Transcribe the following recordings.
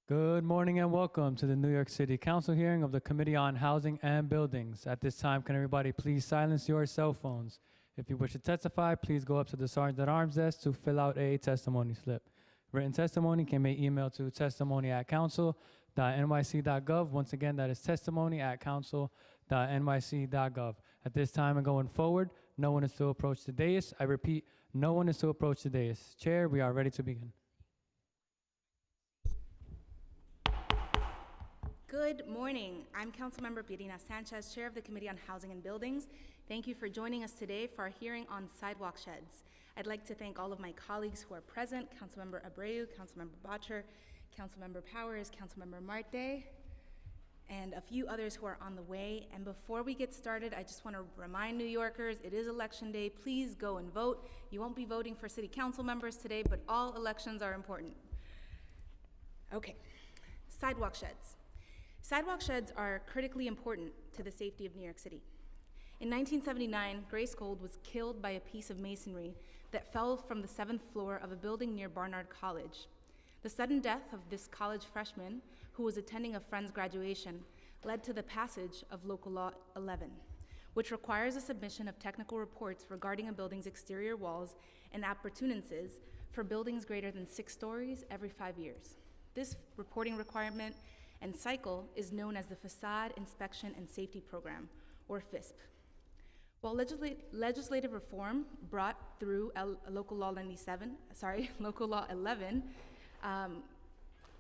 Good morning and welcome to the New York City Council hearing of the Committee on Housing and Buildings. At this time, can everybody please silence your cell phones? If you wish to testify, please go up to the Sergeant at Arms desk to fill out a testimony slip. Written testimony can be emailed to testimony@council.nyc.gov. Once again, that is testimony@council.nyc.gov. At this time and going forward, no one is to approach the dais. I repeat, no one is to approach the dais. Chair, we are ready to begin. Good morning. I'm Councilmember Pirina Sanchez, Chair of the Committee on Housing and Buildings. Thank you for joining us today for our hearing on sidewalk sheds. I'd like to thank all of my colleagues who are present, Councilmember Abreu, Councilmember Bottcher, Councilmember Powers, Councilmember Marte, and a few others who are on the way. And before we get started, I just want to remind New Yorkers, it is Election Day. Please go and vote. You won't be voting for city council members today, but all elections are important. Okay, sidewalk sheds. Sidewalk sheds are critically important to the safety of New York City. In 1979, Grace Gold was killed by a piece of masonry that fell from the 7th floor of a building near Barnard College. The sudden death of this college freshman, who was attending a friend's graduation, led to the passage of Local Law 11, which requires a submission of technical reports regarding a building's exterior walls and appurtenances for buildings greater than 6 stories every 5 years. This reporting requirement and cycle is known as the Facade Inspection and Safety Program, or FISP. While legislative reform brought through Local Law 11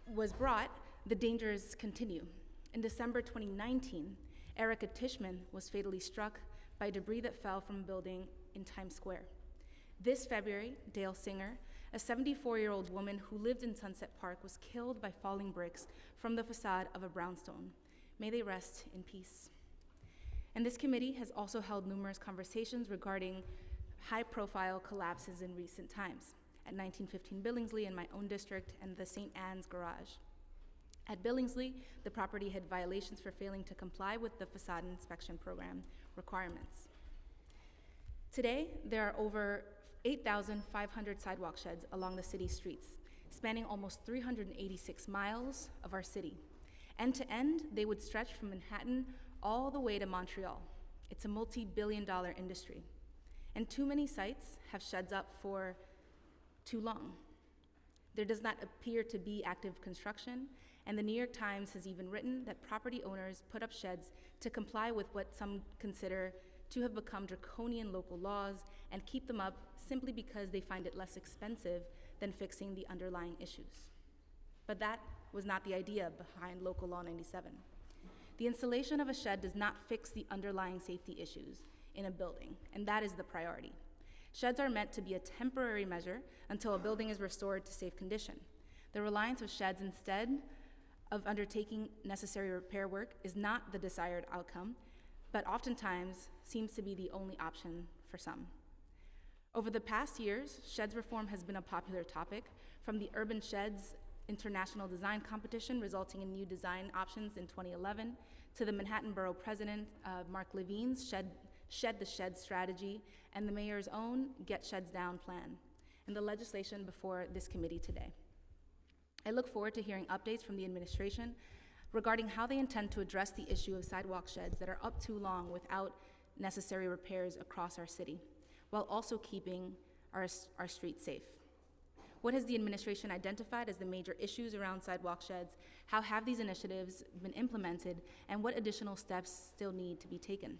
was brought, the dangers continue. In December 2019, Erica Tishman was fatally struck by debris that fell from a building in Times Square. This February, Dale Singer, a 74-year-old woman who lived in Sunset Park, was killed by falling bricks from the facade of a brownstone. May they rest in peace. And this committee has also held numerous conversations regarding high-profile collapses in recent times at 1915 Billingsley in my own district and the St. Anne's Garage. At Billingsley, the property had violations for failing to comply with the facade inspection program requirements. Today, there are over 8,500 sidewalk sheds along the city streets, spanning almost 386 miles of our city. End to end, they would stretch from Manhattan all the way to Montreal. It's a multi-billion-dollar industry. And too many sites have sheds up for too long. There does not appear to be active construction, and the New York Times has even written that property owners put up sheds to comply with what some consider to have become draconian local laws and keep them up simply because they find it less expensive than fixing the underlying issues. But that was not the idea behind Local Law 97. The installation of a shed does not fix the underlying safety issues in a building, and that is the priority. Sheds are meant to be a temporary measure until a building is restored to safe condition. The reliance of sheds instead of undertaking necessary repair work is not the desired outcome, but oftentimes seems to be the only option for some. Over the past years, sheds reform has been a popular topic, from the Urban Sheds International Design Competition resulting in new design options in 2011, to the Manhattan Borough President Mark Levine's Shed the Shed strategy, and the mayor's own Get Sheds Down plan, and the legislation before this committee today. I look forward to hearing updates from the administration regarding how they intend to address the issue of sidewalk sheds that are up too long without necessary repairs across our city, while also keeping our streets safe. What has the administration identified as the major issues around sidewalk sheds? How have these initiatives been implemented? And what additional steps still need to be taken?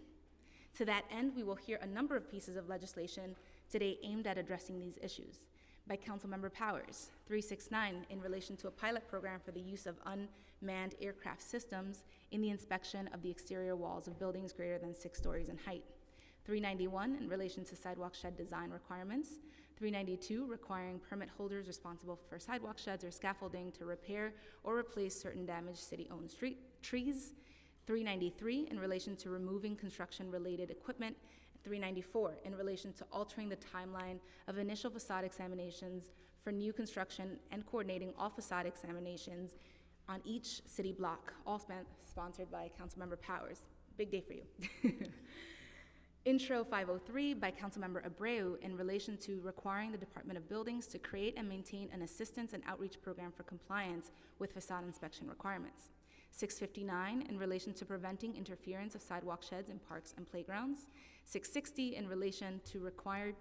To that end, we will hear a number of pieces of legislation today aimed at addressing these issues. By Councilmember Powers, 369 in relation to a pilot program for the use of unmanned aircraft systems in the inspection of the exterior walls of buildings greater than 6 stories in height. 391 in relation to sidewalk shed design requirements. 392 requiring permit holders responsible for sidewalk sheds or scaffolding to repair or replace certain damaged city-owned trees. 393 in relation to removing construction-related equipment. 394 in relation to altering the timeline of initial facade examinations for new construction and coordinating all facade examinations on each city block, all sponsored by Councilmember Powers. Big day for you. Intro 503 by Councilmember Abreu in relation to requiring the Department of Buildings to create and maintain an assistance and outreach program for compliance with facade inspection requirements. 659 in relation to preventing interference of sidewalk sheds in parks and playgrounds. 660 in relation to required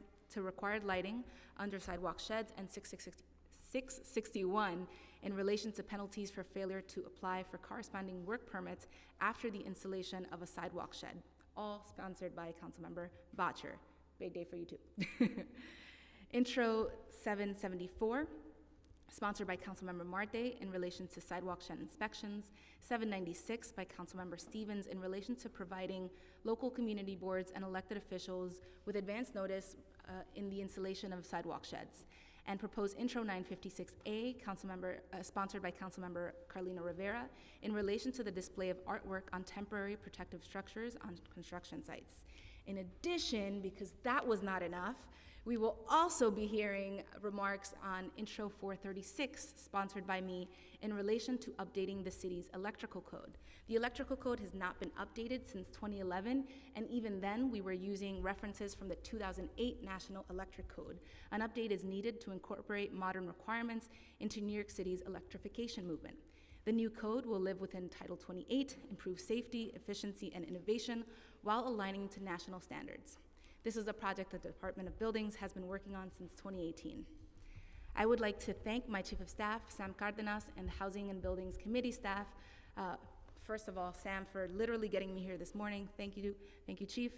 lighting under sidewalk sheds, and 661 in relation to penalties for failure to apply for corresponding work permits after the installation of a sidewalk shed. All sponsored by Councilmember Botcher. Big day for you too. Intro 774, sponsored by Councilmember Marte in relation to sidewalk shed inspections. 796 by Councilmember Stevens in relation to providing local community boards and elected officials with advance notice in the installation of sidewalk sheds. And proposed Intro 956A, sponsored by Councilmember Carlino Rivera, in relation to the display of artwork on temporary protective structures on construction sites. In addition, because that was not enough, we will also be hearing remarks on Intro 436, sponsored by me, in relation to updating the city's electrical code. The electrical code has not been updated since 2011, and even then we were using references from the 2008 National Electric Code. An update is needed to incorporate modern requirements into New York City's electrification movement. The new code will live within Title 28, improve safety, efficiency, and innovation while aligning to national standards. This is a project that the Department of Buildings has been working on since 2018. I would like to thank my Chief of Staff, Sam Cardenas, and the Housing and Buildings Committee staff. First of all, Sam, for literally getting me here this morning. Thank you, Chief.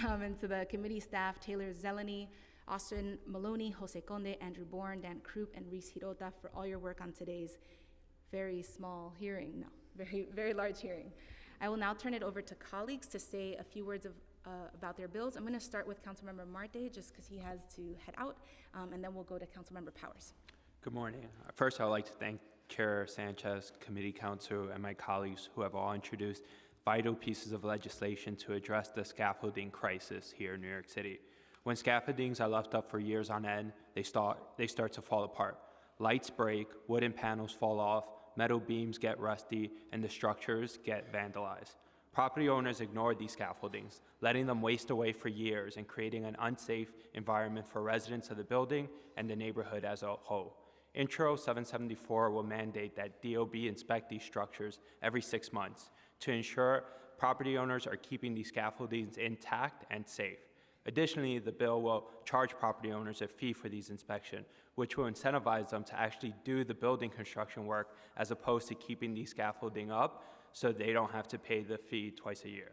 And to the committee staff, Taylor Zeleny, Austin Maloney, Jose Conde, Andrew Bourne, Dan Krupp, and Reese Hirota for all your work on today's very small hearing, no, very, very large hearing. I will now turn it over to colleagues to say a few words about their bills. I'm going to start with Councilmember Marte, just because he has to head out, and then we'll go to Councilmember Powers. Good morning. First, I would like to thank Chair Sanchez, Committee Council, and my colleagues who have all introduced vital pieces of legislation to address the scaffolding crisis here in New York City. When scaffoldings are left up for years on end, they start to fall apart. Lights break, wooden panels fall off, metal beams get rusty, and the structures get vandalized. Property owners ignore these scaffoldings, letting them waste away for years and creating an unsafe environment for residents of the building and the neighborhood as a whole. Intro 774 will mandate that DOB inspect these structures every 6 months to ensure property owners are keeping these scaffoldings intact and safe. Additionally, the bill will charge property owners a fee for these inspections, which will incentivize them to actually do the building construction work as opposed to keeping these scaffolding up so they don't have to pay the fee twice a year.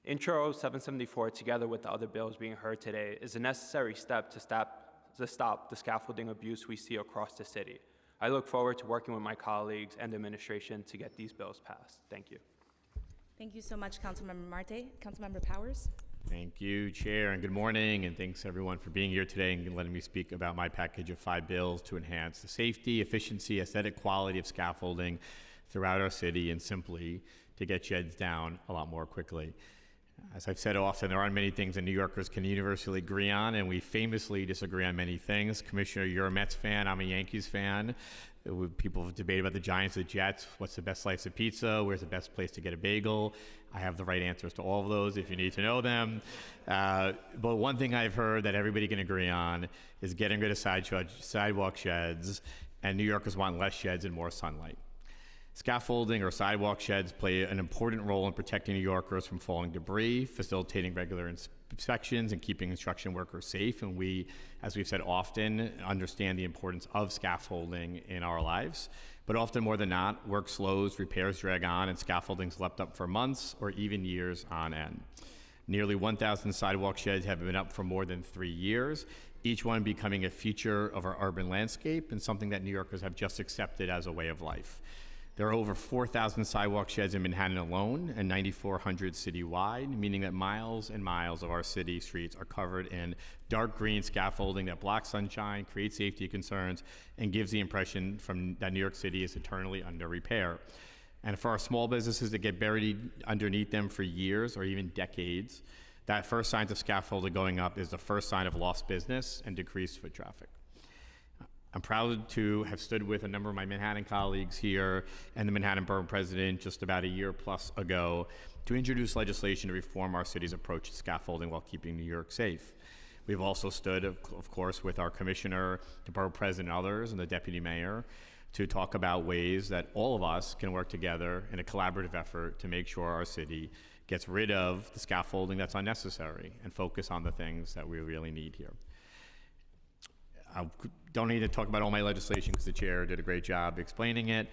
Intro 774, together with the other bills being heard today, is a necessary step to stop the scaffolding abuse we see across the city. I look forward to working with my colleagues and the administration to get these bills passed. Thank you. Thank you so much, Councilmember Marte. Councilmember Powers. Thank you, Chair, and good morning, and thanks everyone for being here today and letting me speak about my package of 5 bills to enhance the safety, efficiency, aesthetic quality of scaffolding throughout our city and simply to get sheds down a lot more quickly. As I've said often, there aren't many things that New Yorkers can universally agree on, and we famously disagree on many things. Commissioner, you're a Mets fan, I'm a Yankees fan. People have debated about the Giants, the Jets, what's the best slice of pizza, where's the best place to get a bagel. I have the right answers to all of those if you need to know them. But one thing I've heard that everybody can agree on is getting rid of sidewalk sheds, and New Yorkers want less sheds and more sunlight. Scaffolding or sidewalk sheds play an important role in protecting New Yorkers from falling debris, facilitating regular inspections, and keeping construction workers safe. And we, as we've said often, understand the importance of scaffolding in our lives. But often more than not, work slows, repairs drag on, and scaffolding's left up for months or even years on end. Nearly 1,000 sidewalk sheds have been up for more than 3 years, each one becoming a feature of our urban landscape and something that New Yorkers have just accepted as a way of life. There are over 4,000 sidewalk sheds in Manhattan alone and 9,400 citywide, meaning that miles and miles of our city streets are covered in dark green scaffolding that blocks sunshine, creates safety concerns, and gives the impression that New York City is eternally under repair. And for our small businesses that get buried underneath them for years or even decades, that first signs of scaffolding going up is the first sign of lost business and decreased foot traffic. I'm proud to have stood with a number of my Manhattan colleagues here and the Manhattan Borough President just about a year plus ago to introduce legislation to reform our city's approach to scaffolding while keeping New York safe. We've also stood, of course, with our commissioner, the borough president, and others, and the deputy mayor, to talk about ways that all of us can work together in a collaborative effort to make sure our city gets rid of the scaffolding that's unnecessary and focus on the things that we really need here. I don't need to talk about all my legislation because the chair did a great job explaining it,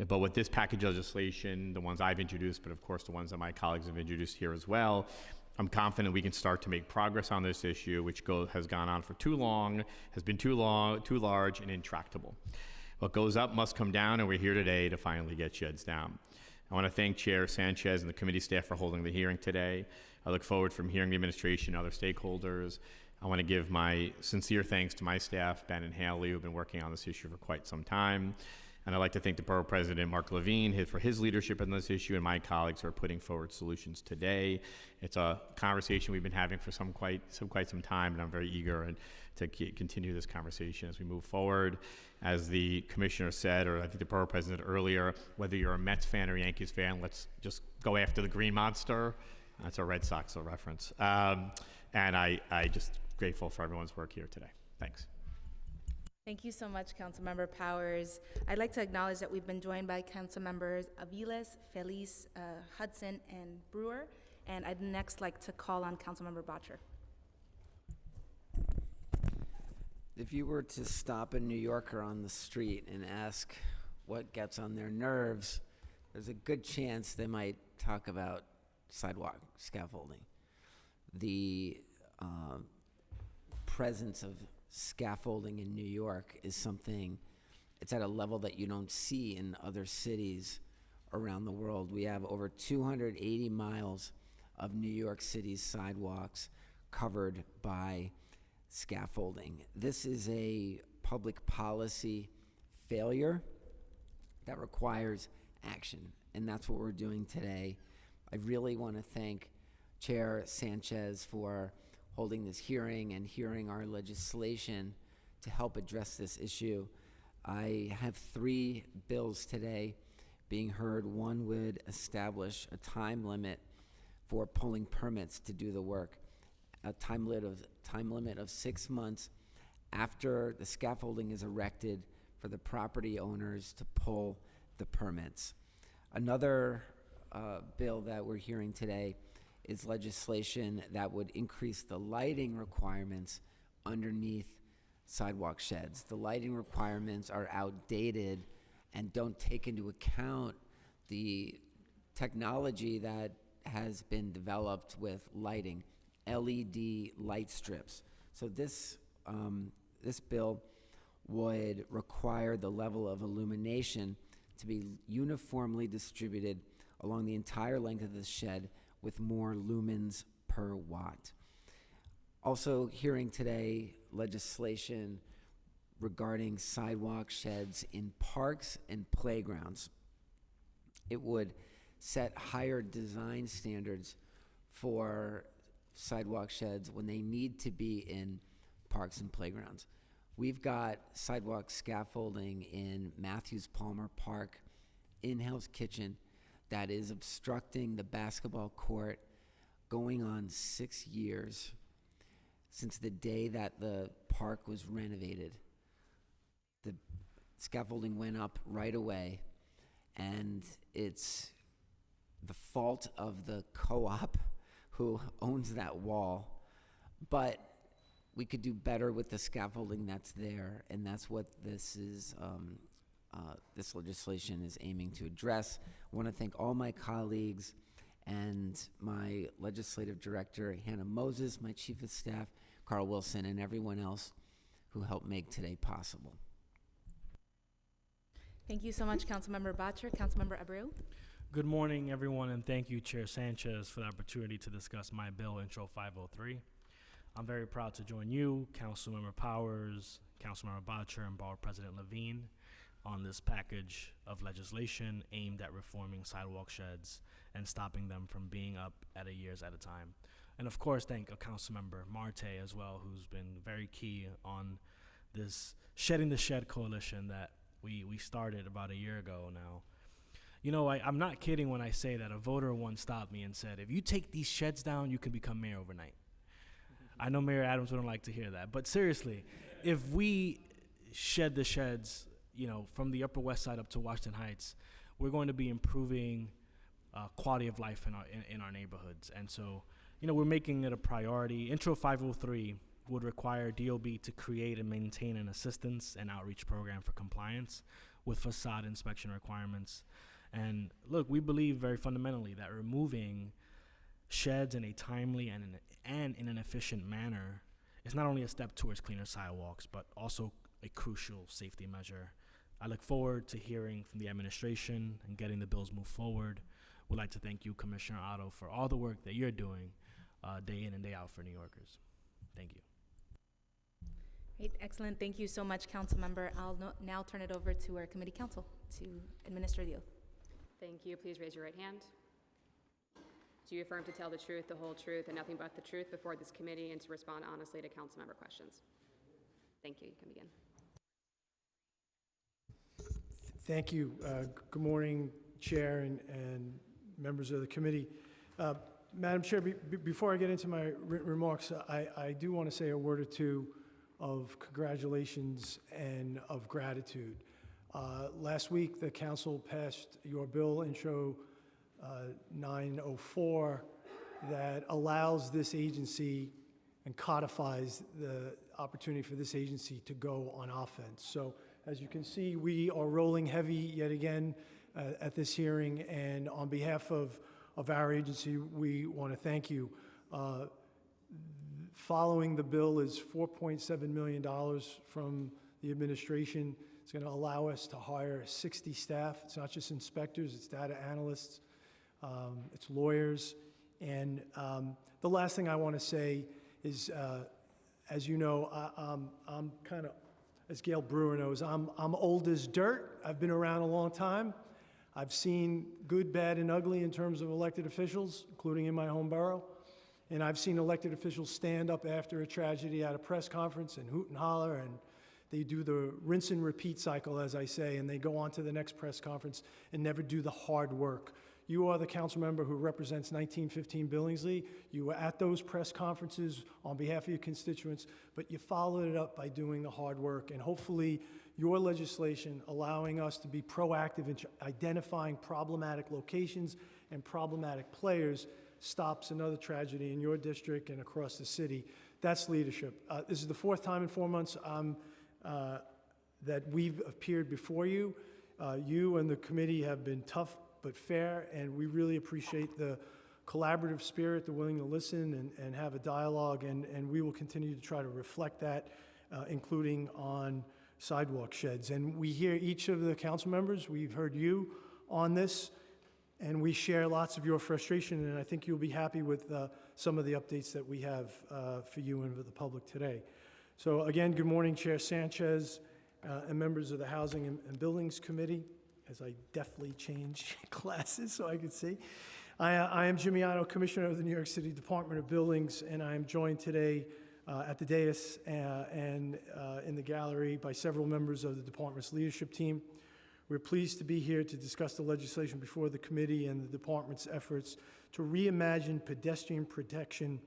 but with this package of legislation, the ones I've introduced, but of course the ones that my colleagues have introduced here as well, I'm confident we can start to make progress on this issue, which has gone on for too long, has been too large, and intractable. What goes up must come down, and we're here today to finally get sheds down. I want to thank Chair Sanchez and the committee staff for holding the hearing today. I look forward from hearing the administration and other stakeholders. I want to give my sincere thanks to my staff, Ben and Haley, who've been working on this issue for quite some time. And I'd like to thank the Borough President, Mark Levine, for his leadership on this issue, and my colleagues who are putting forward solutions today. It's a conversation we've been having for quite some time, and I'm very eager to continue this conversation as we move forward. As the commissioner said, or I think the Borough President earlier, whether you're a Mets fan or Yankees fan, let's just go after the Green Monster. That's a Red Sox reference. And I just grateful for everyone's work here today. Thanks. Thank you so much, Councilmember Powers. I'd like to acknowledge that we've been joined by Councilmembers Aviles, Feliz, Hudson, and Brewer. And I'd next like to call on Councilmember Bottcher. If you were to stop a New Yorker on the street and ask what gets on their nerves, there's a good chance they might talk about sidewalk scaffolding. The presence of scaffolding in New York is something, it's at a level that you don't see in other cities around the world. We have over 280 miles of New York City's sidewalks covered by scaffolding. This is a public policy failure that requires action, and that's what we're doing today. I really want to thank Chair Sanchez for holding this hearing and hearing our legislation to help address this issue. I have 3 bills today being heard. One would establish a time limit for pulling permits to do the work, a time limit of 6 months after the scaffolding is erected for the property owners to pull the permits. Another bill that we're hearing today is legislation that would increase the lighting requirements underneath sidewalk sheds. The lighting requirements are outdated and don't take into account the technology that has been developed with lighting, LED light strips. So this bill would require the level of illumination to be uniformly distributed along the entire length of the shed with more lumens per watt. Also hearing today legislation regarding sidewalk sheds in parks and playgrounds. It would set higher design standards for sidewalk sheds when they need to be in parks and playgrounds. We've got sidewalk scaffolding in Matthews Palmer Park in Hell's Kitchen that is obstructing the basketball court going on 6 years since the day that the park was renovated. The scaffolding went up right away, and it's the fault of the co-op who owns that wall. But we could do better with the scaffolding that's there, and that's what this is. This legislation is aiming to address. I want to thank all my colleagues and my legislative director, Hannah Moses, my chief of staff, Carl Wilson, and everyone else who helped make today possible. Thank you so much, Councilmember Bottcher. Councilmember Abreu. Good morning, everyone, and thank you, Chair Sanchez, for the opportunity to discuss my bill, Intro 503. I'm very proud to join you, Councilmember Powers, Councilmember Bottcher, and Borough President Levine on this package of legislation aimed at reforming sidewalk sheds and stopping them from being up at a years at a time. And of course, thank Councilmember Marte as well, who's been very key on this Shedding the Shed coalition that we started about a year ago now. You know, I'm not kidding when I say that a voter once stopped me and said, if you take these sheds down, you can become mayor overnight. I know Mayor Adams wouldn't like to hear that, but seriously, if we shed the sheds, you know, from the Upper West Side up to Washington Heights, we're going to be improving quality of life in our neighborhoods. And so, you know, we're making it a priority. Intro 503 would require DOB to create and maintain an assistance and outreach program for compliance with facade inspection requirements. And look, we believe very fundamentally that removing sheds in a timely and in an efficient manner is not only a step towards cleaner sidewalks, but also a crucial safety measure. I look forward to hearing from the administration and getting the bills moved forward. We'd like to thank you, Commissioner Otto, for all the work that you're doing day in and day out for New Yorkers. Thank you. Great, excellent. Thank you so much, Councilmember. I'll now turn it over to our committee counsel to administer the oath. Thank you. Please raise your right hand. Do you affirm to tell the truth, the whole truth, and nothing but the truth before this committee and to respond honestly to council member questions? Thank you. You can begin. Thank you. Good morning, Chair and members of the committee. Madam Chair, before I get into my remarks, I do want to say a word or two of congratulations and of gratitude. Last week, the council passed your bill, Intro 904, that allows this agency and codifies the opportunity for this agency to go on offense. So as you can see, we are rolling heavy yet again at this hearing, and on behalf of our agency, we want to thank you. Following the bill is $4.7 million from the administration. It's going to allow us to hire 60 staff. It's not just inspectors, it's data analysts, it's lawyers. And the last thing I want to say is, as you know, I'm kind of, as Gail Brewer knows, I'm old as dirt. I've been around a long time. I've seen good, bad, and ugly in terms of elected officials, including in my home borough. And I've seen elected officials stand up after a tragedy at a press conference and hoot and holler, and they do the rinse and repeat cycle, as I say, and they go on to the next press conference and never do the hard work. You are the council member who represents 1915 Billingsley. You were at those press conferences on behalf of your constituents, but you followed it up by doing the hard work. And hopefully your legislation allowing us to be proactive in identifying problematic locations and problematic players stops another tragedy in your district and across the city. That's leadership. This is the fourth time in 4 months that we've appeared before you. You and the committee have been tough but fair, and we really appreciate the collaborative spirit, the willing to listen and have a dialogue, and we will continue to try to reflect that, including on sidewalk sheds. And we hear each of the council members. We've heard you on this, and we share lots of your frustration, and I think you'll be happy with some of the updates that we have for you and for the public today. So again, good morning, Chair Sanchez and members of the Housing and Buildings Committee, as I deftly change classes so I could see. I am Jimmy Otto, Commissioner of the New York City Department of Buildings, and I am joined today at the dais and in the gallery by several members of the department's leadership team. We're pleased to be here to discuss the legislation before the committee and the department's efforts to reimagine pedestrian protection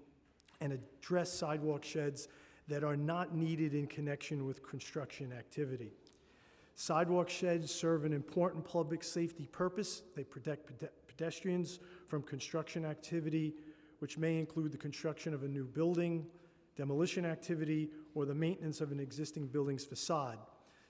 and address sidewalk sheds that are not needed in connection with construction activity. Sidewalk sheds serve an important public safety purpose. They protect pedestrians from construction activity, which may include the construction of a new building, demolition activity, or the maintenance of an existing building's facade.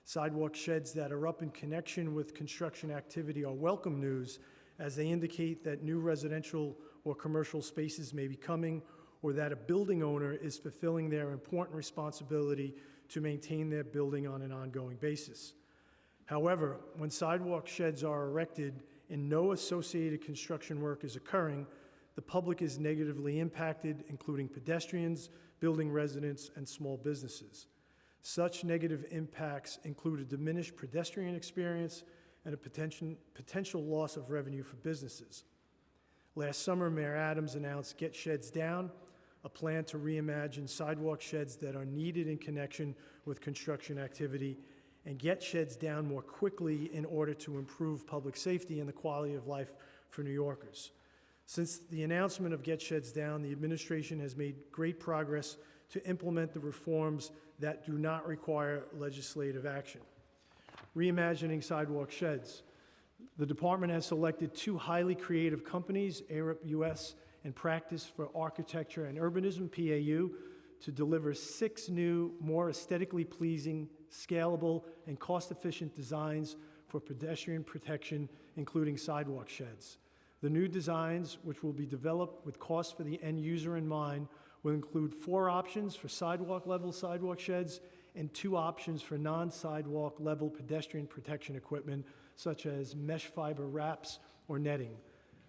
Sidewalk sheds that are up in connection with construction activity are welcome news, as they indicate that new residential or commercial spaces may be coming, or that a building owner is fulfilling their important responsibility to maintain their building on an ongoing basis. However, when sidewalk sheds are erected and no associated construction work is occurring, the public is negatively impacted, including pedestrians, building residents, and small businesses. Such negative impacts include a diminished pedestrian experience and a potential loss of revenue for businesses. Last summer, Mayor Adams announced Get Sheds Down, a plan to reimagine sidewalk sheds that are needed in connection with construction activity, and get sheds down more quickly in order to improve public safety and the quality of life for New Yorkers. Since the announcement of Get Sheds Down, the administration has made great progress to implement the reforms that do not require legislative action. Reimagining sidewalk sheds. The department has selected 2 highly creative companies, Arup US and Practice for Architecture and Urbanism, PAU, to deliver 6 new, more aesthetically pleasing, scalable, and cost-efficient designs for pedestrian protection, including sidewalk sheds. The new designs, which will be developed with cost for the end user in mind, will include 4 options for sidewalk-level sidewalk sheds and 2 options for non-sidewalk level pedestrian protection equipment, such as mesh fiber wraps or netting.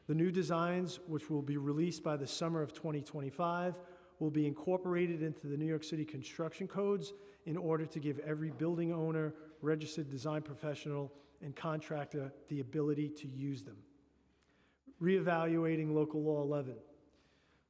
The new designs, which will be released by the summer of 2025, will be incorporated into the New York City construction codes in order to give every building owner, registered design professional, and contractor the ability to use them. Reevaluating Local Law 11.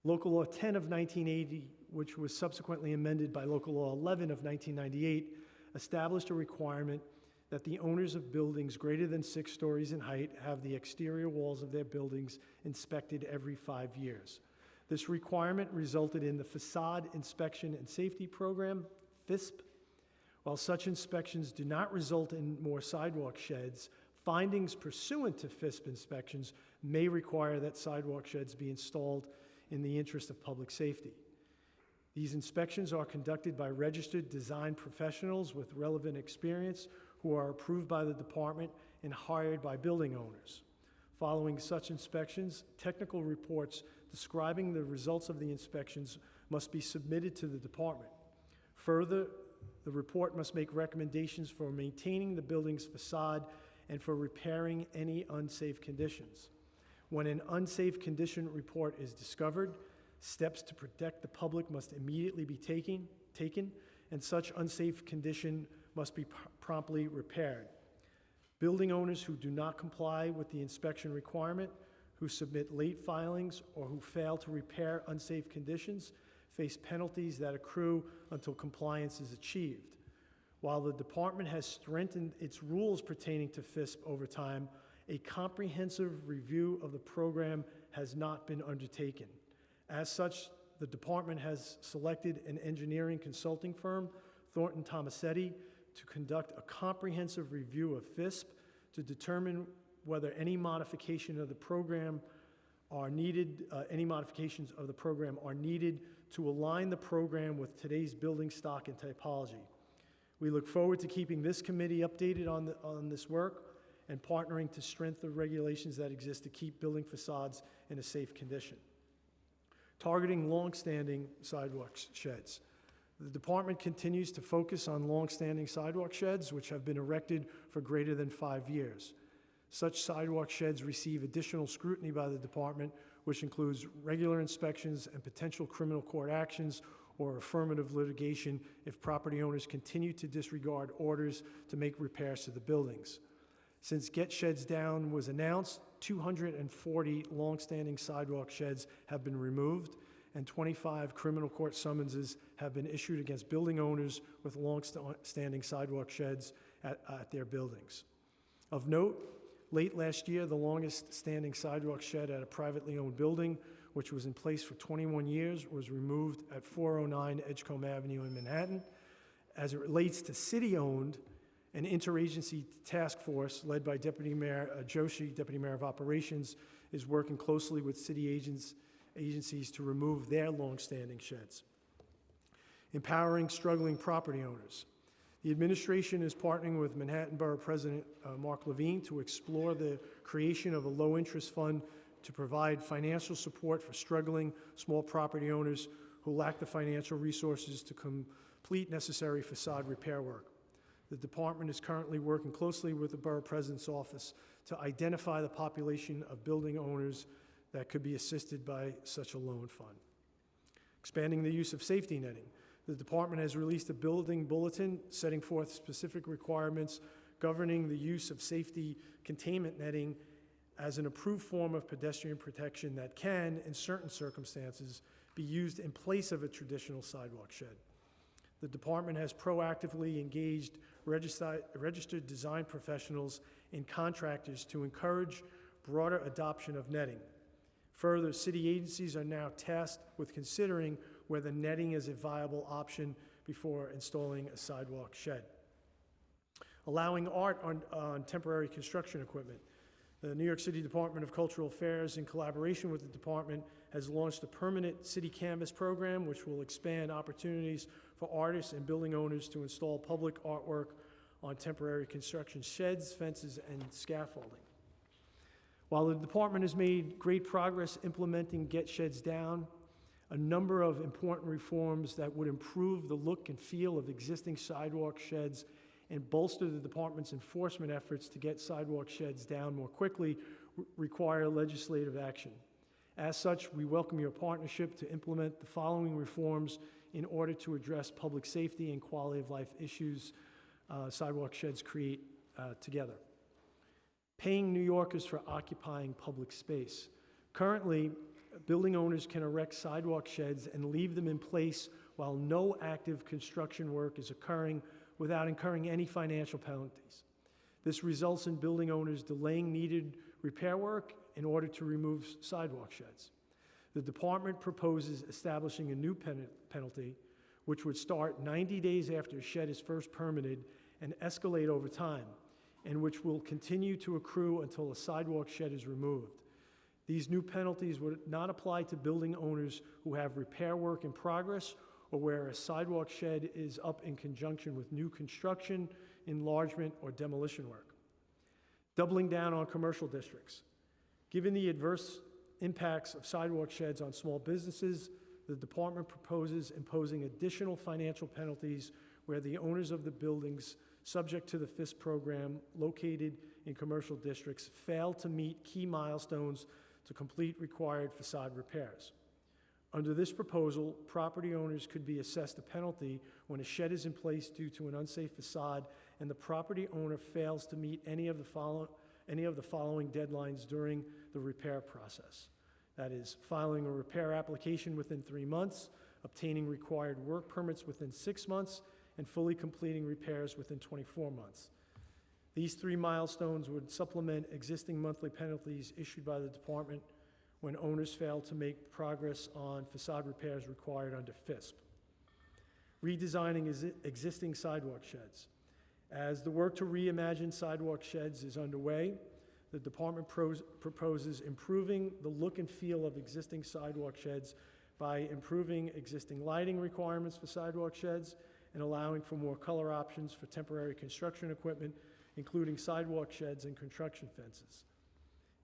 Local Law 10 of 1980, which was subsequently amended by Local Law 11 of 1998, established a requirement that the owners of buildings greater than 6 stories in height have the exterior walls of their buildings inspected every 5 years. This requirement resulted in the Facade Inspection and Safety Program, FISP. While such inspections do not result in more sidewalk sheds, findings pursuant to FISP inspections may require that sidewalk sheds be installed in the interest of public safety. These inspections are conducted by registered design professionals with relevant experience who are approved by the department and hired by building owners. Following such inspections, technical reports describing the results of the inspections must be submitted to the department. Further, the report must make recommendations for maintaining the building's facade and for repairing any unsafe conditions. When an unsafe condition report is discovered, steps to protect the public must immediately be taken, and such unsafe condition must be promptly repaired. Building owners who do not comply with the inspection requirement, who submit late filings, or who fail to repair unsafe conditions face penalties that accrue until compliance is achieved. While the department has strengthened its rules pertaining to FISP over time, a comprehensive review of the program has not been undertaken. As such, the department has selected an engineering consulting firm, Thornton Tomasetti, to conduct a comprehensive review of FISP to determine whether any modification of the program are needed, modifications of the program are needed to align the program with today's building stock and typology. We look forward to keeping this committee updated on this work and partnering to strengthen the regulations that exist to keep building facades in a safe condition. Targeting long-standing sidewalk sheds. The department continues to focus on long-standing sidewalk sheds which have been erected for greater than 5 years. Such sidewalk sheds receive additional scrutiny by the department, which includes regular inspections and potential criminal court actions or affirmative litigation if property owners continue to disregard orders to make repairs to the buildings. Since Get Sheds Down was announced, 240 long-standing sidewalk sheds have been removed, and 25 criminal court summonses have been issued against building owners with long-standing sidewalk sheds at their buildings. Of note, late last year, the longest-standing sidewalk shed at a privately owned building, which was in place for 21 years, was removed at 409 Edgecombe Avenue in Manhattan. As it relates to city-owned, an interagency task force led by Deputy Mayor Joshi, Deputy Mayor of Operations, is working closely with city agencies to remove their long-standing sheds. Empowering struggling property owners. The administration is partnering with Manhattan Borough President Mark Levine to explore the creation of a low-interest fund to provide financial support for struggling small property owners who lack the financial resources to complete necessary facade repair work. The department is currently working closely with the Borough President's office to identify the population of building owners that could be assisted by such a loan fund. Expanding the use of safety netting. The department has released a building bulletin setting forth specific requirements governing the use of safety containment netting as an approved form of pedestrian protection that can, in certain circumstances, be used in place of a traditional sidewalk shed. The department has proactively engaged registered design professionals and contractors to encourage broader adoption of netting. Further, city agencies are now tasked with considering whether netting is a viable option before installing a sidewalk shed. Allowing art on temporary construction equipment. The New York City Department of Cultural Affairs, in collaboration with the department, has launched a permanent city canvas program which will expand opportunities for artists and building owners to install public artwork on temporary construction sheds, fences, and scaffolding. While the department has made great progress implementing Get Sheds Down, a number of important reforms that would improve the look and feel of existing sidewalk sheds and bolster the department's enforcement efforts to get sidewalk sheds down more quickly require legislative action. As such, we welcome your partnership to implement the following reforms in order to address public safety and quality of life issues sidewalk sheds create together. Paying New Yorkers for occupying public space. Currently, building owners can erect sidewalk sheds and leave them in place while no active construction work is occurring without incurring any financial penalties. This results in building owners delaying needed repair work in order to remove sidewalk sheds. The department proposes establishing a new penalty, which would start 90 days after a shed is first permitted and escalate over time, and which will continue to accrue until a sidewalk shed is removed. These new penalties would not apply to building owners who have repair work in progress or where a sidewalk shed is up in conjunction with new construction, enlargement, or demolition work. Doubling down on commercial districts. Given the adverse impacts of sidewalk sheds on small businesses, the department proposes imposing additional financial penalties where the owners of the buildings subject to the FISP program located in commercial districts fail to meet key milestones to complete required facade repairs. Under this proposal, property owners could be assessed a penalty when a shed is in place due to an unsafe facade and the property owner fails to meet any of the following deadlines during the repair process. That is, filing a repair application within 3 months, obtaining required work permits within 6 months, and fully completing repairs within 24 months. These 3 milestones would supplement existing monthly penalties issued by the department when owners fail to make progress on facade repairs required under FISP. Redesigning existing sidewalk sheds. As the work to reimagine sidewalk sheds is underway, the department proposes improving the look and feel of existing sidewalk sheds by improving existing lighting requirements for sidewalk sheds and allowing for more color options for temporary construction equipment, including sidewalk sheds and construction fences.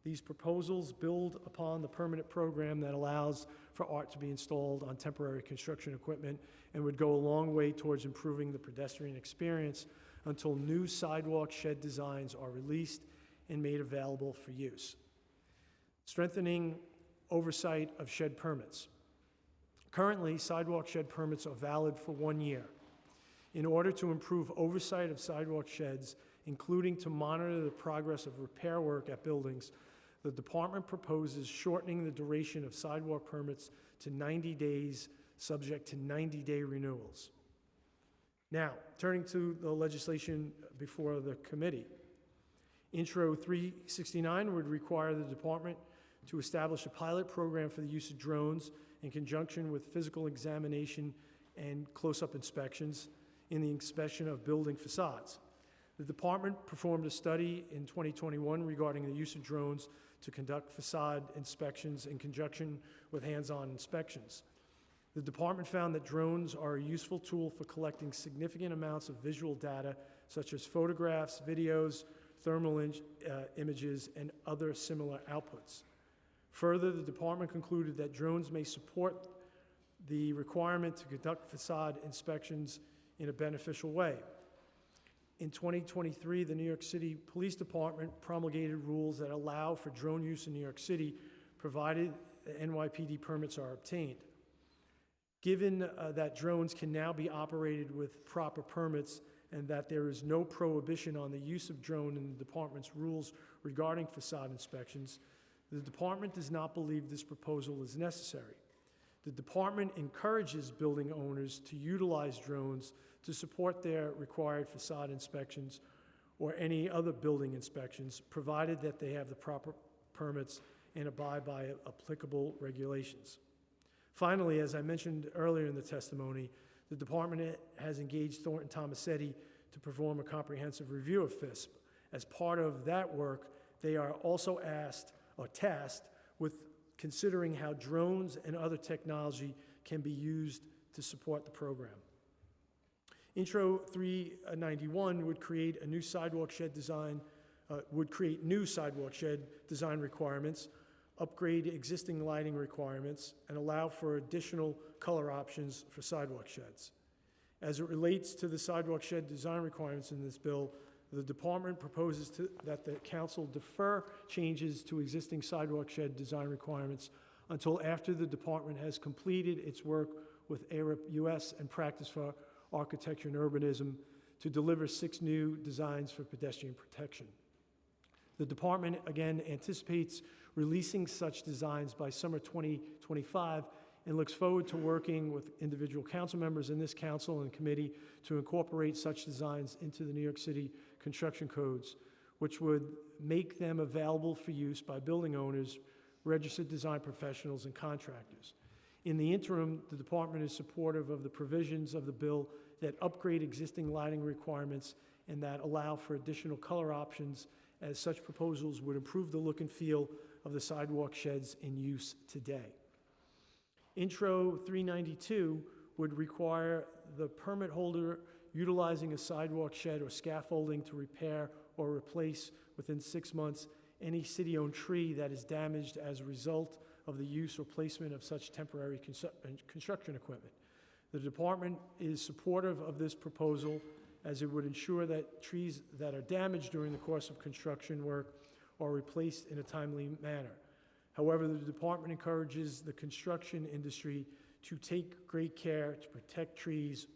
These proposals build upon the permanent program that allows for art to be installed on temporary construction equipment and would go a long way towards improving the pedestrian experience until new sidewalk shed designs are released and made available for use. Strengthening oversight of shed permits. Currently, sidewalk shed permits are valid for 1 year. In order to improve oversight of sidewalk sheds, including to monitor the progress of repair work at buildings, the department proposes shortening the duration of sidewalk permits to 90 days, subject to 90-day renewals. Now, turning to the legislation before the committee. Intro 369 would require the department to establish a pilot program for the use of drones in conjunction with physical examination and close-up inspections in the inspection of building facades. The department performed a study in 2021 regarding the use of drones to conduct facade inspections in conjunction with hands-on inspections. The department found that drones are a useful tool for collecting significant amounts of visual data, such as photographs, videos, thermal images, and other similar outputs. Further, the department concluded that drones may support the requirement to conduct facade inspections in a beneficial way. In 2023, the New York City Police Department promulgated rules that allow for drone use in New York City, provided the NYPD permits are obtained. Given that drones can now be operated with proper permits and that there is no prohibition on the use of drone in the department's rules regarding facade inspections, the department does not believe this proposal is necessary. The department encourages building owners to utilize drones to support their required facade inspections or any other building inspections, provided that they have the proper permits and abide by applicable regulations. Finally, as I mentioned earlier in the testimony, the department has engaged Thornton Tomasetti to perform a comprehensive review of FISP. As part of that work, they are also tasked with considering how drones and other technology can be used to support the program. Intro 391 would create a new sidewalk shed design, new sidewalk shed design requirements, upgrade existing lighting requirements, and allow for additional color options for sidewalk sheds. As it relates to the sidewalk shed design requirements in this bill, the department proposes that the council defer changes to existing sidewalk shed design requirements until after the department has completed its work with ARIP US and Practice for Architecture and Urbanism to deliver 6 new designs for pedestrian protection. The department, again, anticipates releasing such designs by summer 2025 and looks forward to working with individual council members in this council and committee to incorporate such designs into the New York City construction codes, which would make them available for use by building owners, registered design professionals, and contractors. In the interim, the department is supportive of the provisions of the bill that upgrade existing lighting requirements and that allow for additional color options, as such proposals would improve the look and feel of the sidewalk sheds in use today. Intro 392 would require the permit holder utilizing a sidewalk shed or scaffolding to repair or replace within 6 months any city-owned tree that is damaged as a result of the use or placement of such temporary construction equipment. The department is supportive of this proposal, as it would ensure that trees that are damaged during the course of construction work are replaced in a timely manner. However, the department encourages the construction industry to take great care to protect trees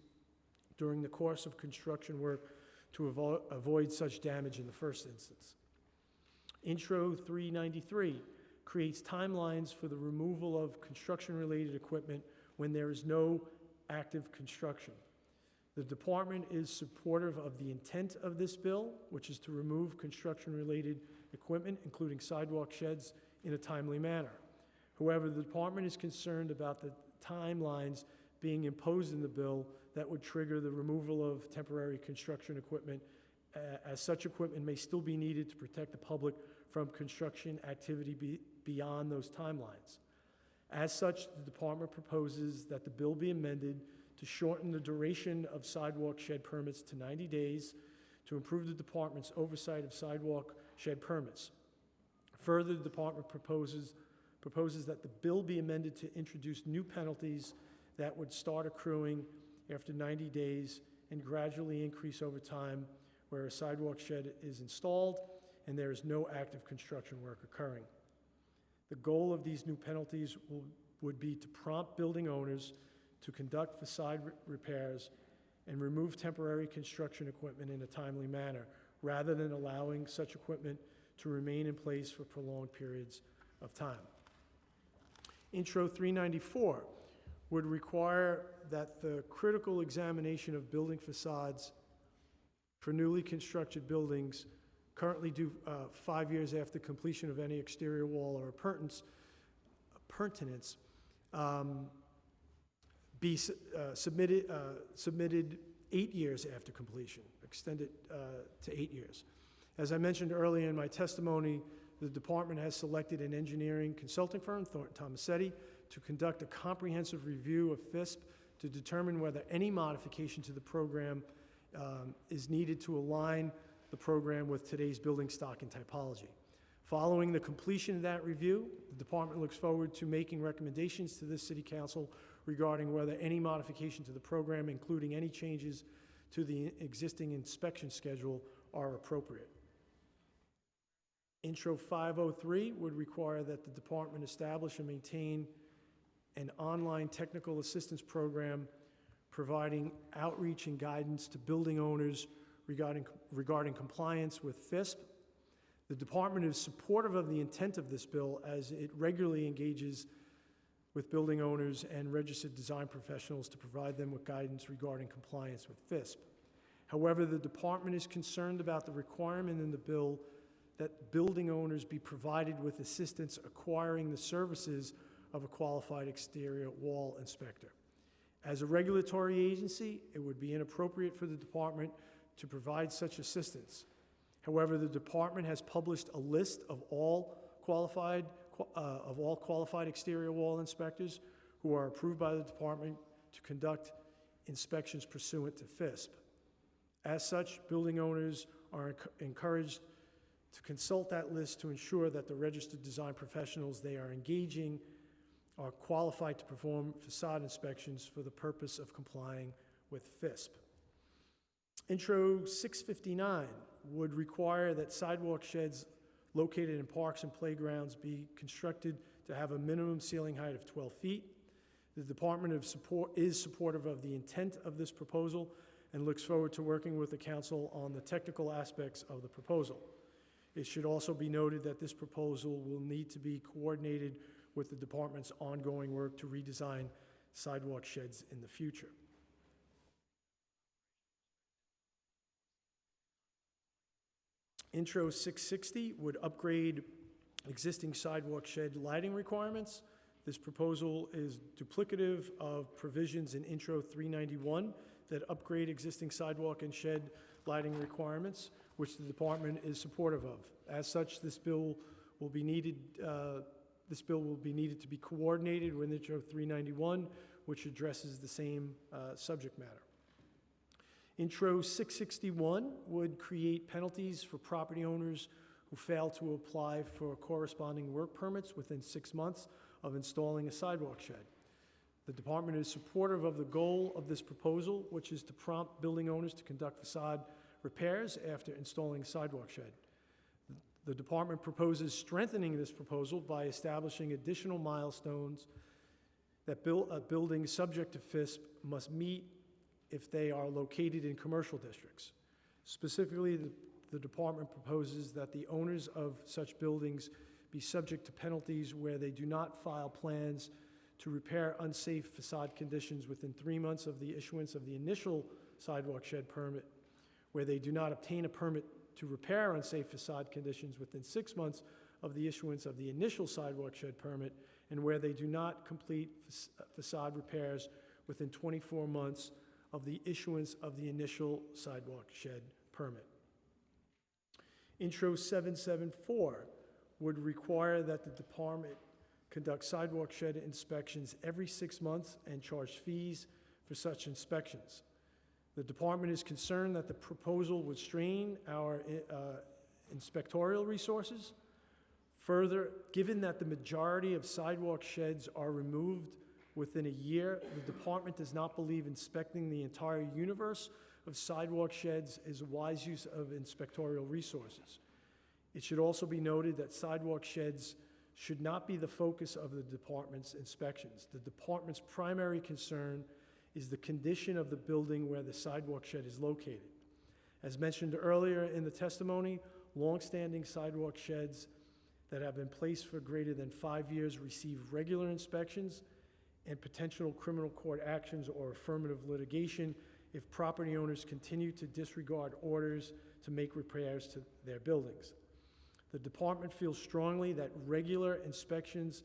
during the course of construction work to avoid such damage in the first instance. Intro 393 creates timelines for the removal of construction-related equipment when there is no active construction. The department is supportive of the intent of this bill, which is to remove construction-related equipment, including sidewalk sheds, in a timely manner. However, the department is concerned about the timelines being imposed in the bill that would trigger the removal of temporary construction equipment, as such equipment may still be needed to protect the public from construction activity beyond those timelines. As such, the department proposes that the bill be amended to shorten the duration of sidewalk shed permits to 90 days to improve the department's oversight of sidewalk shed permits. Further, the department proposes that the bill be amended to introduce new penalties that would start accruing after 90 days and gradually increase over time where a sidewalk shed is installed and there is no active construction work occurring. The goal of these new penalties would be to prompt building owners to conduct facade repairs and remove temporary construction equipment in a timely manner, rather than allowing such equipment to remain in place for prolonged periods of time. Intro 394 would require that the critical examination of building facades for newly constructed buildings currently due 5 years after completion of any exterior wall or appurtenance be submitted 8 years after completion, extended to 8 years. As I mentioned earlier in my testimony, the department has selected an engineering consulting firm, Thornton Tomasetti, to conduct a comprehensive review of FISP to determine whether any modification to the program is needed to align the program with today's building stock and typology. Following the completion of that review, the department looks forward to making recommendations to this City Council regarding whether any modification to the program, including any changes to the existing inspection schedule, are appropriate. Intro 503 would require that the department establish and maintain an online technical assistance program providing outreach and guidance to building owners regarding compliance with FISP. The department is supportive of the intent of this bill, as it regularly engages with building owners and registered design professionals to provide them with guidance regarding compliance with FISP. However, the department is concerned about the requirement in the bill that building owners be provided with assistance acquiring the services of a qualified exterior wall inspector. As a regulatory agency, it would be inappropriate for the department to provide such assistance. However, the department has published a list of all qualified exterior wall inspectors who are approved by the department to conduct inspections pursuant to FISP. As such, building owners are encouraged to consult that list to ensure that the registered design professionals they are engaging are qualified to perform facade inspections for the purpose of complying with FISP. Intro 659 would require that sidewalk sheds located in parks and playgrounds be constructed to have a minimum ceiling height of 12 feet. The Department is supportive of the intent of this proposal and looks forward to working with the council on the technical aspects of the proposal. It should also be noted that this proposal will need to be coordinated with the department's ongoing work to redesign sidewalk sheds in the future. Intro 660 would upgrade existing sidewalk shed lighting requirements. This proposal is duplicative of provisions in Intro 391 that upgrade existing sidewalk and shed lighting requirements, which the department is supportive of. As such, this bill will be needed to be coordinated with Intro 391, which addresses the same subject matter. Intro 661 would create penalties for property owners who fail to apply for corresponding work permits within 6 months of installing a sidewalk shed. The department is supportive of the goal of this proposal, which is to prompt building owners to conduct facade repairs after installing a sidewalk shed. The department proposes strengthening this proposal by establishing additional milestones that buildings subject to FISP must meet if they are located in commercial districts. Specifically, the department proposes that the owners of such buildings be subject to penalties where they do not file plans to repair unsafe facade conditions within 3 months of the issuance of the initial sidewalk shed permit, where they do not obtain a permit to repair unsafe facade conditions within 6 months of the issuance of the initial sidewalk shed permit, and where they do not complete facade repairs within 24 months of the issuance of the initial sidewalk shed permit. Intro 774 would require that the department conduct sidewalk shed inspections every 6 months and charge fees for such inspections. The department is concerned that the proposal would strain our inspectorial resources. Further, given that the majority of sidewalk sheds are removed within a year, the department does not believe inspecting the entire universe of sidewalk sheds is a wise use of inspectorial resources. It should also be noted that sidewalk sheds should not be the focus of the department's inspections. The department's primary concern is the condition of the building where the sidewalk shed is located. As mentioned earlier in the testimony, long-standing sidewalk sheds that have been placed for greater than 5 years receive regular inspections and potential criminal court actions or affirmative litigation if property owners continue to disregard orders to make repairs to their buildings. The department feels strongly that regular inspections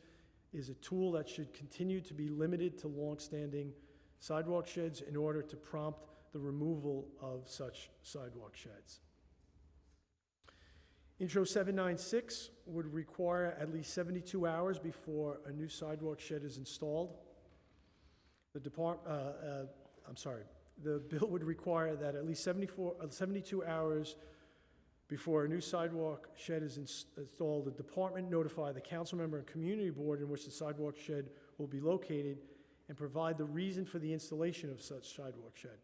is a tool that should continue to be limited to long-standing sidewalk sheds in order to prompt the removal of such sidewalk sheds. Intro 796 would require at least 72 hours before a new sidewalk shed is installed. The bill would require that at least 72 hours before a new sidewalk shed is installed, the department notify the council member and community board in which the sidewalk shed will be located and provide the reason for the installation of such sidewalk shed.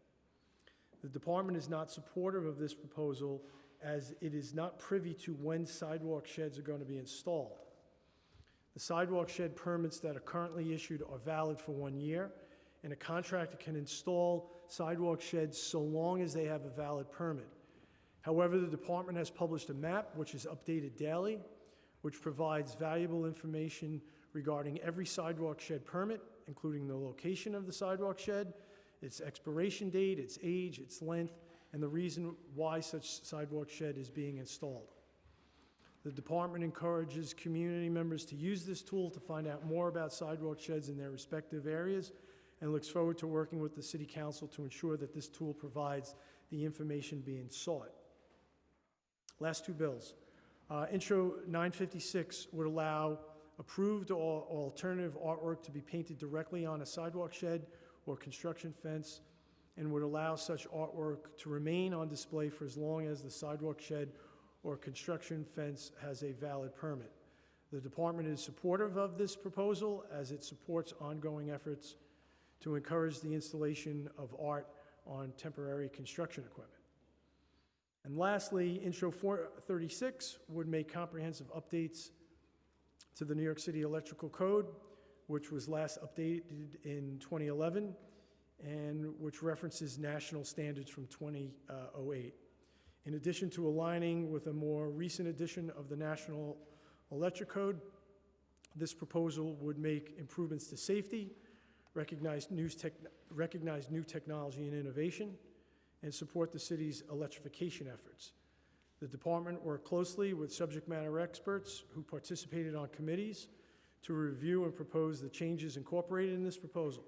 The department is not supportive of this proposal as it is not privy to when sidewalk sheds are going to be installed. The sidewalk shed permits that are currently issued are valid for 1 year, and a contractor can install sidewalk sheds so long as they have a valid permit. However, the department has published a map, which is updated daily, which provides valuable information regarding every sidewalk shed permit, including the location of the sidewalk shed, its expiration date, its age, its length, and the reason why such sidewalk shed is being installed. The department encourages community members to use this tool to find out more about sidewalk sheds in their respective areas and looks forward to working with the City Council to ensure that this tool provides the information being sought. Last two bills. Intro 956 would allow approved or alternative artwork to be painted directly on a sidewalk shed or construction fence and would allow such artwork to remain on display for as long as the sidewalk shed or construction fence has a valid permit. The department is supportive of this proposal as it supports ongoing efforts to encourage the installation of art on temporary construction equipment. And lastly, Intro 436 would make comprehensive updates to the New York City Electrical Code, which was last updated in 2011 and which references national standards from 2008. In addition to aligning with a more recent edition of the National Electric Code, this proposal would make improvements to safety, recognize new technology and innovation, and support the city's electrification efforts. The department worked closely with subject matter experts who participated on committees to review and propose the changes incorporated in this proposal.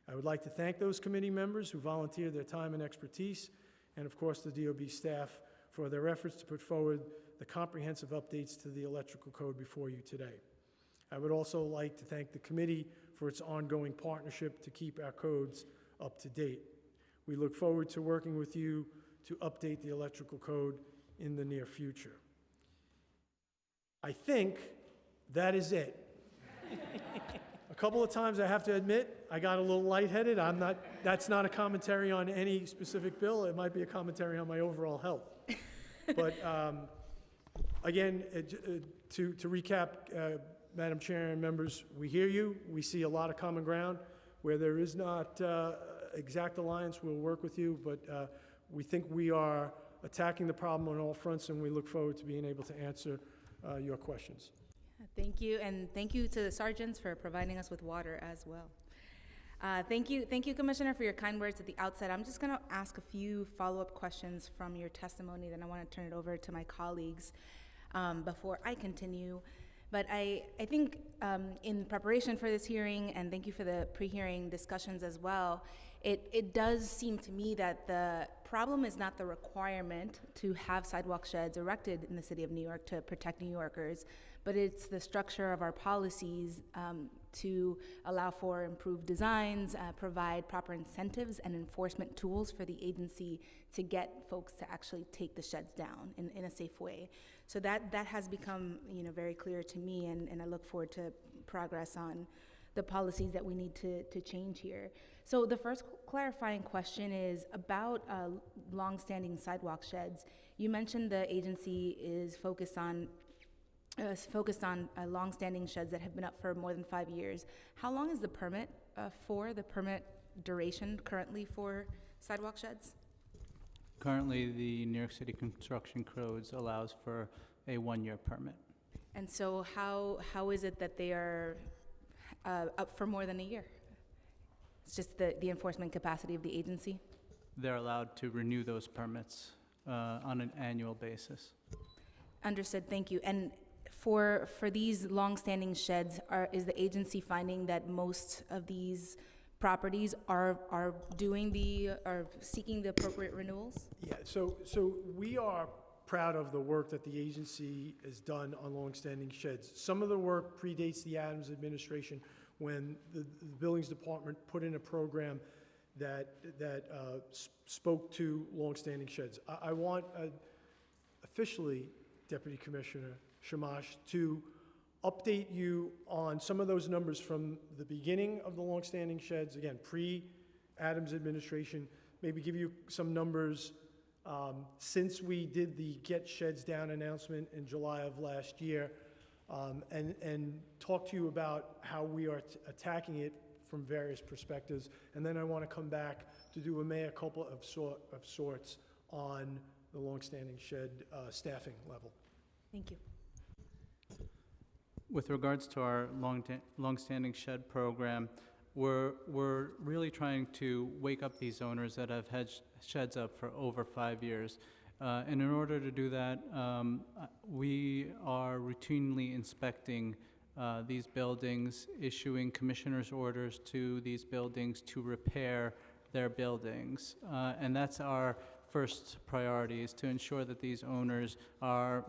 I would like to thank those committee members who volunteered their time and expertise, and of course the DOB staff for their efforts to put forward the comprehensive updates to the electrical code before you today. I would also like to thank the committee for its ongoing partnership to keep our codes up to date. We look forward to working with you to update the electrical code in the near future. I think that is it. A couple of times I have to admit, I got a little lightheaded. That's not a commentary on any specific bill. It might be a commentary on my overall health. But again, to recap, Madam Chair and members, we hear you. We see a lot of common ground. Where there is not exact alliance, we'll work with you, but we think we are attacking the problem on all fronts, and we look forward to being able to answer your questions. Thank you, and thank you to the sergeants for providing us with water as well. Thank you, Commissioner, for your kind words at the outset. I'm just going to ask a few follow-up questions from your testimony, then I want to turn it over to my colleagues before I continue. But I think in preparation for this hearing, and thank you for the pre-hearing discussions as well, it does seem to me that the problem is not the requirement to have sidewalk sheds erected in the city of New York to protect New Yorkers, but it's the structure of our policies to allow for improved designs, provide proper incentives and enforcement tools for the agency to get folks to actually take the sheds down in a safe way. So that has become, very clear to me, and I look forward to progress on the policies that we need to change here. So the first clarifying question is about long-standing sidewalk sheds. You mentioned the agency is focused on long-standing sheds that have been up for more than 5 years. How long is the permit duration currently for sidewalk sheds? Currently, the New York City construction codes allows for a 1-year permit. And so how is it that they are up for more than a year? It's just the enforcement capacity of the agency? They're allowed to renew those permits on an annual basis. Understood, thank you. And for these long-standing sheds, is the agency finding that most of these properties are seeking the appropriate renewals? Yeah, so we are proud of the work that the agency has done on long-standing sheds. Some of the work predates the Adams administration when the buildings department put in a program that spoke to long-standing sheds. I want officially, Deputy Commissioner Shamash, to update you on some of those numbers from the beginning of the long-standing sheds, again, pre-Adams administration, maybe give you some numbers since we did the Get Sheds Down announcement in July of last year, and talk to you about how we are attacking it from various perspectives. And then I want to come back to do a mea culpa of sorts on the long-standing shed staffing level. Thank you. with regards to our longstanding shed program, we're really trying to wake up these owners that have had sheds up for over 5 years. And in order to do that, we are routinely inspecting these buildings, issuing commissioner's orders to these buildings to repair their buildings. And that's our first priority, is to ensure that these owners are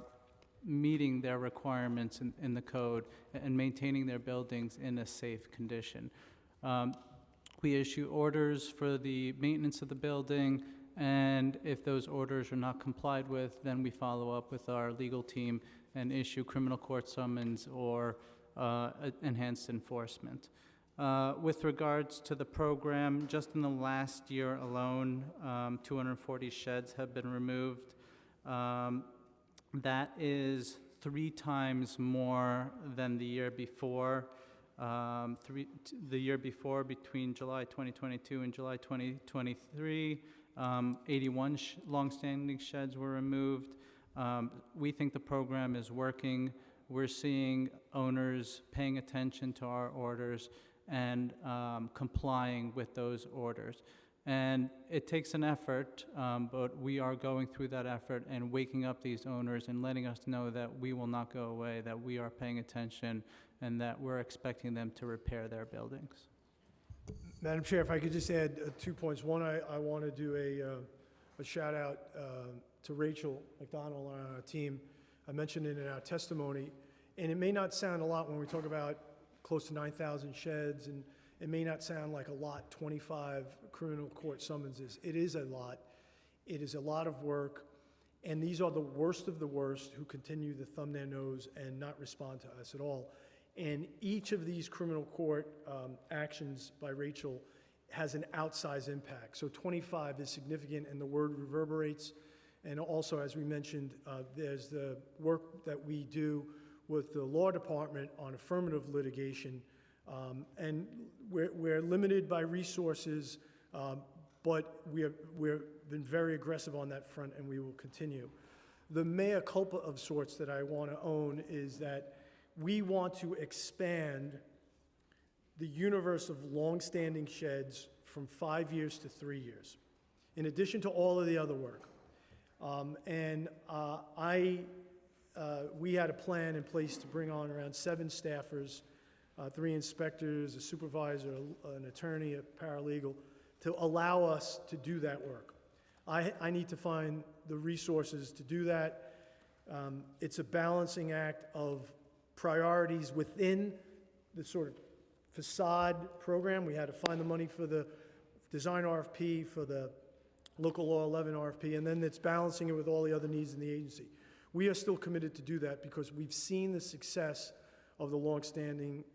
meeting their requirements in the code and maintaining their buildings in a safe condition. We issue orders for the maintenance of the building, and if those orders are not complied with, then we follow up with our legal team and issue criminal court summons or enhanced enforcement. With regards to the program, just in the last year alone, 240 sheds have been removed. That is 3 times more than the year before. The year before, between July 2022 and July 2023, 81 longstanding sheds were removed. We think the program is working. We're seeing owners paying attention to our orders and complying with those orders. And it takes an effort, but we are going through that effort and waking up these owners and letting us know that we will not go away, that we are paying attention, and that we're expecting them to repair their buildings. Madam Chair, if I could just add 2 points. One, I want to do a shout out to Rachel McDonald on our team. I mentioned it in our testimony, and it may not sound a lot when we talk about close to 9,000 sheds, and it may not sound like a lot, 25 criminal court summonses. It is a lot. It is a lot of work, and these are the worst of the worst who continue to thumb their nose and not respond to us at all. And each of these criminal court actions by Rachel has an outsized impact. So 25 is significant, and the word reverberates. And also, as we mentioned, there's the work that we do with the law department on affirmative litigation. And we're limited by resources, but we've been very aggressive on that front, and we will continue. The mea culpa of sorts that I want to own is that we want to expand the universe of longstanding sheds from 5 years to 3 years, in addition to all of the other work. We had a plan in place to bring on around 7 staffers, 3 inspectors, a supervisor, an attorney, a paralegal, to allow us to do that work. I need to find the resources to do that. It's a balancing act of priorities within the sort of facade program. We had to find the money for the design RFP, for the local law 11 RFP, and then it's balancing it with all the other needs in the agency. We are still committed to do that because we've seen the success of the longstanding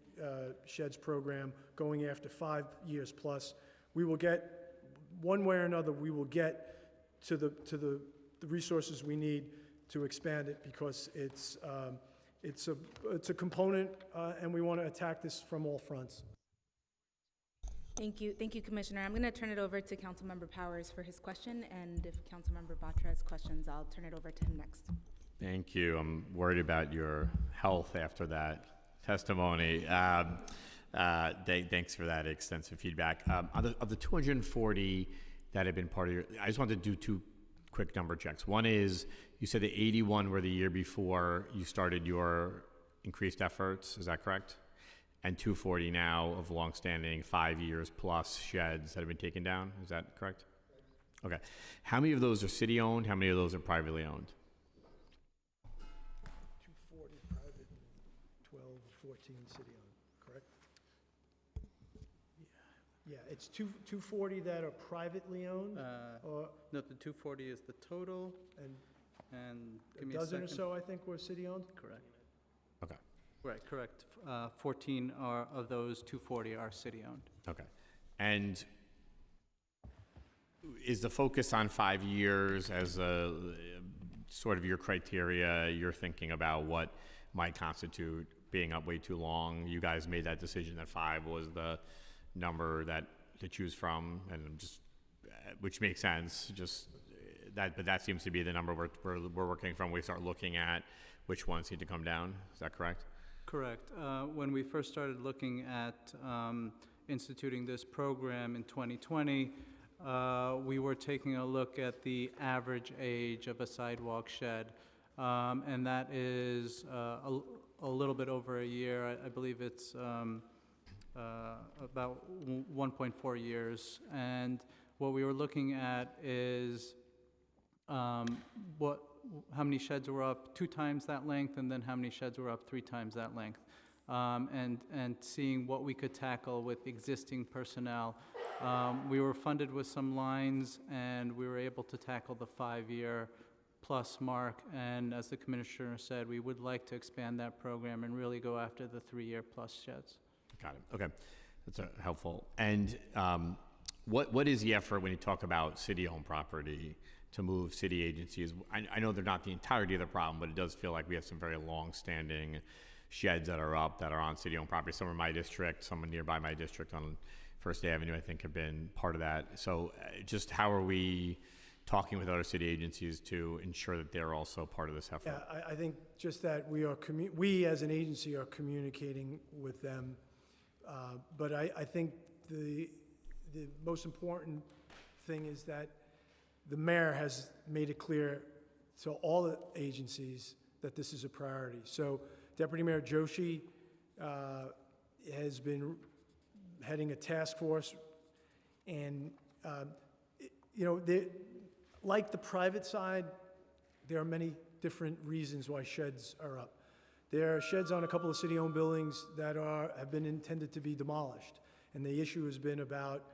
sheds program going after 5 years plus. We will get, one way or another, we will get to the resources we need to expand it, because it's a component, and we want to attack this from all fronts. Thank you, Commissioner. I'm going to turn it over to Councilmember Powers for his question, and if Councilmember Batra has questions, I'll turn it over to him next. Thank you. I'm worried about your health after that testimony. Thanks for that extensive feedback. Of the 240 that have been part of your, I just wanted to do 2 quick number checks. One is, you said the 81 were the year before you started your increased efforts, is that correct? And 240 now of longstanding 5 years plus sheds that have been taken down, is that correct? Okay. How many of those are city-owned? How many of those are privately owned? 240 private, 12 or 14 city-owned, correct? Yeah, it's 240 that are privately owned, or No, the 240 is the total, and and a give me a dozen second. or so, I think, were city-owned? Correct. Okay. Right, correct. 14 of those 240 are city-owned. Okay. And is the focus on 5 years as a sort of your criteria? You're thinking about what might constitute being up way too long. You guys made that decision that 5 was the number that to choose from, and just which makes sense. Just that, but that seems to be the number we're working from. We start looking at which ones need to come down. Is that correct? Correct. When we first started looking at instituting this program in 2020, we were taking a look at the average age of a sidewalk shed, and that is a little bit over a year. I believe it's about 1.4 years. And what we were looking at is how many sheds were up 2 times that length, and then how many sheds were up 3 times that length, and seeing what we could tackle with existing personnel. We were funded with some lines, and we were able to tackle the 5-year plus mark, and as the commissioner said, we would like to expand that program and really go after the 3-year plus sheds. Got it. Okay, that's helpful. And what is the effort when you talk about city-owned property to move city agencies? I know they're not the entirety of the problem, but it does feel like we have some very long-standing sheds that are up that are on city-owned property. Some are my district, some are nearby my district on First Avenue, I think, have been part of that. So just how are we talking with other city agencies to ensure that they're also part of this effort? Yeah, I think just that we as an agency are communicating with them. But I think the most important thing is that the mayor has made it clear to all the agencies that this is a priority. So Deputy Mayor Joshi has been heading a task force, and like the private side, there are many different reasons why sheds are up. There are sheds on a couple of city-owned buildings that have been intended to be demolished, and the issue has been about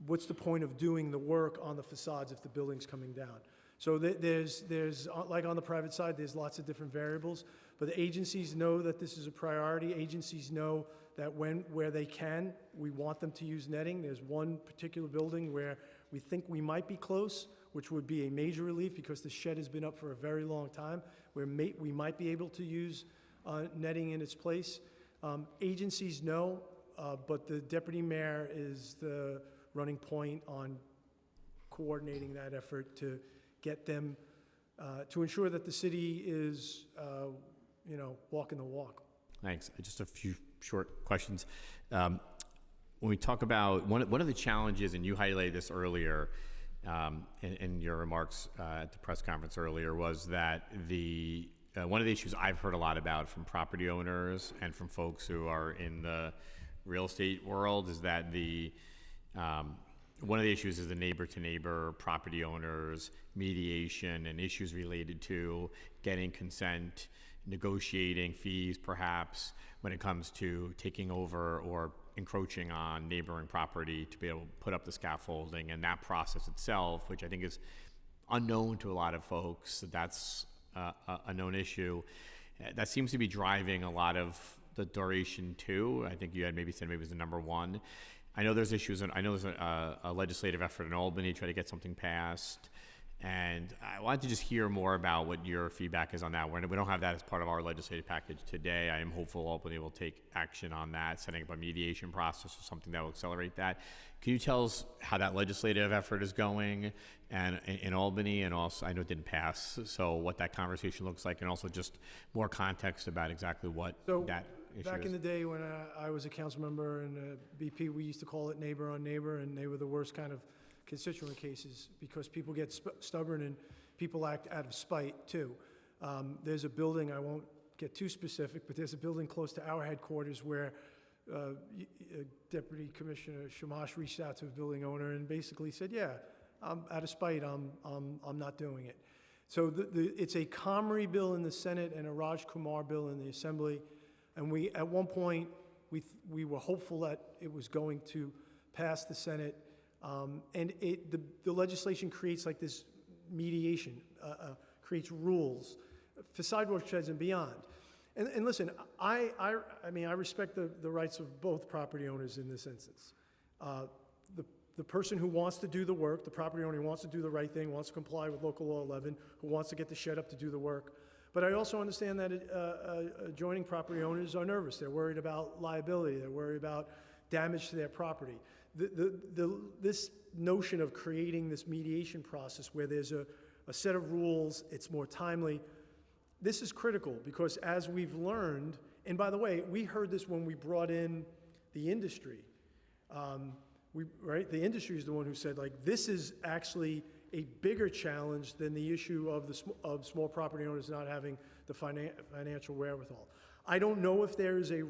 what's the point of doing the work on the facades if the building's coming down. So there's like on the private side, there's lots of different variables, but the agencies know that this is a priority. Agencies know that where they can, we want them to use netting. There's one particular building where we think we might be close, which would be a major relief because the shed has been up for a very long time, where we might be able to use netting in its place. Agencies know, but the deputy mayor is the running point on coordinating that effort to get them, to ensure that the city is, walking the walk. Thanks. Just a few short questions. When we talk about one of the challenges, and you highlighted this earlier in your remarks at the press conference earlier, was that one of the issues I've heard a lot about from property owners and from folks who are in the real estate world is that one of the issues is the neighbor-to-neighbor property owners, mediation, and issues related to getting consent, negotiating fees, perhaps, when it comes to taking over or encroaching on neighboring property to be able to put up the scaffolding, and that process itself, which I think is unknown to a lot of folks. That's a known issue. That seems to be driving a lot of the duration too. I think you had maybe said maybe it was the number one. I know there's issues, and I know there's a legislative effort in Albany to try to get something passed. And I wanted to just hear more about what your feedback is on that. We don't have that as part of our legislative package today. I am hopeful Albany will take action on that, setting up a mediation process or something that will accelerate that. Can you tell us how that legislative effort is going and in Albany, and also, I know it didn't pass, so what that conversation looks like, and also just more context about exactly what that issue Back is. in the day when I was a council member in BP, we used to call it neighbor on neighbor, and they were the worst kind of constituent cases because people get stubborn and people act out of spite too. There's a building, I won't get too specific, but there's a building close to our headquarters where Deputy Commissioner Shamash reached out to a building owner and basically said, yeah, I'm out of spite, I'm not doing it. So it's a Comrie bill in the Senate and a Raj Kumar bill in the Assembly, and we, at one point, we were hopeful that it was going to pass the Senate. And the legislation creates like this mediation, creates rules for sidewalk sheds and beyond. And listen, I respect the rights of both property owners in this instance. The person who wants to do the work, the property owner who wants to do the right thing, wants to comply with local law 11, who wants to get the shed up to do the work. But I also understand that adjoining property owners are nervous. They're worried about liability. They're worried about damage to their property. This notion of creating this mediation process where there's a set of rules, it's more timely, this is critical because as we've learned, and by the way, we heard this when we brought in the industry. The industry is the one who said, like, this is actually a bigger challenge than the issue of small property owners not having the financial wherewithal. I don't know if there is a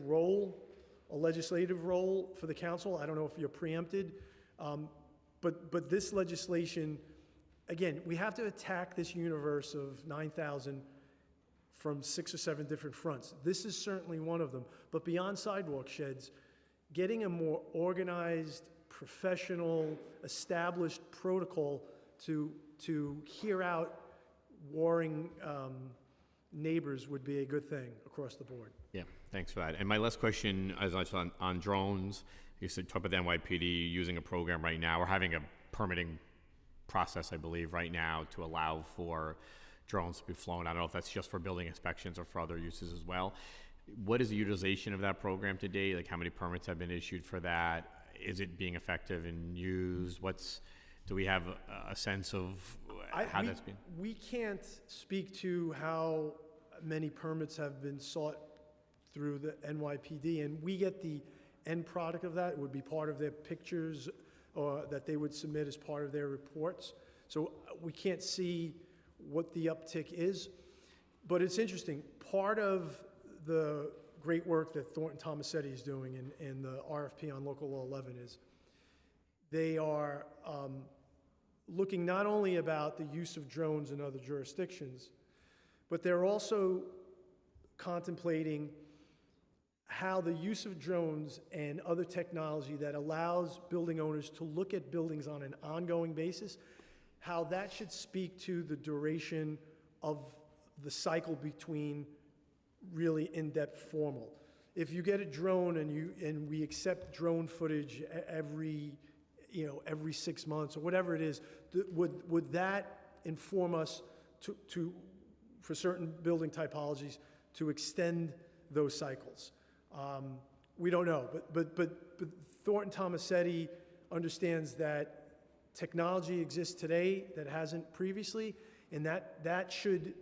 legislative role for the council. I don't know if you're preempted. But this legislation, again, we have to attack this universe of 9,000 from 6 or 7 different fronts. This is certainly one of them. But beyond sidewalk sheds, getting a more organized, professional, established protocol to hear out warring neighbors would be a good thing across the board. Yeah, thanks for that. And my last question is on drones. You said talk about the NYPD using a program right now. We're having a permitting process, I believe, right now to allow for drones to be flown. I don't know if that's just for building inspections or for other uses as well. What is the utilization of that program today? Like, how many permits have been issued for that? Is it being effective and used? Do we have a sense of how that's been? We can't speak to how many permits have been sought through the NYPD, and we get the end product of that. It would be part of their pictures or that they would submit as part of their reports. So we can't see what the uptick is. But it's interesting. Part of the great work that Thornton Tomasetti is doing in the RFP on Local Law 11 is they are looking not only about the use of drones in other jurisdictions, but they're also contemplating how the use of drones and other technology that allows building owners to look at buildings on an ongoing basis, how that should speak to the duration of the cycle between really in-depth formal. If you get a drone and we accept drone footage every 6 months or whatever it is, would that inform us for certain building typologies to extend those cycles? We don't know, but Thornton Tomasetti understands that technology exists today that hasn't previously, and that should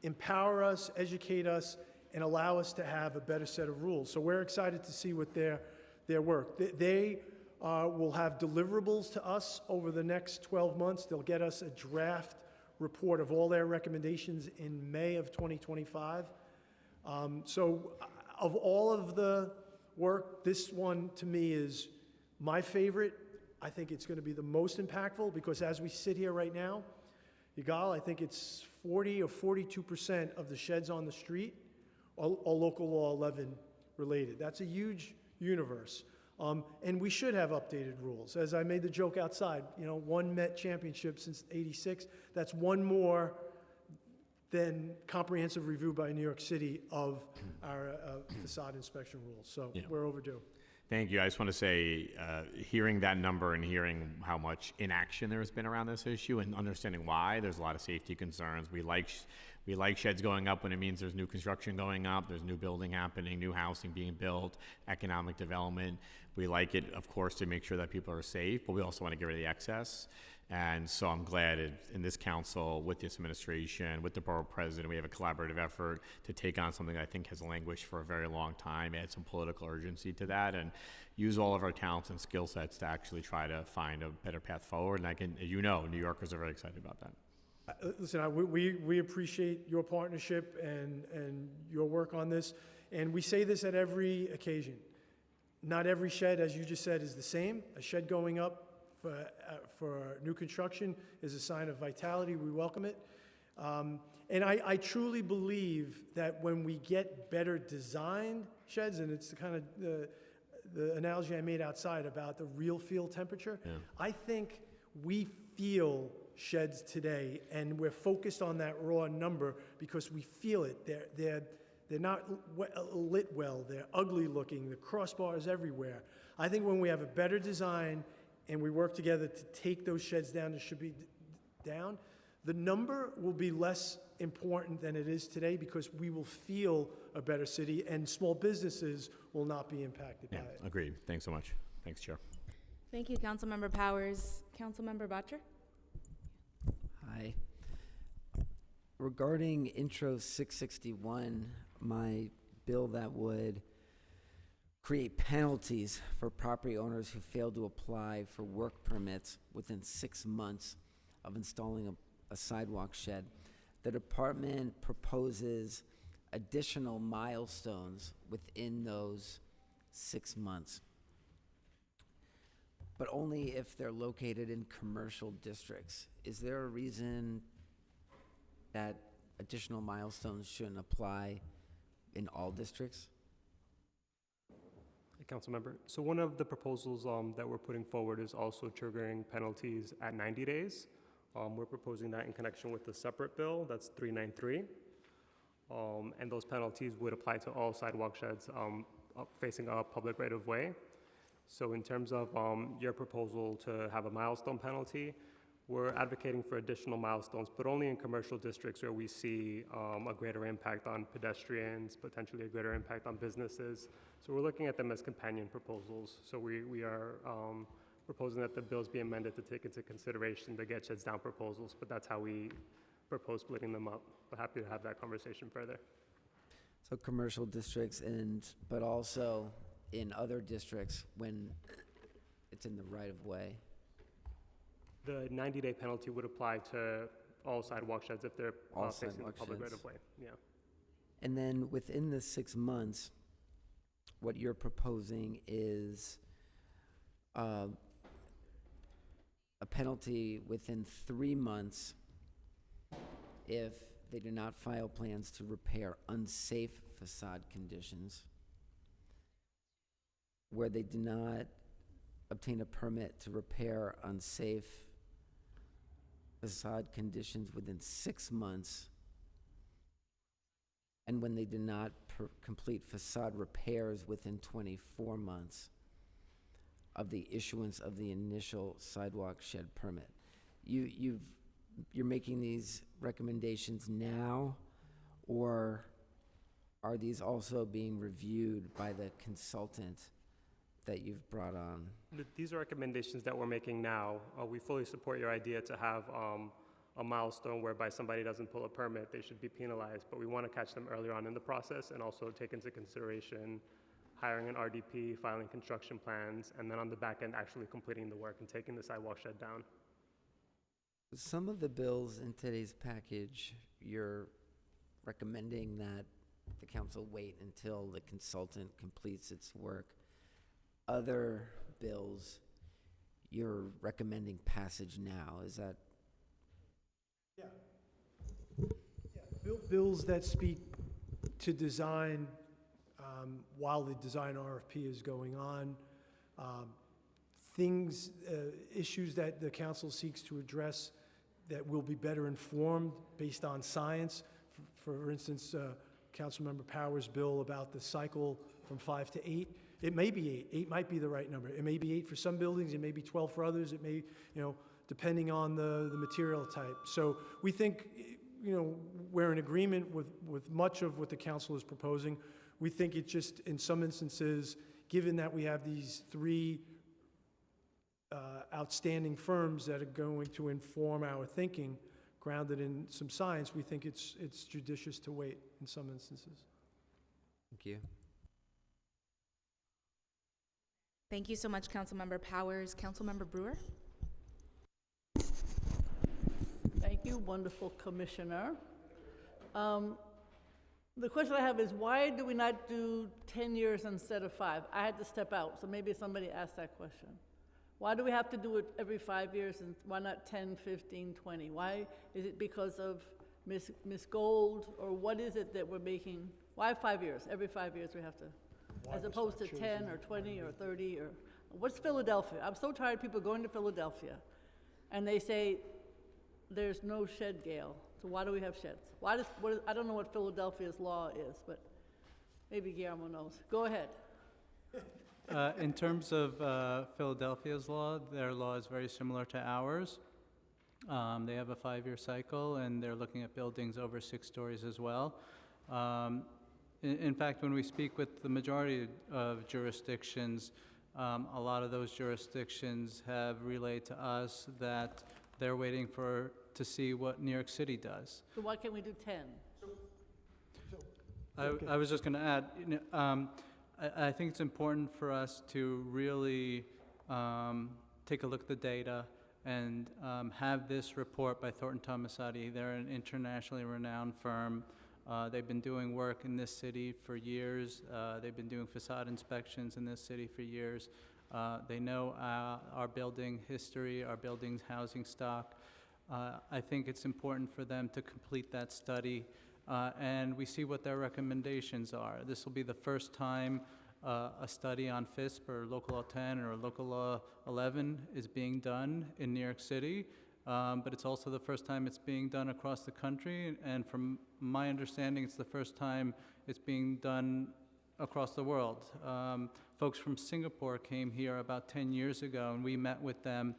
empower us, educate us, and allow us to have a better set of rules. So we're excited to see what their work. They will have deliverables to us over the next 12 months. They'll get us a draft report of all their recommendations in May of 2025. So of all of the work, this one to me is my favorite. I think it's going to be the most impactful because as we sit here right now, Yigal, I think it's 40 or 42% of the sheds on the street are Local Law 11 related. That's a huge universe. And we should have updated rules. As I made the joke outside, one Met championship since '86, that's one more than comprehensive review by New York City of our facade inspection rules. So yeah, we're overdue. Thank you. I just want to say, hearing that number and hearing how much inaction there has been around this issue and understanding why, there's a lot of safety concerns. We like sheds going up when it means there's new construction going up, there's new building happening, new housing being built, economic development. We like it, of course, to make sure that people are safe, but we also want to get rid of the excess. And so I'm glad in this council, with this administration, with the borough president, we have a collaborative effort to take on something that I think has languished for a very long time, add some political urgency to that, and use all of our talents and skill sets to actually try to find a better path forward. And as you know, New Yorkers are very excited about that. Listen, we appreciate your partnership and your work on this. And we say this at every occasion. Not every shed, as you just said, is the same. A shed going up for new construction is a sign of vitality. We welcome it. And I truly believe that when we get better designed sheds, and it's the kind of the analogy I made outside about the real field temperature, yeah. I think we feel sheds today, and we're focused on that raw number because we feel it. They're not lit well. They're ugly looking. The crossbars everywhere. I think when we have a better design and we work together to take those sheds down that should be down, the number will be less important than it is today because we will feel a better city and small businesses will not be impacted by it. Agreed. Thanks so much. Thanks, Chair. Thank you, Councilmember Powers. Councilmember Bottcher? Hi. regarding Intro 661, my bill that would create penalties for property owners who fail to apply for work permits within 6 months of installing a sidewalk shed. The department proposes additional milestones within those 6 months, but only if they're located in commercial districts. Is there a reason that additional milestones shouldn't apply in all districts? Hey, Councilmember. So one of the proposals that we're putting forward is also triggering penalties at 90 days. We're proposing that in connection with the separate bill, that's 393. And those penalties would apply to all sidewalk sheds facing a public right-of-way. So in terms of your proposal to have a milestone penalty, we're advocating for additional milestones, but only in commercial districts where we see a greater impact on pedestrians, potentially a greater impact on businesses. So we're looking at them as companion proposals. So we are proposing that the bills be amended to take into consideration the Get Sheds Down proposals, but that's how we propose splitting them up. But happy to have that conversation further. So commercial districts but also in other districts when it's in the right-of-way. The 90-day penalty would apply to all sidewalk sheds if they're All facing the sidewalk public sheds. right-of-way. Yeah. And then within the 6 months, what you're proposing is a penalty within 3 months if they do not file plans to repair unsafe facade conditions, where they do not obtain a permit to repair unsafe facade conditions within 6 months, and when they do not complete facade repairs within 24 months of the issuance of the initial sidewalk shed permit. You're making these recommendations now, or are these also being reviewed by the consultant that you've brought on? These are recommendations that we're making now. We fully support your idea to have a milestone whereby somebody doesn't pull a permit, they should be penalized, but we want to catch them earlier on in the process and also take into consideration hiring an RDP, filing construction plans, and then on the back end actually completing the work and taking the sidewalk shed down. Some of the bills in today's package, you're recommending that the council wait until the consultant completes its work. Other bills, you're recommending passage now. Is that? Bills that speak to design while the design RFP is going on, issues that the council seeks to address that will be better informed based on science. For instance, Councilmember Powers' bill about the cycle from 5 to 8. It may be 8. 8 might be the right number. It may be 8 for some buildings. It may be 12 for others. It may, depending on the material type. So we think, we're in agreement with much of what the council is proposing. We think it just, in some instances, given that we have these 3 outstanding firms that are going to inform our thinking, grounded in some science, we think it's judicious to wait in some instances. Thank you. Thank you so much, Councilmember Powers. Councilmember Brewer? Thank you, wonderful Commissioner. The question I have is, why do we not do 10 years instead of 5? I had to step out, so maybe somebody asked that question. Why do we have to do it every 5 years, and why not 10, 15, 20? Why is it because of Miss Gold, or what is it that we're making? Why 5 years? Every 5 years we have to, as opposed to 10 or 20 or 30 or, what's Philadelphia? I'm so tired of people going to Philadelphia and they say there's no shed gale. So why do we have sheds? I don't know what Philadelphia's law is, but maybe Guillermo knows. Go ahead. In terms of Philadelphia's law, their law is very similar to ours. They have a 5-year cycle, and they're looking at buildings over 6 stories as well. In fact, when we speak with the majority of jurisdictions, a lot of those jurisdictions have relayed to us that they're waiting for to see what New York City does. So why can't we do 10? I was just going to add, I think it's important for us to really take a look at the data and have this report by Thornton Tomasetti. They're an internationally renowned firm. They've been doing work in this city for years. They've been doing facade inspections in this city for years. They know our building history, our building's housing stock. I think it's important for them to complete that study, and we see what their recommendations are. This will be the first time a study on FISP or Local Law 10 or Local Law 11 is being done in New York City, but it's also the first time it's being done across the country, and from my understanding, it's the first time it's being done across the world. Folks from Singapore came here about 10 years ago, and we met with them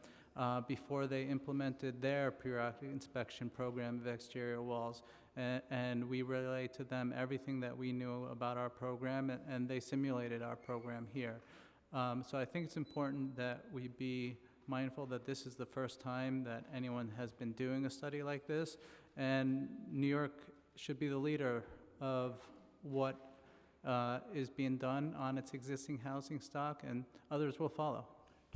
before they implemented their periodic inspection program of exterior walls. And we relayed to them everything that we knew about our program, and they simulated our program here. So I think it's important that we be mindful that this is the first time that anyone has been doing a study like this, and New York should be the leader of what is being done on its existing housing stock, and others will follow.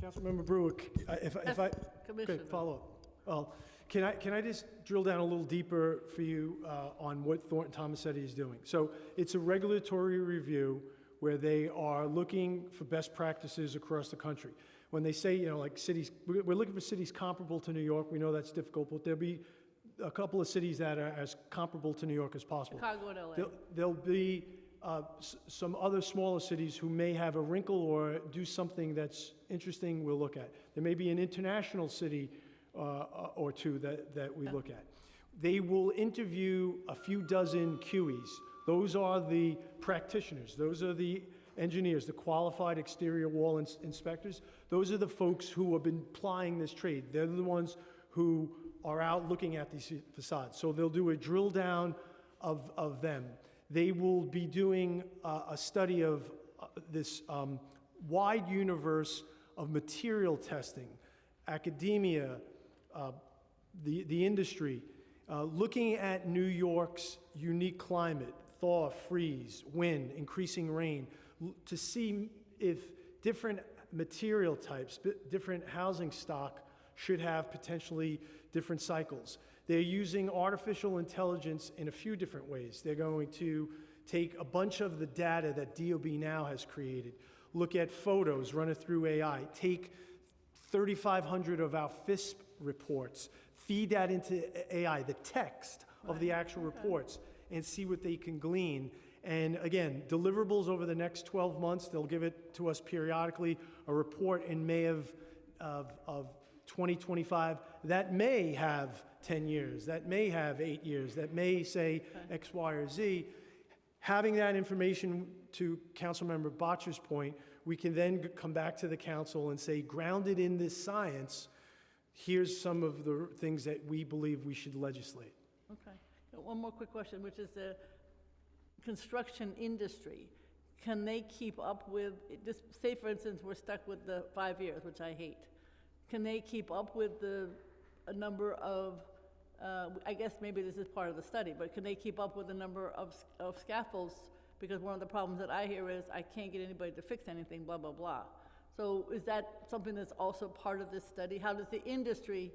Councilmember Brewer, if I Commissioner. could follow up. Well, can I just drill down a little deeper for you on what Thornton Tomasetti is doing? So it's a regulatory review where they are looking for best practices across the country. When they say, like cities, we're looking for cities comparable to New York. We know that's difficult, but there'll be a couple of cities that are as comparable to New York as possible. Chicago and LA. There'll be some other smaller cities who may have a wrinkle or do something that's interesting we'll look at. There may be an international city or two that we look at. They will interview a few dozen QEs. Those are the practitioners. Those are the engineers, the qualified exterior wall inspectors. Those are the folks who have been plying this trade. They're the ones who are out looking at these facades. So they'll do a drill down of them. They will be doing a study of this wide universe of material testing, academia, the industry, looking at New York's unique climate, thaw, freeze, wind, increasing rain, to see if different material types, different housing stock should have potentially different cycles. They're using artificial intelligence in a few different ways. They're going to take a bunch of the data that DOB now has created, look at photos, run it through AI, take 3,500 of our FISP reports, feed that into AI, the text of the actual reports, and see what they can glean. And again, deliverables over the next 12 months, they'll give it to us periodically, a report in May of 2025 that may have 10 years, that may have 8 years, that may say X, Y, or Z. Having that information, to Councilmember Botcher's point, we can then come back to the council and say, grounded in this science, here's some of the things that we believe we should legislate. Okay. One more quick question, which is the construction industry. Can they keep up with, just say for instance, we're stuck with the 5 years, which I hate. Can they keep up with a number of, I guess maybe this is part of the study, but can they keep up with the number of scaffolds? Because one of the problems that I hear is I can't get anybody to fix anything, blah, blah, blah. So is that something that's also part of this study? How does the industry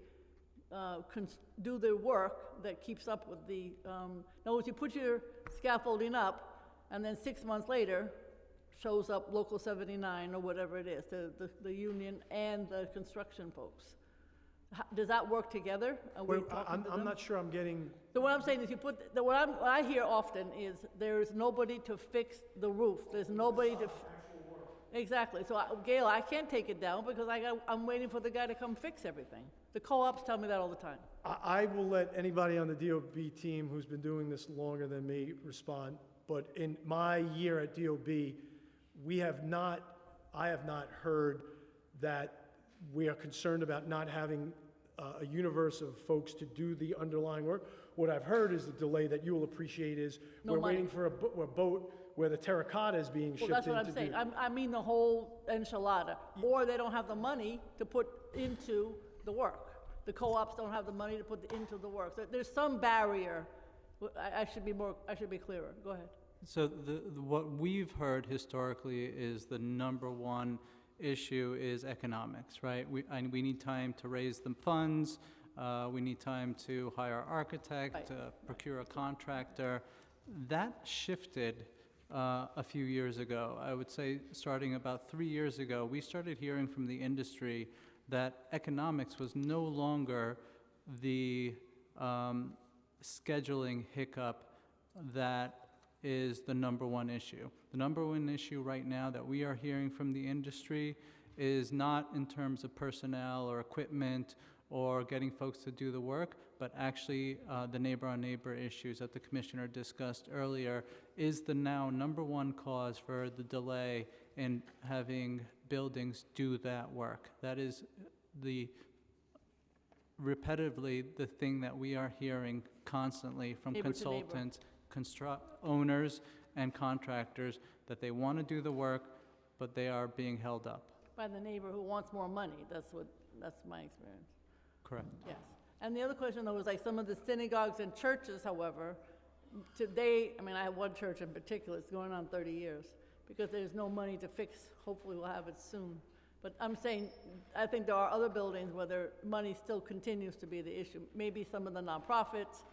do their work that keeps up with the, in other words, you put your scaffolding up, and then 6 months later, shows up Local 79 or whatever it is, the union and the construction folks. Does that work together? I'm not sure I'm getting. So what I'm saying is what I hear often is there's nobody to fix the roof. There's nobody to. Exactly. So Gail, I can't take it down because I'm waiting for the guy to come fix everything. The co-ops tell me that all the time. I will let anybody on the DOB team who's been doing this longer than me respond. But in my year at DOB, I have not heard that we are concerned about not having a universe of folks to do the underlying work. What I've heard is the delay that you will appreciate is we're waiting for a boat where the terracotta is being shipped in. Well, that's what I'm saying. I mean the whole enchilada. Or they don't have the money to put into the work. the co-ops don't have the money to put into the work. So there's some barrier. I should be clearer. Go ahead. So what we've heard historically is the number one issue is economics, right? We need time to raise the funds. We need time to hire an architect, Right. procure a contractor. That shifted a few years ago. I would say starting about 3 years ago, we started hearing from the industry that economics was no longer the scheduling hiccup that is the number one issue. The number one issue right now that we are hearing from the industry is not in terms of personnel or equipment or getting folks to do the work, but actually the neighbor-on-neighbor issues that the commissioner discussed earlier is the now number one cause for the delay in having buildings do that work. That is repetitively the thing that we are hearing constantly from Neighbor to neighbor. consultants, owners, and contractors, that they want to do the work, but they are being held up. By the neighbor who wants more money. That's my experience. Correct. Yes. And the other question, though, was like some of the synagogues and churches, however, today, I mean, I have one church in particular, it's going on 30 years, because there's no money to fix. Hopefully we'll have it soon. But I'm saying, I think there are other buildings where money still continues to be the issue. Maybe some of the nonprofits.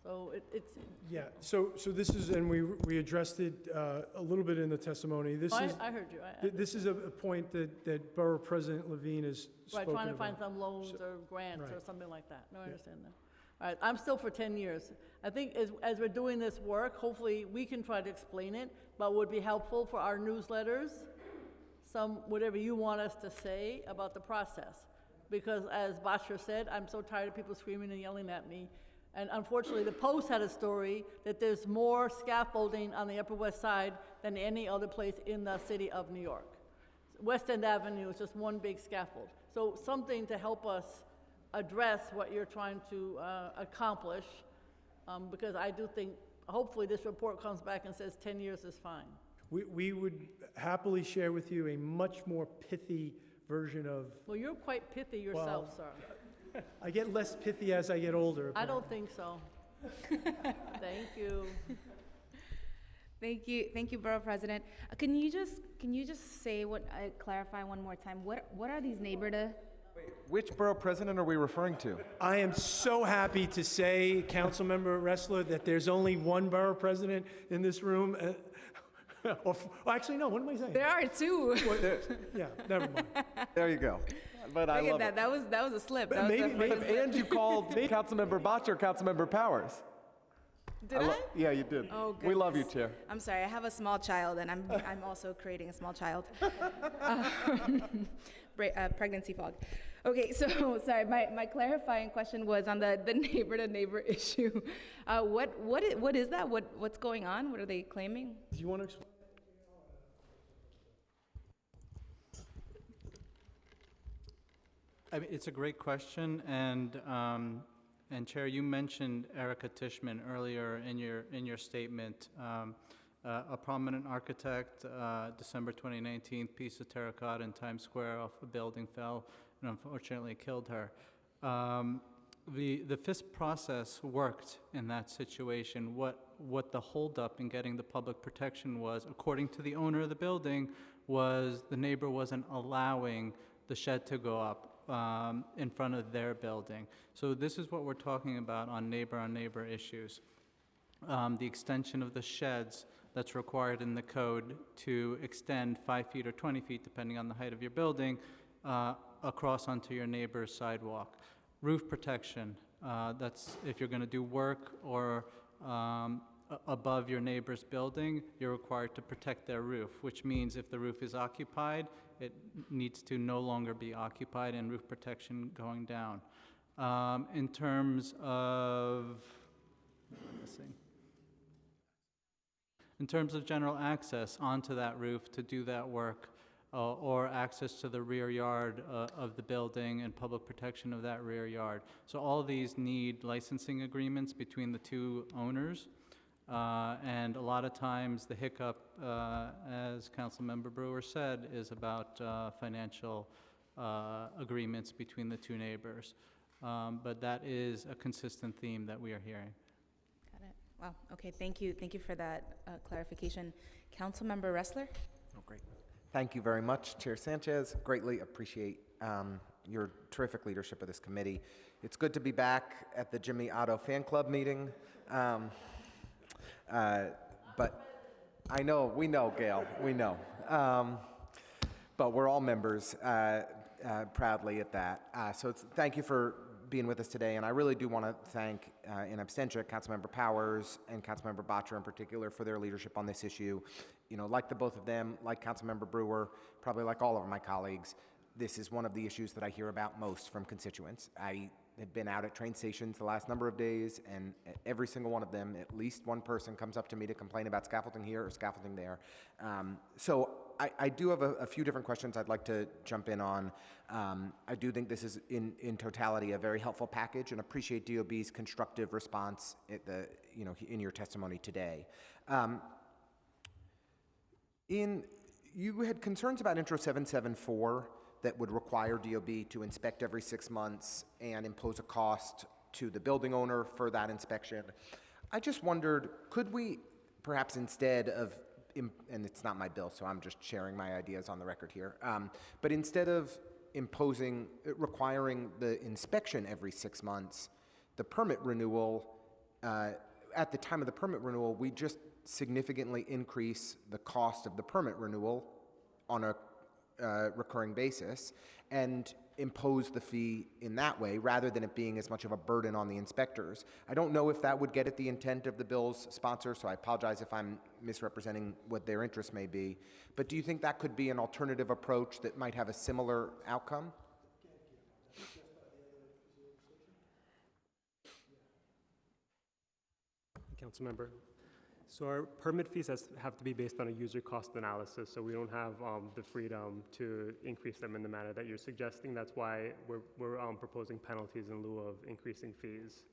So it's. Yeah, so this is, and we addressed it a little bit in the testimony. This is, I heard you. this is a point that Borough President Levine has Right, spoken trying to find about. some loans or grants or right. something like that. No, I Yeah. understand that. All right, I'm still for 10 years. I think as we're doing this work, hopefully we can try to explain it, but would be helpful for our newsletters, whatever you want us to say about the process. Because as Batra said, I'm so tired of people screaming and yelling at me. And unfortunately, the Post had a story that there's more scaffolding on the Upper West Side than any other place in the city of New York. West End Avenue is just one big scaffold. So something to help us address what you're trying to accomplish, because I do think, hopefully this report comes back and says 10 years is fine. We would happily share with you a much more pithy version of, Well, you're quite pithy yourself, sir. I get less pithy as I get older. I don't think so. Thank you. Thank you, Borough President. Can you just say clarify one more time? What are these neighbor to? Which borough president are we referring to? I am so happy to say, Councilmember Ressler, that there's only one borough president in this room. Actually, no, what am I saying? There are two. Yeah, never mind. There you go. But I Look love at that. it. That was a slip. But That was maybe- definitely a slip. And you called Councilmember Bottcher Councilmember Powers. Did I? Yeah, you did. Oh, We love you, goodness. Chair. I'm sorry. I have a small child, and I'm also creating a small child. Pregnancy fog. Okay, so sorry. My clarifying question was on the neighbor to neighbor issue. What is that? What's going on? What are they claiming? Do you want to explain? I mean, it's a great question, and Chair, you mentioned Erica Tishman earlier in your statement. A prominent architect, December 2019, piece of terracotta in Times Square off a building fell and unfortunately killed her. The FISP process worked in that situation. What the holdup in getting the public protection was, according to the owner of the building, was the neighbor wasn't allowing the shed to go up in front of their building. So this is what we're talking about on neighbor issues. The extension of the sheds that's required in the code to extend 5 feet or 20 feet, depending on the height of your building, across onto your neighbor's sidewalk. Roof protection, that's if you're going to do work or above your neighbor's building, you're required to protect their roof, which means if the roof is occupied, it needs to no longer be occupied and roof protection going down. In terms of, what am I missing? In terms of general access onto that roof to do that work, or access to the rear yard of the building and public protection of that rear yard. So all of these need licensing agreements between the two owners. And a lot of times the hiccup, as Councilmember Brewer said, is about financial agreements between the two neighbors. but that is a consistent theme that we are hearing. Got it. Wow. Okay. Thank you. Thank you for that clarification. Councilmember Ressler. Oh, great. Thank you very much, Chair Sanchez. Greatly appreciate your terrific leadership of this committee. It's good to be back at the Jimmy Otto Fan Club meeting. But I know, we know, Gail, we know. But we're all members proudly at that. So thank you for being with us today. And I really do want to thank, in absentia, Councilmember Powers and Councilmember Bottcher in particular for their leadership on this issue. You know, like the both of them, like Councilmember Brewer, probably like all of my colleagues, this is one of the issues that I hear about most from constituents. I have been out at train stations the last number of days, and at every single one of them, at least one person comes up to me to complain about scaffolding here or scaffolding there. So I do have a few different questions I'd like to jump in on. I do think this is, in totality, a very helpful package, and appreciate DOB's constructive response at in your testimony today. You had concerns about Intro 774 that would require DOB to inspect every 6 months and impose a cost to the building owner for that inspection. I just wondered, could we perhaps instead of, and it's not my bill, so I'm just sharing my ideas on the record here, but instead of requiring the inspection every 6 months, the permit renewal, at the time of the permit renewal, we just significantly increase the cost of the permit renewal on a recurring basis and impose the fee in that way rather than it being as much of a burden on the inspectors. I don't know if that would get at the intent of the bill's sponsor, so I apologize if I'm misrepresenting what their interest may be. But do you think that could be an alternative approach that might have a similar outcome? Councilmember. So our permit fees have to be based on a user cost analysis, so we don't have the freedom to increase them in the manner that you're suggesting. That's why we're proposing penalties in lieu of increasing fees.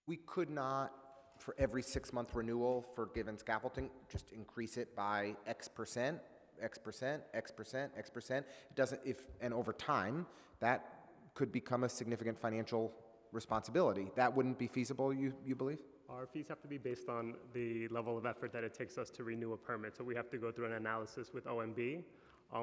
We could not, for every 6 month renewal for given scaffolding, just increase it by X percent, X percent, X percent, X percent. It doesn't, and over time, that could become a significant financial responsibility. That wouldn't be feasible, you believe? Our fees have to be based on the level of effort that it takes us to renew a permit. So we have to go through an analysis with OMB.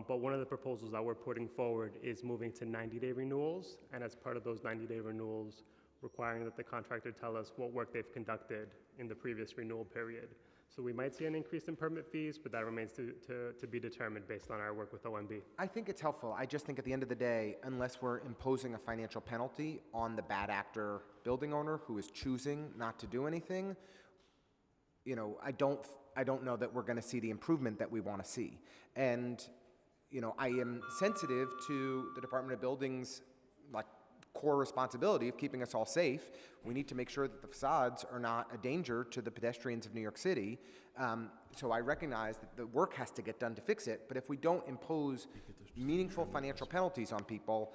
But one of the proposals that we're putting forward is moving to 90-day renewals. And as part of those 90-day renewals, requiring that the contractor tell us what work they've conducted in the previous renewal period. So we might see an increase in permit fees, but that remains to be determined based on our work with OMB. I think it's helpful. I just think at the end of the day, unless we're imposing a financial penalty on the bad actor building owner who is choosing not to do anything, I don't know that we're going to see the improvement that we want to see. And, I am sensitive to the Department of Buildings, core responsibility of keeping us all safe. We need to make sure that the facades are not a danger to the pedestrians of New York City. So I recognize that the work has to get done to fix it, but if we don't impose meaningful financial penalties on people,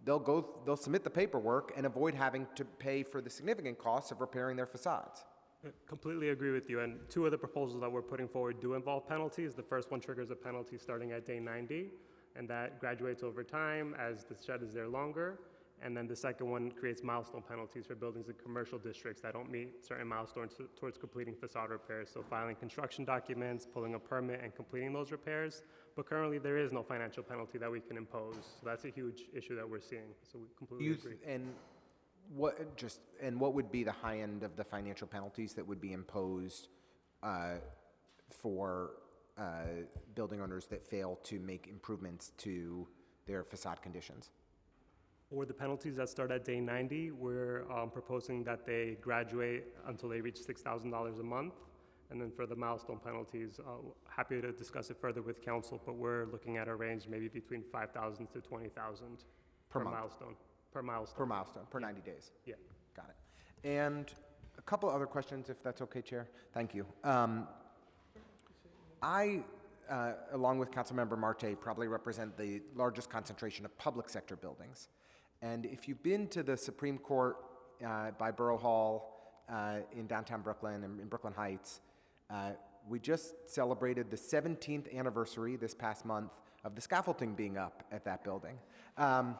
they'll submit the paperwork and avoid having to pay for the significant costs of repairing their facades. I completely agree with you, and two of the proposals that we're putting forward do involve penalties. The first one triggers a penalty starting at day 90, and that graduates over time as the shed is there longer. And then the second one creates milestone penalties for buildings in commercial districts that don't meet certain milestones towards completing facade repairs. So filing construction documents, pulling a permit, and completing those repairs. But currently there is no financial penalty that we can impose. So that's a huge issue that we're seeing. So we completely agree. And what would be the high end of the financial penalties that would be imposed for building owners that fail to make improvements to their facade conditions? For the penalties that start at day 90, we're proposing that they graduate until they reach $6,000 a month. And then for the milestone penalties, happy to discuss it further with council, but we're looking at a range maybe between $5,000 to $20,000 per month. milestone. Per milestone. Per milestone, per 90 days. Yeah. Got it. And a couple other questions, if that's okay, Chair. Thank you. I, along with Councilmember Marte, probably represent the largest concentration of public sector buildings. And if you've been to the Supreme Court by Borough Hall in downtown Brooklyn and in Brooklyn Heights, we just celebrated the 17th anniversary this past month of the scaffolding being up at that building.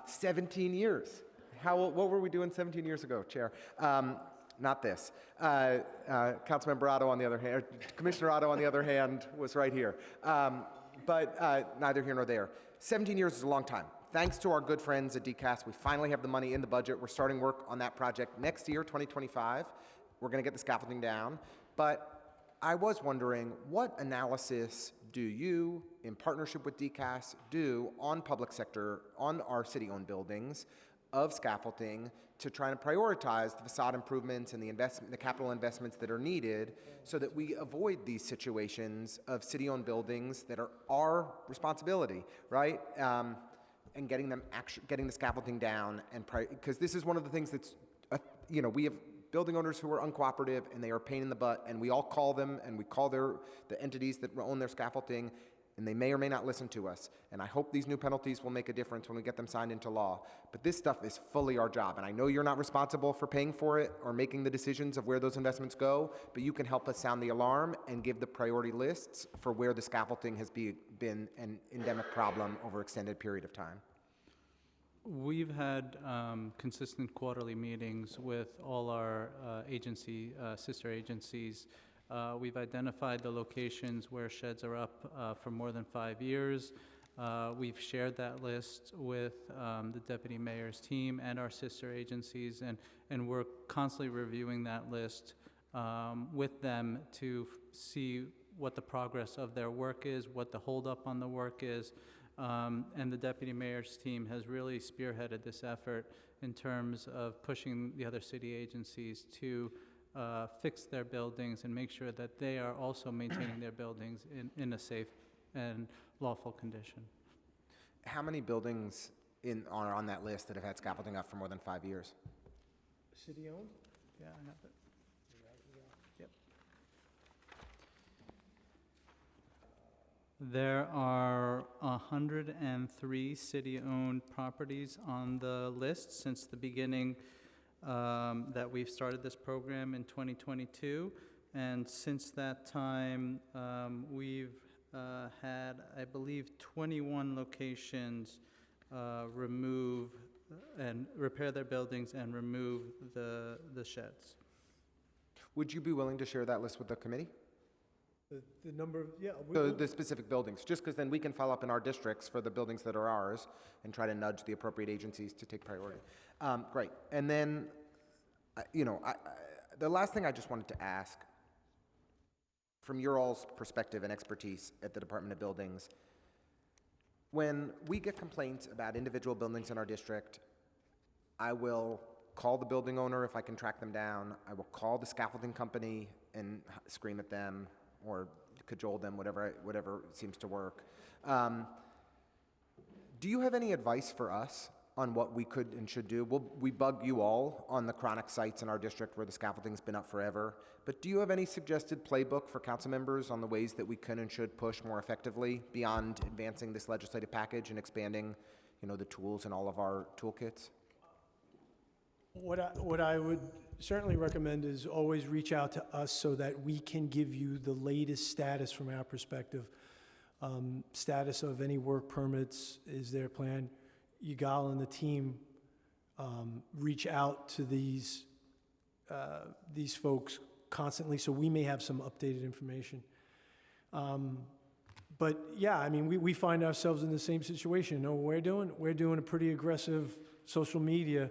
17 years. What were we doing 17 years ago, Chair? Not this. Councilmember Otto, on the other hand, Commissioner Otto, on the other hand, was right here. But neither here nor there. 17 years is a long time. Thanks to our good friends at DCAS, we finally have the money in the budget. We're starting work on that project next year, 2025. We're going to get the scaffolding down. But I was wondering, what analysis do you, in partnership with DCAS, do on public sector, on our city-owned buildings, of scaffolding to try and prioritize the facade improvements and the capital investments that are needed so that we avoid these situations of city-owned buildings that are our responsibility, right? And getting the scaffolding down, and because this is one of the things that's, we have building owners who are uncooperative and they are a pain in the butt, and we all call them and we call the entities that own their scaffolding, and they may or may not listen to us. And I hope these new penalties will make a difference when we get them signed into law. But this stuff is fully our job, and I know you're not responsible for paying for it or making the decisions of where those investments go, but you can help us sound the alarm and give the priority lists for where the scaffolding has been an endemic problem over an extended period of time. We've had consistent quarterly meetings with all our sister agencies. We've identified the locations where sheds are up for more than 5 years. We've shared that list with the deputy mayor's team and our sister agencies, and we're constantly reviewing that list with them to see what the progress of their work is, what the holdup on the work is. And the deputy mayor's team has really spearheaded this effort in terms of pushing the other city agencies to fix their buildings and make sure that they are also maintaining their buildings in a safe and lawful condition. How many buildings are on that list that have had scaffolding up for more than 5 years? City-owned? Yeah, I have it. Yep. There are 103 city-owned properties on the list since the beginning that we've started this program in 2022. And since that time, we've had, I believe, 21 locations remove and repair their buildings and remove the sheds. Would you be willing to share that list with the committee? The number, yeah. The specific buildings, just because then we can follow up in our districts for the buildings that are ours and try to nudge the appropriate agencies to take priority. Great. And then, the last thing I just wanted to ask, from your all's perspective and expertise at the Department of Buildings, when we get complaints about individual buildings in our district, I will call the building owner if I can track them down. I will call the scaffolding company and scream at them or cajole them, whatever seems to work. Do you have any advice for us on what we could and should do? We bug you all on the chronic sites in our district where the scaffolding's been up forever, but do you have any suggested playbook for council members on the ways that we can and should push more effectively beyond advancing this legislative package and expanding, the tools in all of our toolkits? What I would certainly recommend is always reach out to us so that we can give you the latest status from our perspective. Status of any work permits, is there planned? Yigal and the team reach out to these folks constantly, so we may have some updated information. But yeah, we find ourselves in the same situation. We're doing a pretty aggressive social media,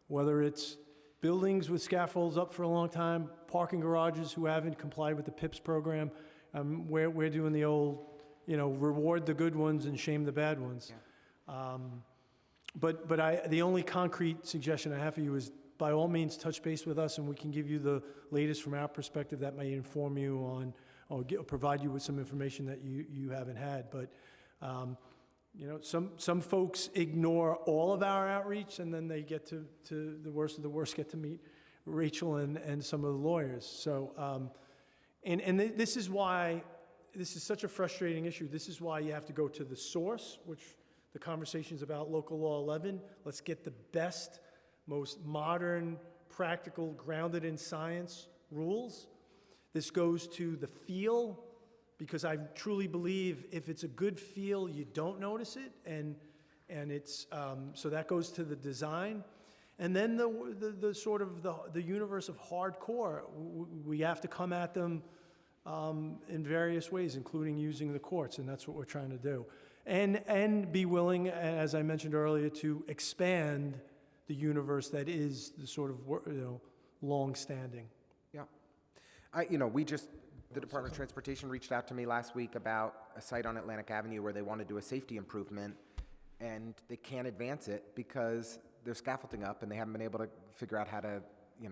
whether it's buildings with scaffolds up for a long time, parking garages who haven't complied with the PIPS program. We're doing the old, reward the good ones and shame the bad ones. Yeah. But the only concrete suggestion I have for you is, by all means, touch base with us, and we can give you the latest from our perspective that may inform you on, or provide you with some information that you haven't had. But some folks ignore all of our outreach, and then they get to the worst of the worst, get to meet Rachel and some of the lawyers. So, and this is why this is such a frustrating issue. This is why you have to go to the source, which the conversation's about Local Law 11. Let's get the best, most modern, practical, grounded in science rules. This goes to the feel, because I truly believe if it's a good feel, you don't notice it, and it's so that goes to the design. And then the sort of the universe of hardcore, we have to come at them in various ways, including using the courts, and that's what we're trying to do. And be willing, as I mentioned earlier, to expand the universe that is the sort of, long-standing. Yeah. The Department of Transportation reached out to me last week about a site on Atlantic Avenue where they want to do a safety improvement, and they can't advance it because there's scaffolding up and they haven't been able to figure out how to,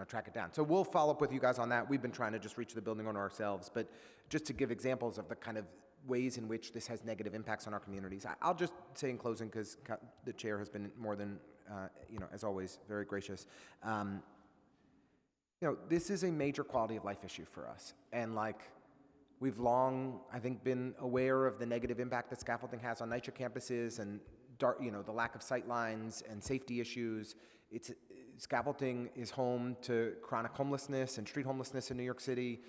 track it down. So we'll follow up with you guys on that. We've been trying to just reach the building owner ourselves, but just to give examples of the kind of ways in which this has negative impacts on our communities. I'll just say in closing, because the chair has been more than, as always, very gracious. This is a major quality of life issue for us. And we've long, I think, been aware of the negative impact that scaffolding has on NYCHA campuses and, the lack of sight lines and safety issues. Scaffolding is home to chronic homelessness and street homelessness in New York City.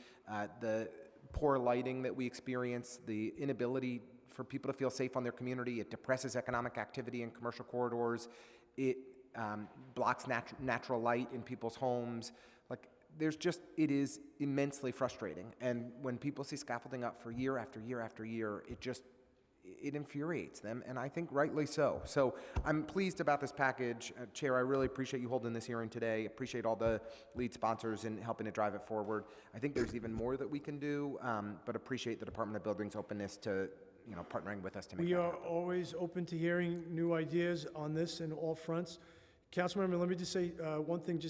The poor lighting that we experience, the inability for people to feel safe on their community, it depresses economic activity in commercial corridors. It blocks natural light in people's homes. It is immensely frustrating. And when people see scaffolding up for year after year after year, it infuriates them, and I think rightly so. So I'm pleased about this package. Chair, I really appreciate you holding this hearing today. Appreciate all the lead sponsors in helping to drive it forward. I think there's even more that we can do, but appreciate the Department of Buildings' openness to partnering with us to make We that are happen. always open to hearing new ideas on this in all fronts. Councilmember, let me just say one thing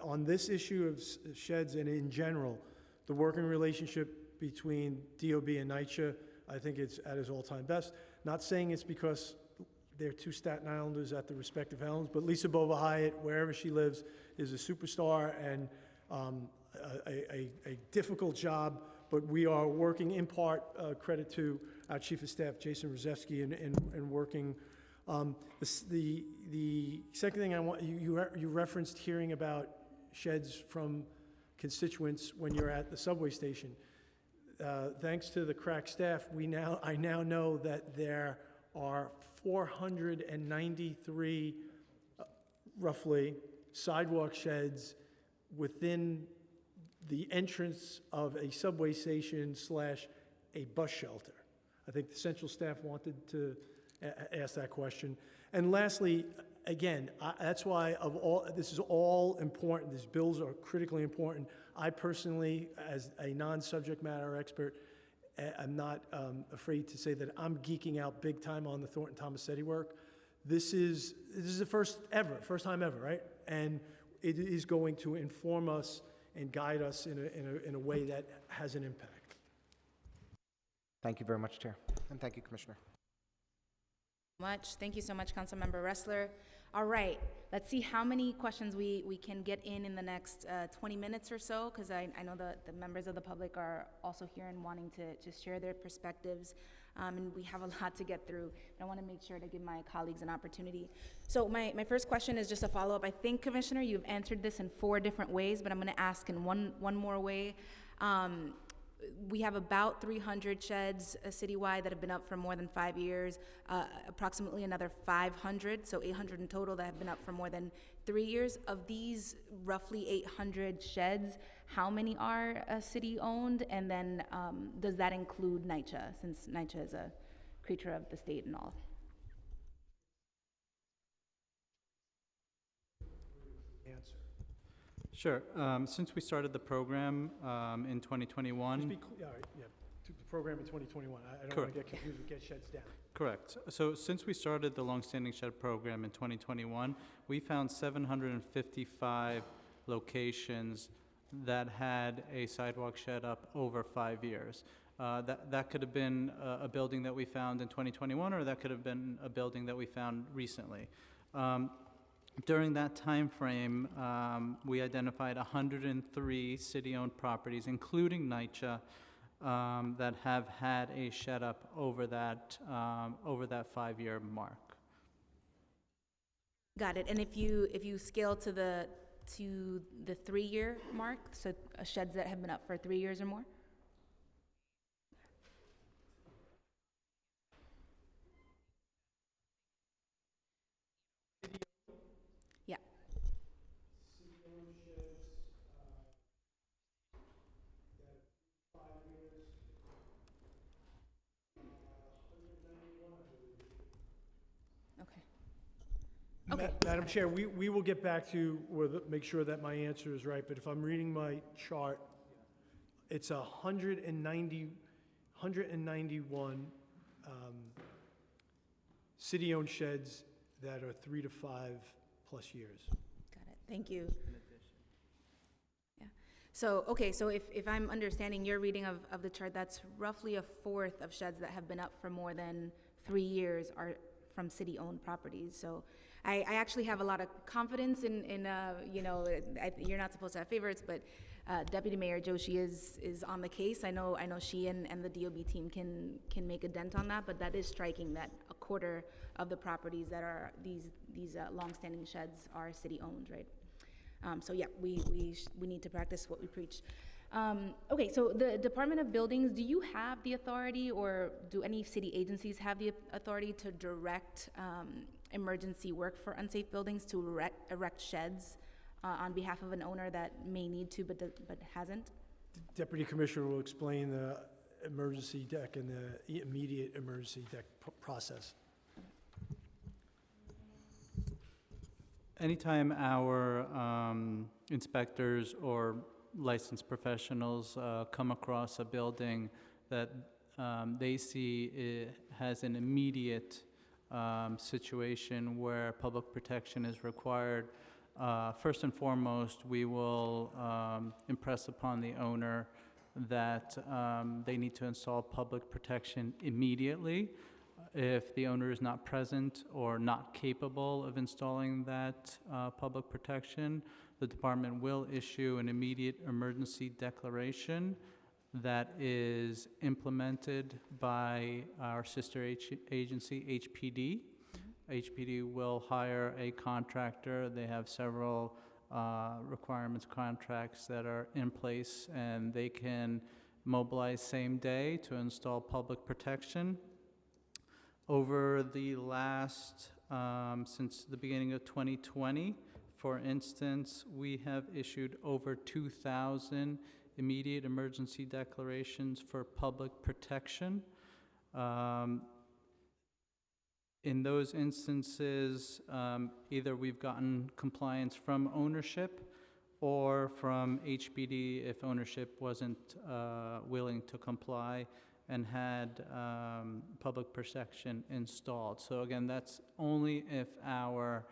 on this issue of sheds and in general, the working relationship between DOB and NYCHA, I think it's at its all-time best. Not saying it's because they're two Staten Islanders at the respective helms, but Lisa Bova Hyatt, wherever she lives, is a superstar and a difficult job, but we are working in part, credit to our Chief of Staff, Jason Rozewski, in working. The second thing I want, you referenced hearing about sheds from constituents when you're at the subway station. Thanks to the crack staff, I now know that there are 493, roughly, sidewalk sheds within the entrance of a subway station / a bus shelter. I think the central staff wanted to ask that question. And lastly, again, that's why this is all important. These bills are critically important. I personally, as a non-subject matter expert, I'm not afraid to say that I'm geeking out big time on the Thornton Tomasetti work. This is the first time ever, right? And it is going to inform us and guide us in a way that has an impact. Thank you very much, Chair. And thank you, Commissioner. Thank you so much, Councilmember Ressler. All right, let's see how many questions we can get in the next 20 minutes or so, because I know the members of the public are also here and wanting to share their perspectives, and we have a lot to get through. But I want to make sure to give my colleagues an opportunity. So my first question is just a follow-up. I think, Commissioner, you've answered this in 4 different ways, but I'm going to ask in one more way. We have about 300 sheds citywide that have been up for more than 5 years, approximately another 500, so 800 in total that have been up for more than 3 years. Of these roughly 800 sheds, how many are city-owned? And then does that include NYCHA, since NYCHA is a creature of the state and all? Answer. Sure. Since we started the program in 2021. All right, yeah, the program in 2021. I don't want to get confused with get sheds down. Correct. So since we started the longstanding shed program in 2021, we found 755 locations that had a sidewalk shed up over 5 years. That could have been a building that we found in 2021, or that could have been a building that we found recently. During that time frame, we identified 103 city-owned properties, including NYCHA, that have had a shed up over that 5-year mark. Got it. And if you scale to the 3-year mark, so sheds that have been up for 3 years or more? Madam Chair, we will get back to you with, make sure that my answer is right, but if I'm reading my chart, it's 191 city-owned sheds that are 3 to 5 plus years. Got it, thank you. Yeah. So, okay, so if I'm understanding your reading of the chart, that's roughly a fourth of sheds that have been up for more than 3 years are from city-owned properties. So I actually have a lot of confidence in you know, you're not supposed to have favorites, but Deputy Mayor Joshi is on the case. I know she and the DOB team can make a dent on that, but that is striking that a quarter of the properties that are these longstanding sheds are city-owned, right? So yeah, we need to practice what we preach. Okay, so the Department of Buildings, do you have the authority, or do any city agencies have the authority to direct emergency work for unsafe buildings, to erect sheds on behalf of an owner that may need to but hasn't? Deputy Commissioner will explain the emergency deck and the immediate emergency deck process. Anytime our inspectors or licensed professionals come across a building that they see it has an immediate situation where public protection is required, first and foremost, we will impress upon the owner that they need to install public protection immediately. If the owner is not present or not capable of installing that public protection, the department will issue an immediate emergency declaration that is implemented by our sister agency, HPD. HPD will hire a contractor. They have several requirements contracts that are in place, and they can mobilize same day to install public protection. Over the last, since the beginning of 2020, for instance, we have issued over 2,000 immediate emergency declarations for public protection. In those instances, either we've gotten compliance from ownership or from HPD if ownership wasn't willing to comply and had public protection installed. So again, that's only if our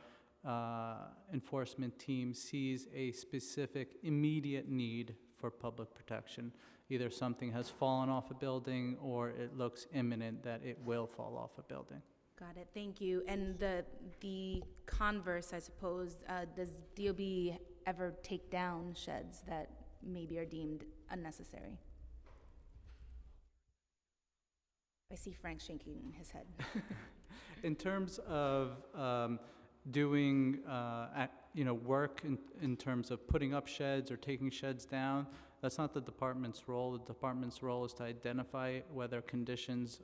enforcement team sees a specific immediate need for public protection. Either something has fallen off a building or it looks imminent that it will fall off a building. Got it, thank you. And the converse, I suppose, does DOB ever take down sheds that maybe are deemed unnecessary? I see Frank shaking his head. In terms of doing work in terms of putting up sheds or taking sheds down, that's not the department's role. The department's role is to identify whether conditions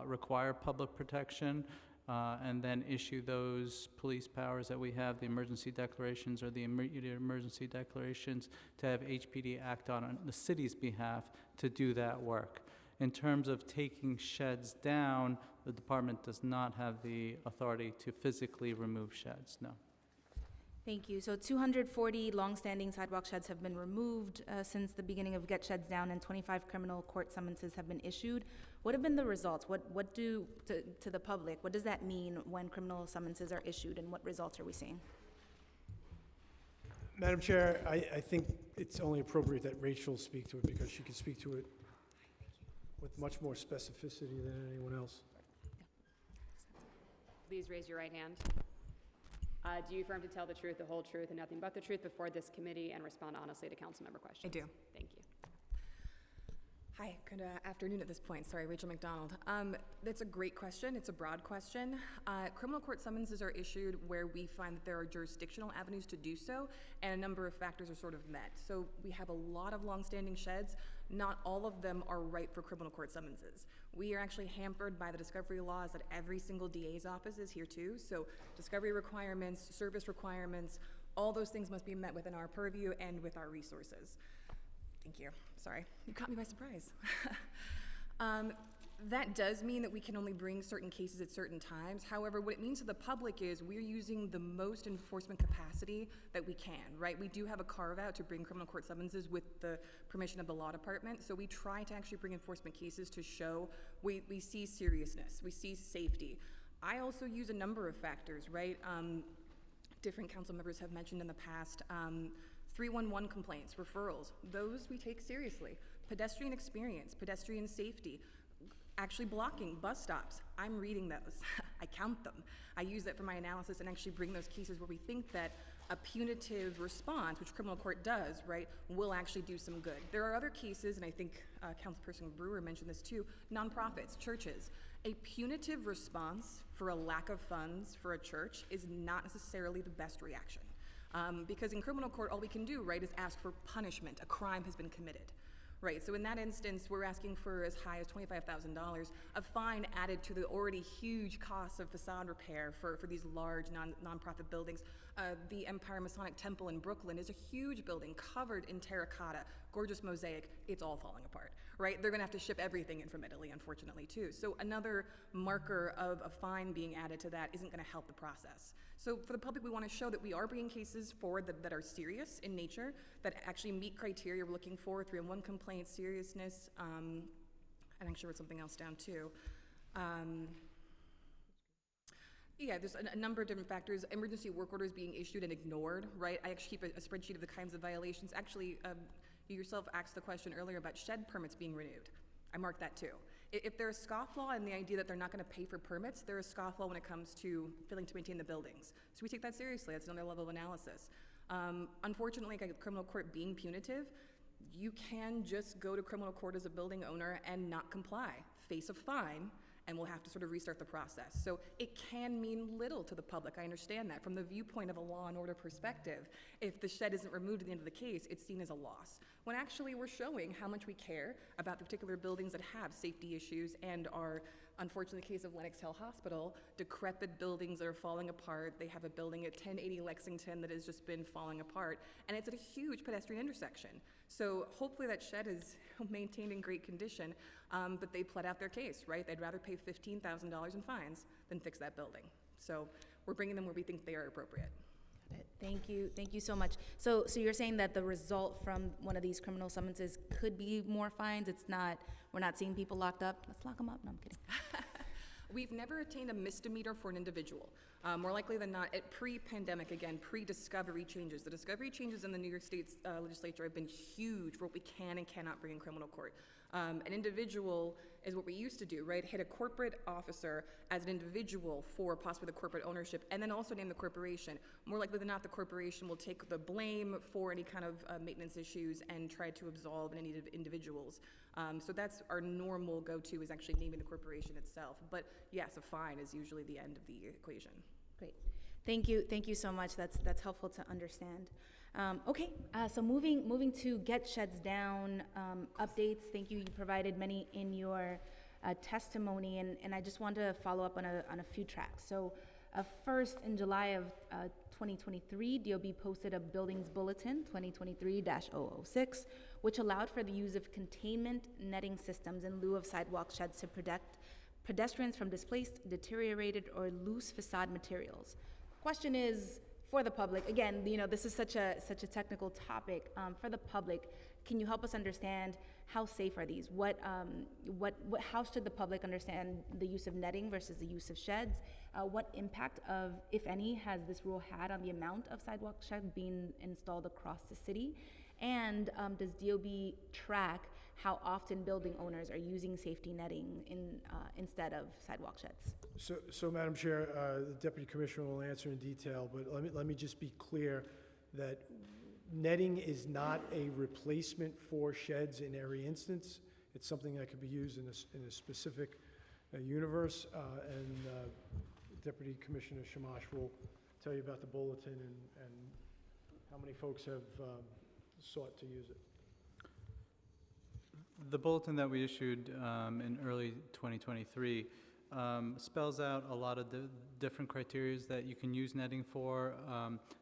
require public protection and then issue those police powers that we have, the emergency declarations or the immediate emergency declarations, to have HPD act on the city's behalf to do that work. In terms of taking sheds down, the department does not have the authority to physically remove sheds, no. Thank you. So 240 longstanding sidewalk sheds have been removed since the beginning of Get Sheds Down, and 25 criminal court summonses have been issued. What have been the results? What do, to the public, what does that mean when criminal summonses are issued, and what results are we seeing? Madam Chair, I think it's only appropriate that Rachel speak to it because she can speak to it with much more specificity than anyone else. Please raise your right hand. Do you affirm to tell the truth, the whole truth, and nothing but the truth before this committee and respond honestly to council member questions? I do. Thank you. Hi, good afternoon at this point. Sorry, Rachel McDonald. That's a great question. It's a broad question. Criminal court summonses are issued where we find that there are jurisdictional avenues to do so, and a number of factors are sort of met. So we have a lot of longstanding sheds. Not all of them are ripe for criminal court summonses. We are actually hampered by the discovery laws that every single DA's office is here too. So discovery requirements, service requirements, all those things must be met within our purview and with our resources. Thank you. Sorry, you caught me by surprise. That does mean that we can only bring certain cases at certain times. However, what it means to the public is we're using the most enforcement capacity that we can, right? We do have a carve-out to bring criminal court summonses with the permission of the law department, so we try to actually bring enforcement cases to show we see seriousness, we see safety. I also use a number of factors, right? Different council members have mentioned in the past, 311 complaints, referrals, those we take seriously. Pedestrian experience, pedestrian safety, actually blocking bus stops. I'm reading those. I count them. I use that for my analysis and actually bring those cases where we think that a punitive response, which criminal court does, right, will actually do some good. There are other cases, and I think Councilperson Brewer mentioned this too, nonprofits, churches. A punitive response for a lack of funds for a church is not necessarily the best reaction. Because in criminal court, all we can do, right, is ask for punishment. A crime has been committed. Right, so in that instance, we're asking for as high as $25,000, a fine added to the already huge costs of facade repair for these large nonprofit buildings. The Empire Masonic Temple in Brooklyn is a huge building covered in terracotta, gorgeous mosaic. It's all falling apart, right? They're gonna have to ship everything in from Italy, unfortunately, too. So another marker of a fine being added to that isn't gonna help the process. So for the public, we wanna show that we are bringing cases forward that are serious in nature, that actually meet criteria we're looking for, 311 complaints, seriousness, and I actually wrote something else down too. Yeah, there's a number of different factors. Emergency work orders being issued and ignored, right? I actually keep a spreadsheet of the kinds of violations. Actually, you yourself asked the question earlier about shed permits being renewed. I marked that too. If there's scofflaw in the idea that they're not gonna pay for permits, there is scofflaw when it comes to failing to maintain the buildings. So we take that seriously, that's another level of analysis. Unfortunately, like criminal court being punitive, you can just go to criminal court as a building owner and not comply, face a fine, and we'll have to sort of restart the process. So it can mean little to the public, I understand that. From the viewpoint of a law and order perspective, if the shed isn't removed at the end of the case, it's seen as a loss. When actually we're showing how much we care about the particular buildings that have safety issues and are, unfortunately, the case of Lenox Hill Hospital, decrepit buildings that are falling apart. They have a building at 1080 Lexington that has just been falling apart, and it's at a huge pedestrian intersection. So hopefully that shed is maintained in great condition, but they pled out their case, right? They'd rather pay $15,000 in fines than fix that building. So we're bringing them where we think they are appropriate. Thank you so much. So you're saying that the result from one of these criminal summonses could be more fines? It's not, we're not seeing people locked up? Let's lock them up. No, I'm kidding. We've never attained a misdemeanor for an individual. More likely than not, at pre-pandemic, again, pre-discovery changes. The discovery changes in the New York State legislature have been huge for what we can and cannot bring in criminal court. An individual is what we used to do, right? Hit a corporate officer as an individual for possibly the corporate ownership, and then also name the corporation. More likely than not, the corporation will take the blame for any kind of maintenance issues and try to absolve any individuals. So that's our normal go-to, is actually naming the corporation itself. But yes, a fine is usually the end of the equation. Great. Thank you so much. That's helpful to understand. Okay, so moving to Get Sheds Down updates. Thank you. You provided many in your testimony, and I just want to follow up on a few tracks. So first, in July of 2023, DOB posted a Buildings Bulletin 2023-006, which allowed for the use of containment netting systems in lieu of sidewalk sheds to protect pedestrians from displaced, deteriorated, or loose facade materials. Question is, for the public, again, this is such a technical topic. For the public, can you help us understand how safe are these? How should the public understand the use of netting versus the use of sheds? What impact if any, has this rule had on the amount of sidewalk sheds being installed across the city? And does DOB track how often building owners are using safety netting instead of sidewalk sheds? So Madam Chair, the Deputy Commissioner will answer in detail, but let me just be clear that netting is not a replacement for sheds in every instance. It's something that could be used in a specific universe, and Deputy Commissioner Shamash will tell you about the bulletin and how many folks have sought to use it. The bulletin that we issued in early 2023 spells out a lot of the different criteria that you can use netting for.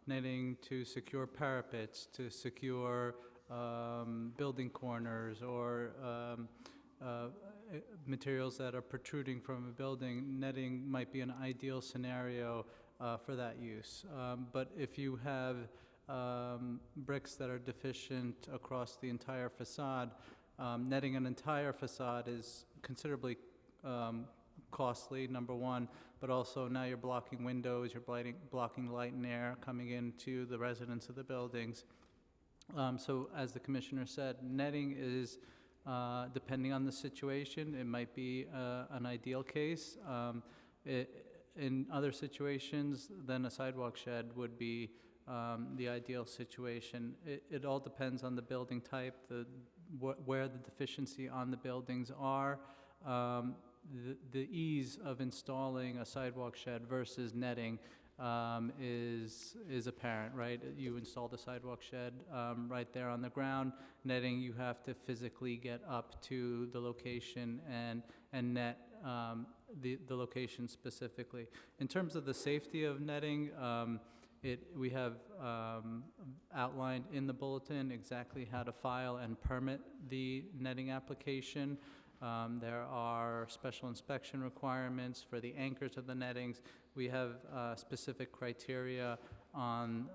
Netting to secure parapets, to secure building corners, or materials that are protruding from a building, netting might be an ideal scenario for that use. But if you have bricks that are deficient across the entire facade, netting an entire facade is considerably costly, number one, but also now you're blocking windows, you're blocking light and air coming into the residents of the buildings. So as the commissioner said, netting is, depending on the situation, it might be an ideal case. In other situations, then a sidewalk shed would be the ideal situation. It all depends on the building type, where the deficiency on the buildings are. The ease of installing a sidewalk shed versus netting is apparent, right? You install the sidewalk shed right there on the ground. Netting, you have to physically get up to the location and net the location specifically. In terms of the safety of netting, we have outlined in the bulletin exactly how to file and permit the netting application. There are special inspection requirements for the anchors of the nettings. We have specific criteria on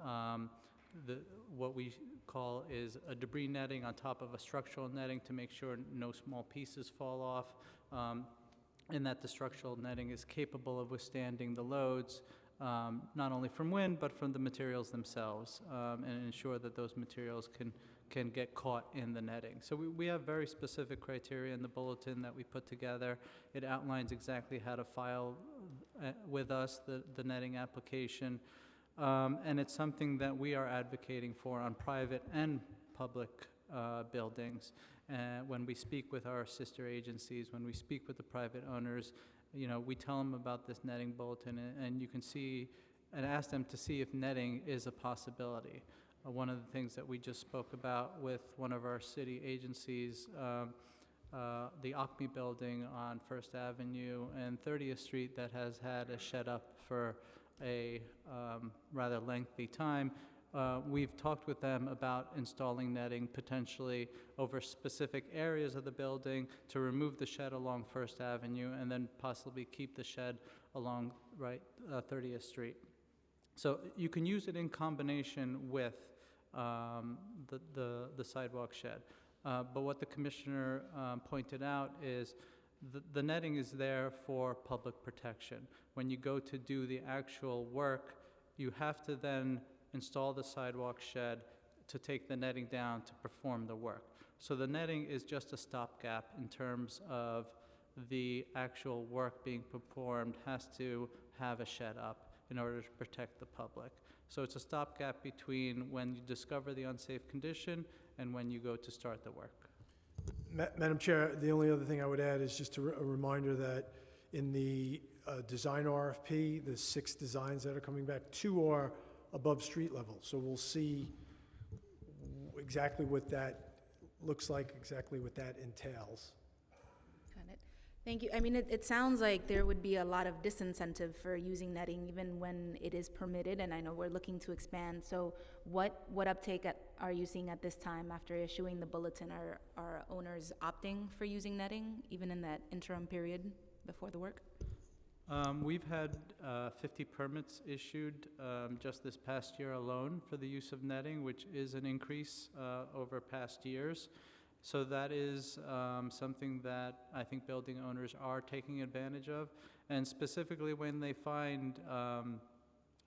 what we call is a debris netting on top of a structural netting to make sure no small pieces fall off, and that the structural netting is capable of withstanding the loads, not only from wind, but from the materials themselves, and ensure that those materials can get caught in the netting. So we have very specific criteria in the bulletin that we put together. It outlines exactly how to file with us the netting application, and it's something that we are advocating for on private and public buildings. When we speak with our sister agencies, when we speak with the private owners, we tell them about this netting bulletin, and you can see and ask them to see if netting is a possibility. One of the things that we just spoke about with one of our city agencies, the Acme building on First Avenue and 30th Street that has had a shed up for a rather lengthy time. We've talked with them about installing netting potentially over specific areas of the building to remove the shed along First Avenue and then possibly keep the shed along 30th Street. So you can use it in combination with the sidewalk shed. But what the commissioner pointed out is the netting is there for public protection. When you go to do the actual work, you have to then install the sidewalk shed to take the netting down to perform the work. So the netting is just a stopgap in terms of the actual work being performed has to have a shed up in order to protect the public. So it's a stopgap between when you discover the unsafe condition and when you go to start the work. Madam Chair, the only other thing I would add is just a reminder that in the design RFP, the 6 designs that are coming back, 2 are above street level. So we'll see exactly what that looks like, exactly what that entails. Got it. Thank you. I mean, it sounds like there would be a lot of disincentive for using netting even when it is permitted, and I know we're looking to expand. So what uptake are you seeing at this time after issuing the bulletin? Are owners opting for using netting even in that interim period before the work? We've had 50 permits issued just this past year alone for the use of netting, which is an increase over past years. So that is something that I think building owners are taking advantage of. And specifically when they find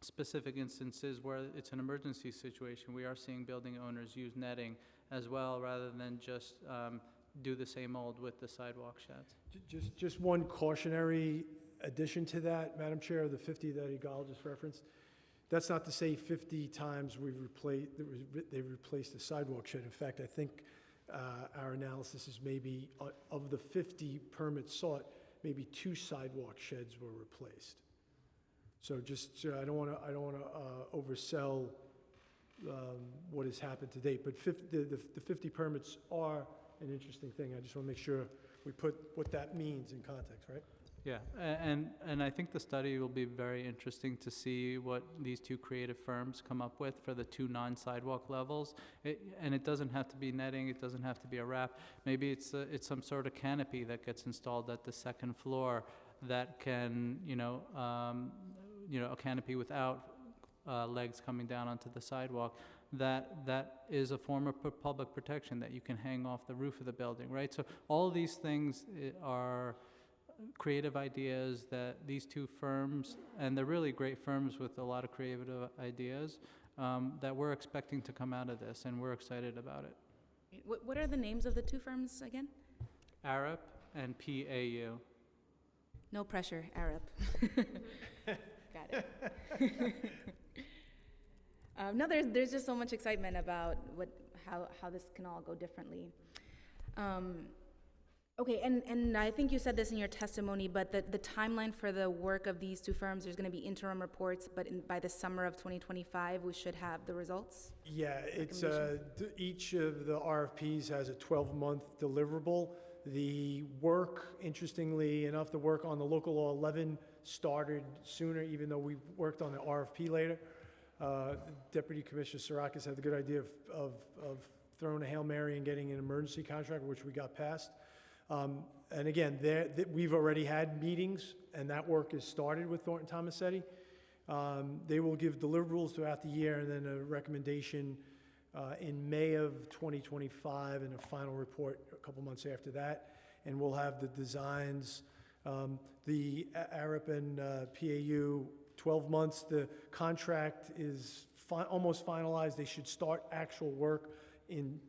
specific instances where it's an emergency situation, we are seeing building owners use netting as well rather than just do the same old with the sidewalk sheds. Just one cautionary addition to that, Madam Chair, the 50 that Igal just referenced. That's not to say 50 times they've replaced the sidewalk shed. In fact, I think our analysis is maybe of the 50 permits sought, maybe 2 sidewalk sheds were replaced. So just I don't want to oversell what has happened to date, but the 50 permits are an interesting thing. I just want to make sure we put what that means in context, right? Yeah, and I think the study will be very interesting to see what these two creative firms come up with for the two non-sidewalk levels. And it doesn't have to be netting, it doesn't have to be a wrap. Maybe it's some sort of canopy that gets installed at the second floor that can, a canopy without legs coming down onto the sidewalk. That is a form of public protection that you can hang off the roof of the building, right? So all these things are creative ideas that these two firms, and they're really great firms with a lot of creative ideas, that we're expecting to come out of this, and we're excited about it. What are the names of the two firms again? Arup and PAU. No pressure, Arab. Got it. No, there's just so much excitement about how this can all go differently. Okay, and I think you said this in your testimony, but the timeline for the work of these two firms, there's going to be interim reports, but by the summer of 2025, we should have the results? Yeah, it's each of the RFPs has a 12-month deliverable. The work, interestingly enough, the work on the local law 11 started sooner, even though we worked on the RFP later. Deputy Commissioner Sarakis had the good idea of throwing a Hail Mary and getting an emergency contract, which we got passed. And again, we've already had meetings, and that work is started with Thornton Tomasetti. They will give deliverables throughout the year, and then a recommendation in May of 2025, and a final report a couple months after that. And we'll have the designs, the Arup and PAU, 12 months. The contract is almost finalized. They should start actual work in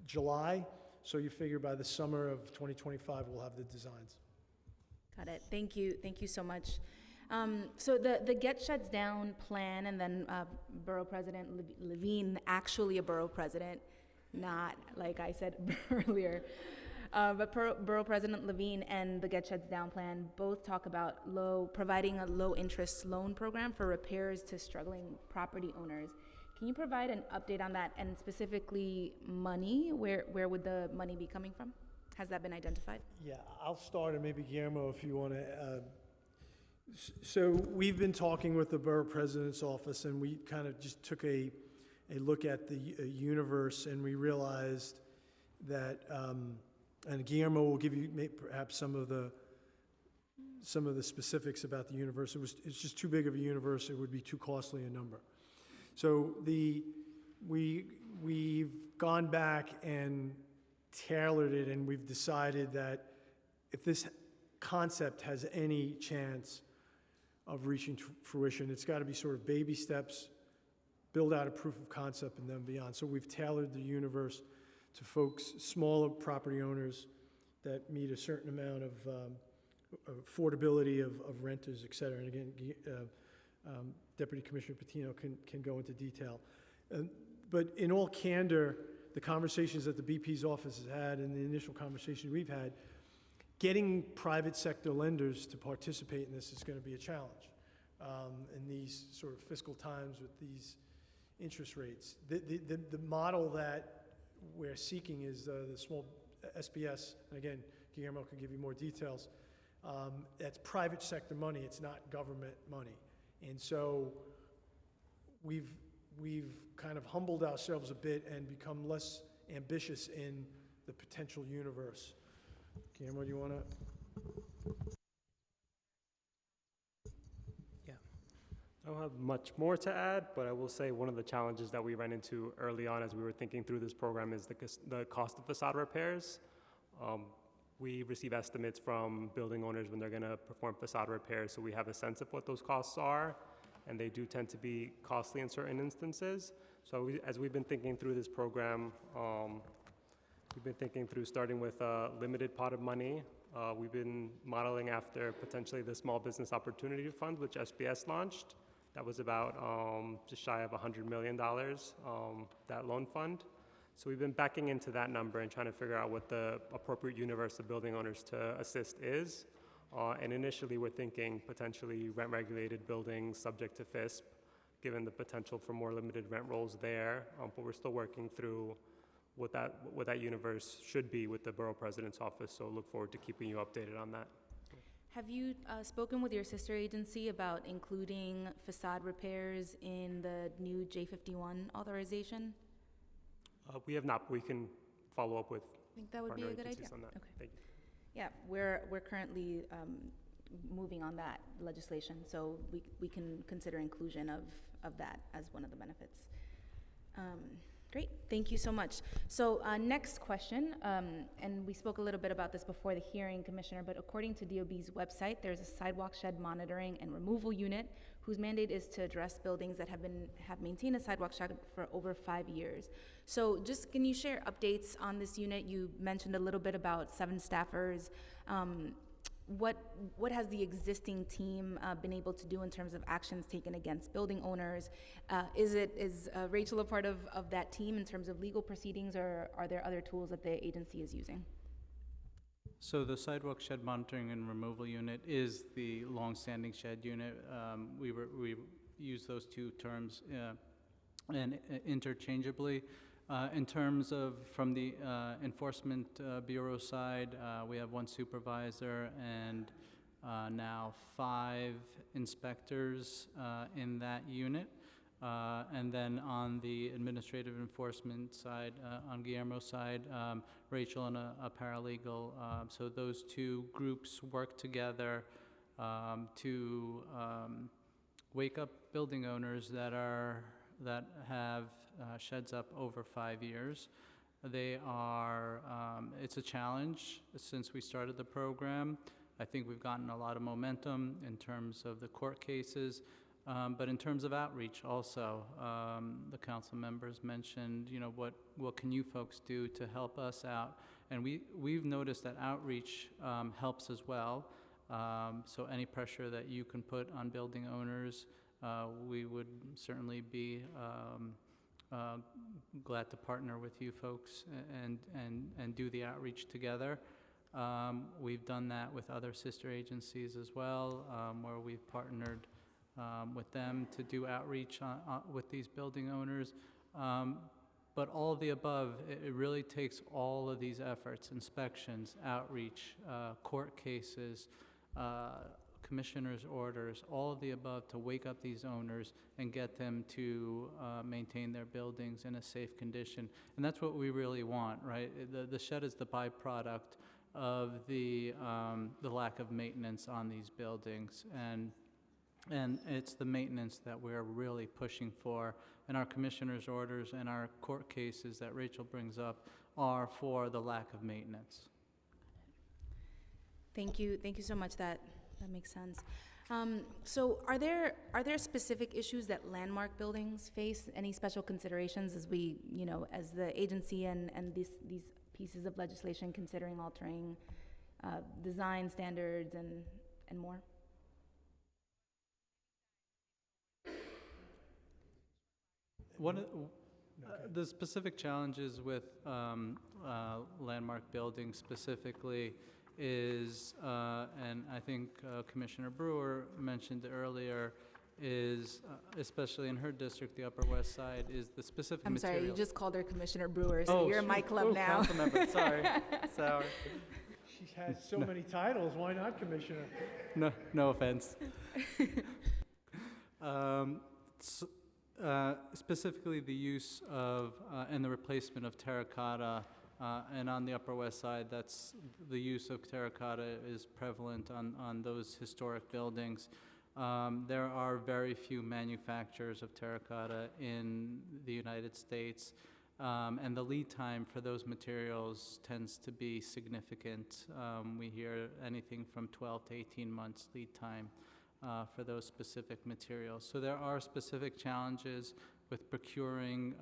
July. So you figure by the summer of 2025, we'll have the designs. Got it. Thank you so much. So the Get Sheds Down plan, and then Borough President Levine, actually a borough president, not like I said earlier, but Borough President Levine and the Get Sheds Down plan both talk about providing a low interest loan program for repairs to struggling property owners. Can you provide an update on that, and specifically money? Where would the money be coming from? Has that been identified? Yeah, I'll start, and maybe Guillermo, if you want to. So we've been talking with the Borough President's Office, and we kind of just took a look at the universe, and we realized that, and Guillermo will give you perhaps some of the specifics about the universe. It's just too big of a universe. It would be too costly a number. So we've gone back and tailored it, and we've decided that if this concept has any chance of reaching fruition, it's got to be sort of baby steps, build out a proof of concept, and then beyond. So we've tailored the universe to folks, smaller property owners that meet a certain amount of affordability of renters, et cetera. And again, Deputy Commissioner Patino can go into detail. But in all candor, the conversations that the BP's office has had and the initial conversation we've had, getting private sector lenders to participate in this is going to be a challenge in these sort of fiscal times with these interest rates. The model that we're seeking is the small SBS, and again, Guillermo can give you more details. That's private sector money, it's not government money. And so we've kind of humbled ourselves a bit and become less ambitious in the potential universe. Guillermo, do you want to? Yeah. I don't have much more to add, but I will say one of the challenges that we ran into early on as we were thinking through this program is the cost of facade repairs. We receive estimates from building owners when they're going to perform facade repairs, so we have a sense of what those costs are, and they do tend to be costly in certain instances. So as we've been thinking through this program, we've been thinking through starting with a limited pot of money. We've been modeling after potentially the Small Business Opportunity Fund, which SBS launched. That was about just shy of $100 million, that loan fund. So we've been backing into that number and trying to figure out what the appropriate universe of building owners to assist is. And initially we're thinking potentially rent-regulated buildings subject to FISP, given the potential for more limited rent rolls there. But we're still working through what that universe should be with the Borough President's Office. So look forward to keeping you updated on that. Have you spoken with your sister agency about including facade repairs in the new J51 authorization? We have not. We can follow up with I think that would be partner a good idea. agencies on that. Okay. Thank you. Yeah, we're currently moving on that legislation, so we can consider inclusion of that as one of the benefits. Great, thank you so much. So next question, and we spoke a little bit about this before the hearing, Commissioner, but according to DOB's website, there's a sidewalk shed monitoring and removal unit whose mandate is to address buildings that have maintained a sidewalk shed for over 5 years. So just can you share updates on this unit? You mentioned a little bit about 7 staffers. What has the existing team been able to do in terms of actions taken against building owners? Is Rachel a part of that team in terms of legal proceedings, or are there other tools that the agency is using? So the sidewalk shed monitoring and removal unit is the long-standing shed unit. We use those two terms and interchangeably. In terms of from the Enforcement Bureau side, we have 1 supervisor and now 5 inspectors in that unit. And then on the administrative enforcement side, on Guillermo's side, Rachel and a paralegal. So those 2 groups work together to wake up building owners that have sheds up over 5 years. They are, it's a challenge since we started the program. I think we've gotten a lot of momentum in terms of the court cases, but in terms of outreach also, the council members mentioned, you know, what can you folks do to help us out? And we've noticed that outreach helps as well. So any pressure that you can put on building owners, we would certainly be glad to partner with you folks and do the outreach together. We've done that with other sister agencies as well, where we've partnered with them to do outreach with these building owners. But all of the above, it really takes all of these efforts: inspections, outreach, court cases, commissioner's orders, all of the above, to wake up these owners and get them to maintain their buildings in a safe condition. And that's what we really want, right? The shed is the byproduct of the lack of maintenance on these buildings, and it's the maintenance that we're really pushing for. And our commissioner's orders and our court cases that Rachel brings up are for the lack of maintenance. Thank you so much. That makes sense. So are there specific issues that landmark buildings face? Any special considerations as we, you know, as the agency and these pieces of legislation considering altering design standards and more? One of the specific challenges with landmark buildings specifically is, and I think Commissioner Brewer mentioned earlier, is, especially in her district, the Upper West Side, is the specific I'm material. sorry, you just called her Commissioner Brewer, so you're in my club now. Council member, sorry. Sorry. She has so many titles, why not Commissioner? No offense. Specifically the use of and the replacement of terracotta, and on the Upper West Side, that's the use of terracotta is prevalent on those historic buildings. There are very few manufacturers of terracotta in the United States, and the lead time for those materials tends to be significant. We hear anything from 12 to 18 months lead time for those specific materials. So there are specific challenges with procuring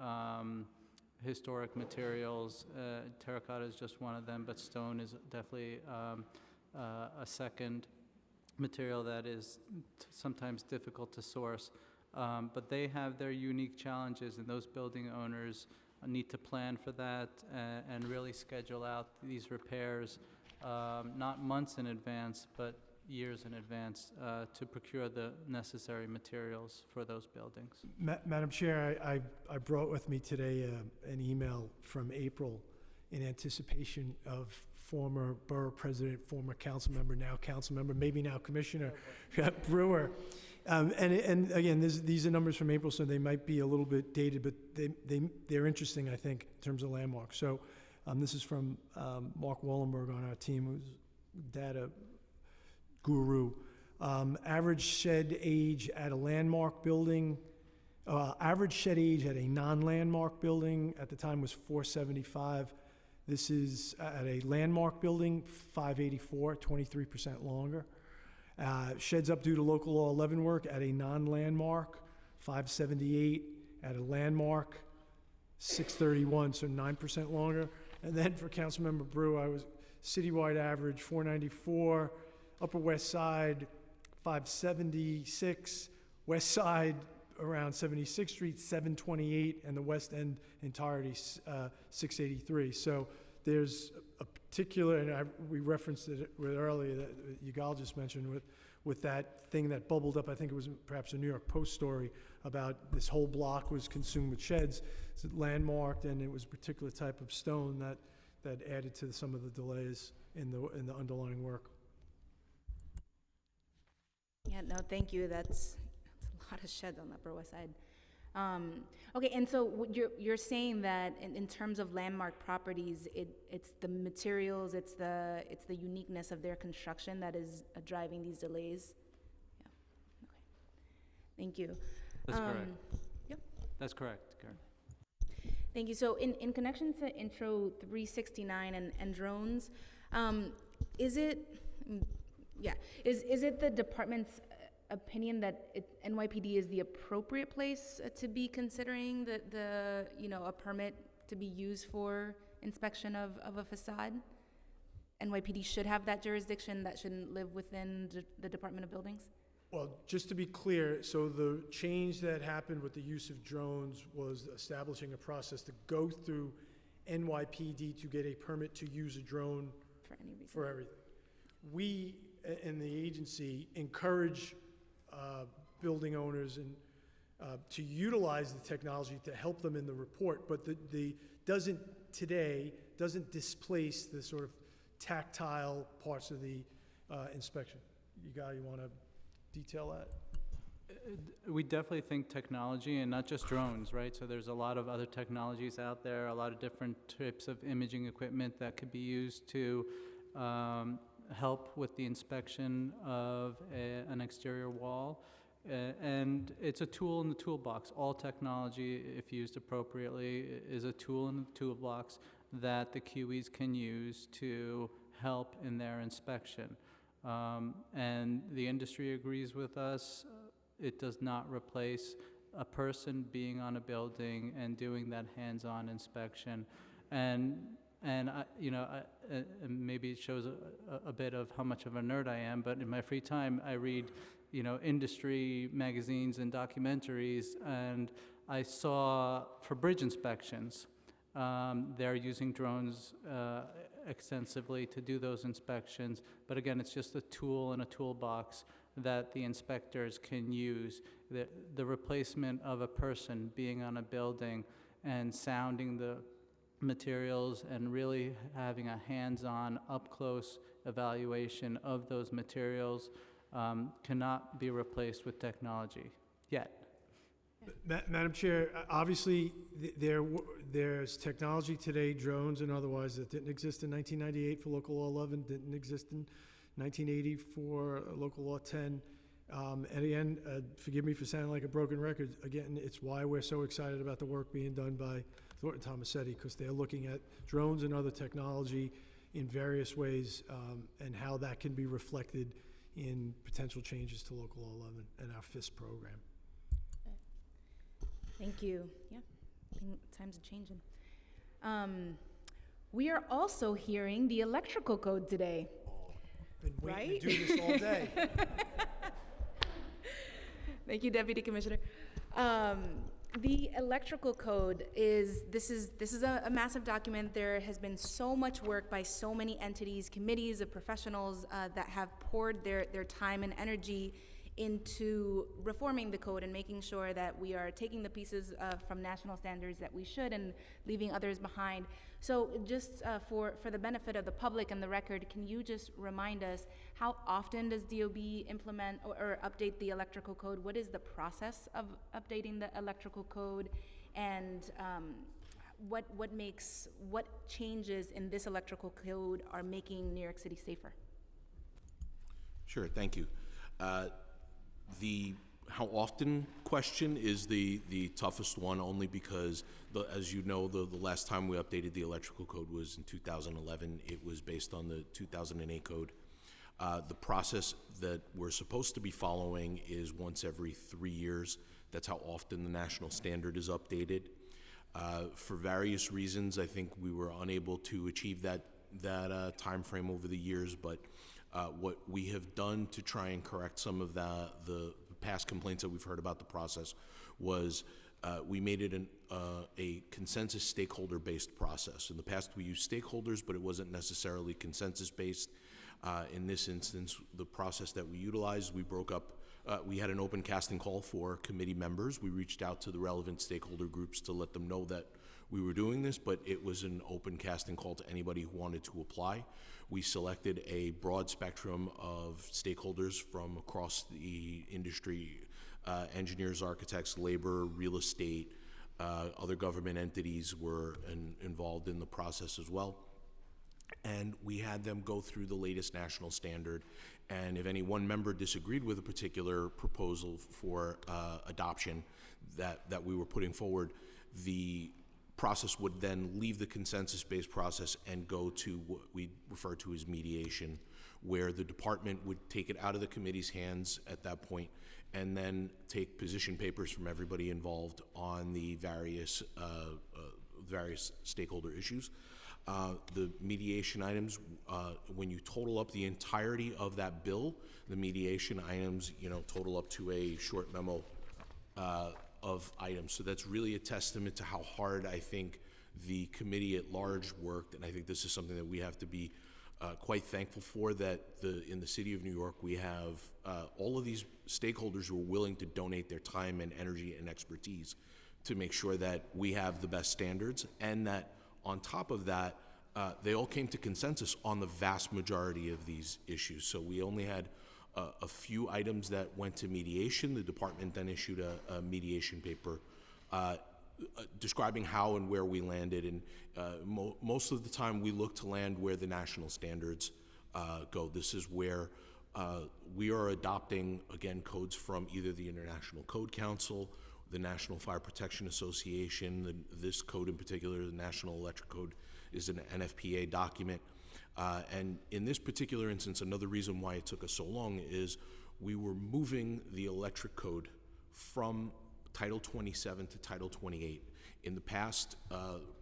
historic materials. Terracotta is just one of them, but stone is definitely a second material that is sometimes difficult to source. But they have their unique challenges, and those building owners need to plan for that and really schedule out these repairs, not months in advance, but years in advance to procure the necessary materials for those buildings. Madam Chair, I brought with me today an email from April in anticipation of former borough president, former council member, now council member, maybe now Commissioner Brewer. And again, these are numbers from April, so they might be a little bit dated, but they're interesting, I think, in terms of landmarks. So this is from Mark Wallenberg on our team, who's data guru. Average shed age at a landmark building, average shed age at a non-landmark building at the time was 475. This is at a landmark building, 584, 23% longer. Sheds up due to local law 11 work at a non-landmark, 578. At a landmark, 631, so 9% longer. And then for Councilmember Brew, I was citywide average 494, Upper West Side 576, West Side around 76th Street 728, and the West End entirety 683. So there's a particular, and we referenced it earlier that Yigal just mentioned with that thing that bubbled up. I think it was perhaps a New York Post story about this whole block was consumed with sheds. It's landmarked, and it was a particular type of stone that added to some of the delays in the underlying work. Yeah, no, thank you. That's a lot of sheds on the Upper West Side. Okay, and so you're saying that in terms of landmark properties, it's the materials, it's the uniqueness of their construction that is driving these delays. Yeah. Okay. Thank you. That's correct. Yep. That's correct, Karen. Thank you. So in connection to Intro 369 and drones, is it the department's opinion that NYPD is the appropriate place to be considering a permit to be used for inspection of a facade? NYPD should have that jurisdiction, that shouldn't live within the Department of Buildings? Well, just to be clear, so the change that happened with the use of drones was establishing a process to go through NYPD to get a permit to use a drone For any reason. for everything. We in the agency encourage building owners and to utilize the technology to help them in the report, but doesn't displace the sort of tactile parts of the inspection. You want to detail that? We definitely think technology, and not just drones, right? So there's a lot of other technologies out there, a lot of different types of imaging equipment that could be used to help with the inspection of an exterior wall. And it's a tool in the toolbox. All technology, if used appropriately, is a tool in the toolbox that the QEs can use to help in their inspection. And the industry agrees with us. It does not replace a person being on a building and doing that hands-on inspection. And maybe it shows a bit of how much of a nerd I am, but in my free time, I read, industry magazines and documentaries, and I saw for bridge inspections, they're using drones extensively to do those inspections. But again, it's just a tool in a toolbox that the inspectors can use. The replacement of a person being on a building and sounding the materials and really having a hands-on, up-close evaluation of those materials cannot be replaced with technology yet. Madam Chair, obviously there's technology today, drones and otherwise, that didn't exist in 1998 for Local Law 11, didn't exist in 1980 for Local Law 10. And again, forgive me for sounding like a broken record. Again, it's why we're so excited about the work being done by Thornton Tomasetti, because they're looking at drones and other technology in various ways and how that can be reflected in potential changes to Local Law 11 and our FISP program. Thank you. Yeah, times are changing. We are also hearing the electrical code today. Been waiting to do this all day. Thank you, Deputy Commissioner. The electrical code is a massive document. There has been so much work by so many entities, committees of professionals that have poured their time and energy into reforming the code and making sure that we are taking the pieces from national standards that we should and leaving others behind. So just for the benefit of the public and the record, can you just remind us how often does DOB implement or update the electrical code? What is the process of updating the electrical code? And what changes in this electrical code are making New York City safer? Sure, thank you. The how often question is the toughest one, only because, as you know, the last time we updated the electrical code was in 2011. It was based on the 2008 code. The process that we're supposed to be following is once every 3 years. That's how often the national standard is updated. For various reasons, I think we were unable to achieve that time frame over the years, but what we have done to try and correct some of the past complaints that we've heard about the process was we made it a consensus stakeholder-based process. In the past, we used stakeholders, but it wasn't necessarily consensus-based. In this instance, the process that we utilized, we broke up. We had an open casting call for committee members. We reached out to the relevant stakeholder groups to let them know that we were doing this, but it was an open casting call to anybody who wanted to apply. We selected a broad spectrum of stakeholders from across the industry, engineers, architects, labor, real estate, other government entities were involved in the process as well. And we had them go through the latest national standard. And if any one member disagreed with a particular proposal for adoption that we were putting forward, the process would then leave the consensus-based process and go to what we refer to as mediation, where the department would take it out of the committee's hands at that point and then take position papers from everybody involved on the various stakeholder issues. The mediation items, when you total up the entirety of that bill, the mediation items, total up to a short memo of items. So that's really a testament to how hard I think the committee at large worked, and I think this is something that we have to be quite thankful for, that in the city of New York we have all of these stakeholders who are willing to donate their time and energy and expertise to make sure that we have the best standards, and that on top of that, they all came to consensus on the vast majority of these issues. So we only had a few items that went to mediation. The department then issued a mediation paper describing how and where we landed. And most of the time we look to land where the national standards go. This is where we are adopting, again, codes from either the International Code Council, the National Fire Protection Association. This code in particular, the National Electric Code, is an NFPA document. And in this particular instance, another reason why it took us so long is we were moving the electric code from Title 27 to Title 28. In the past,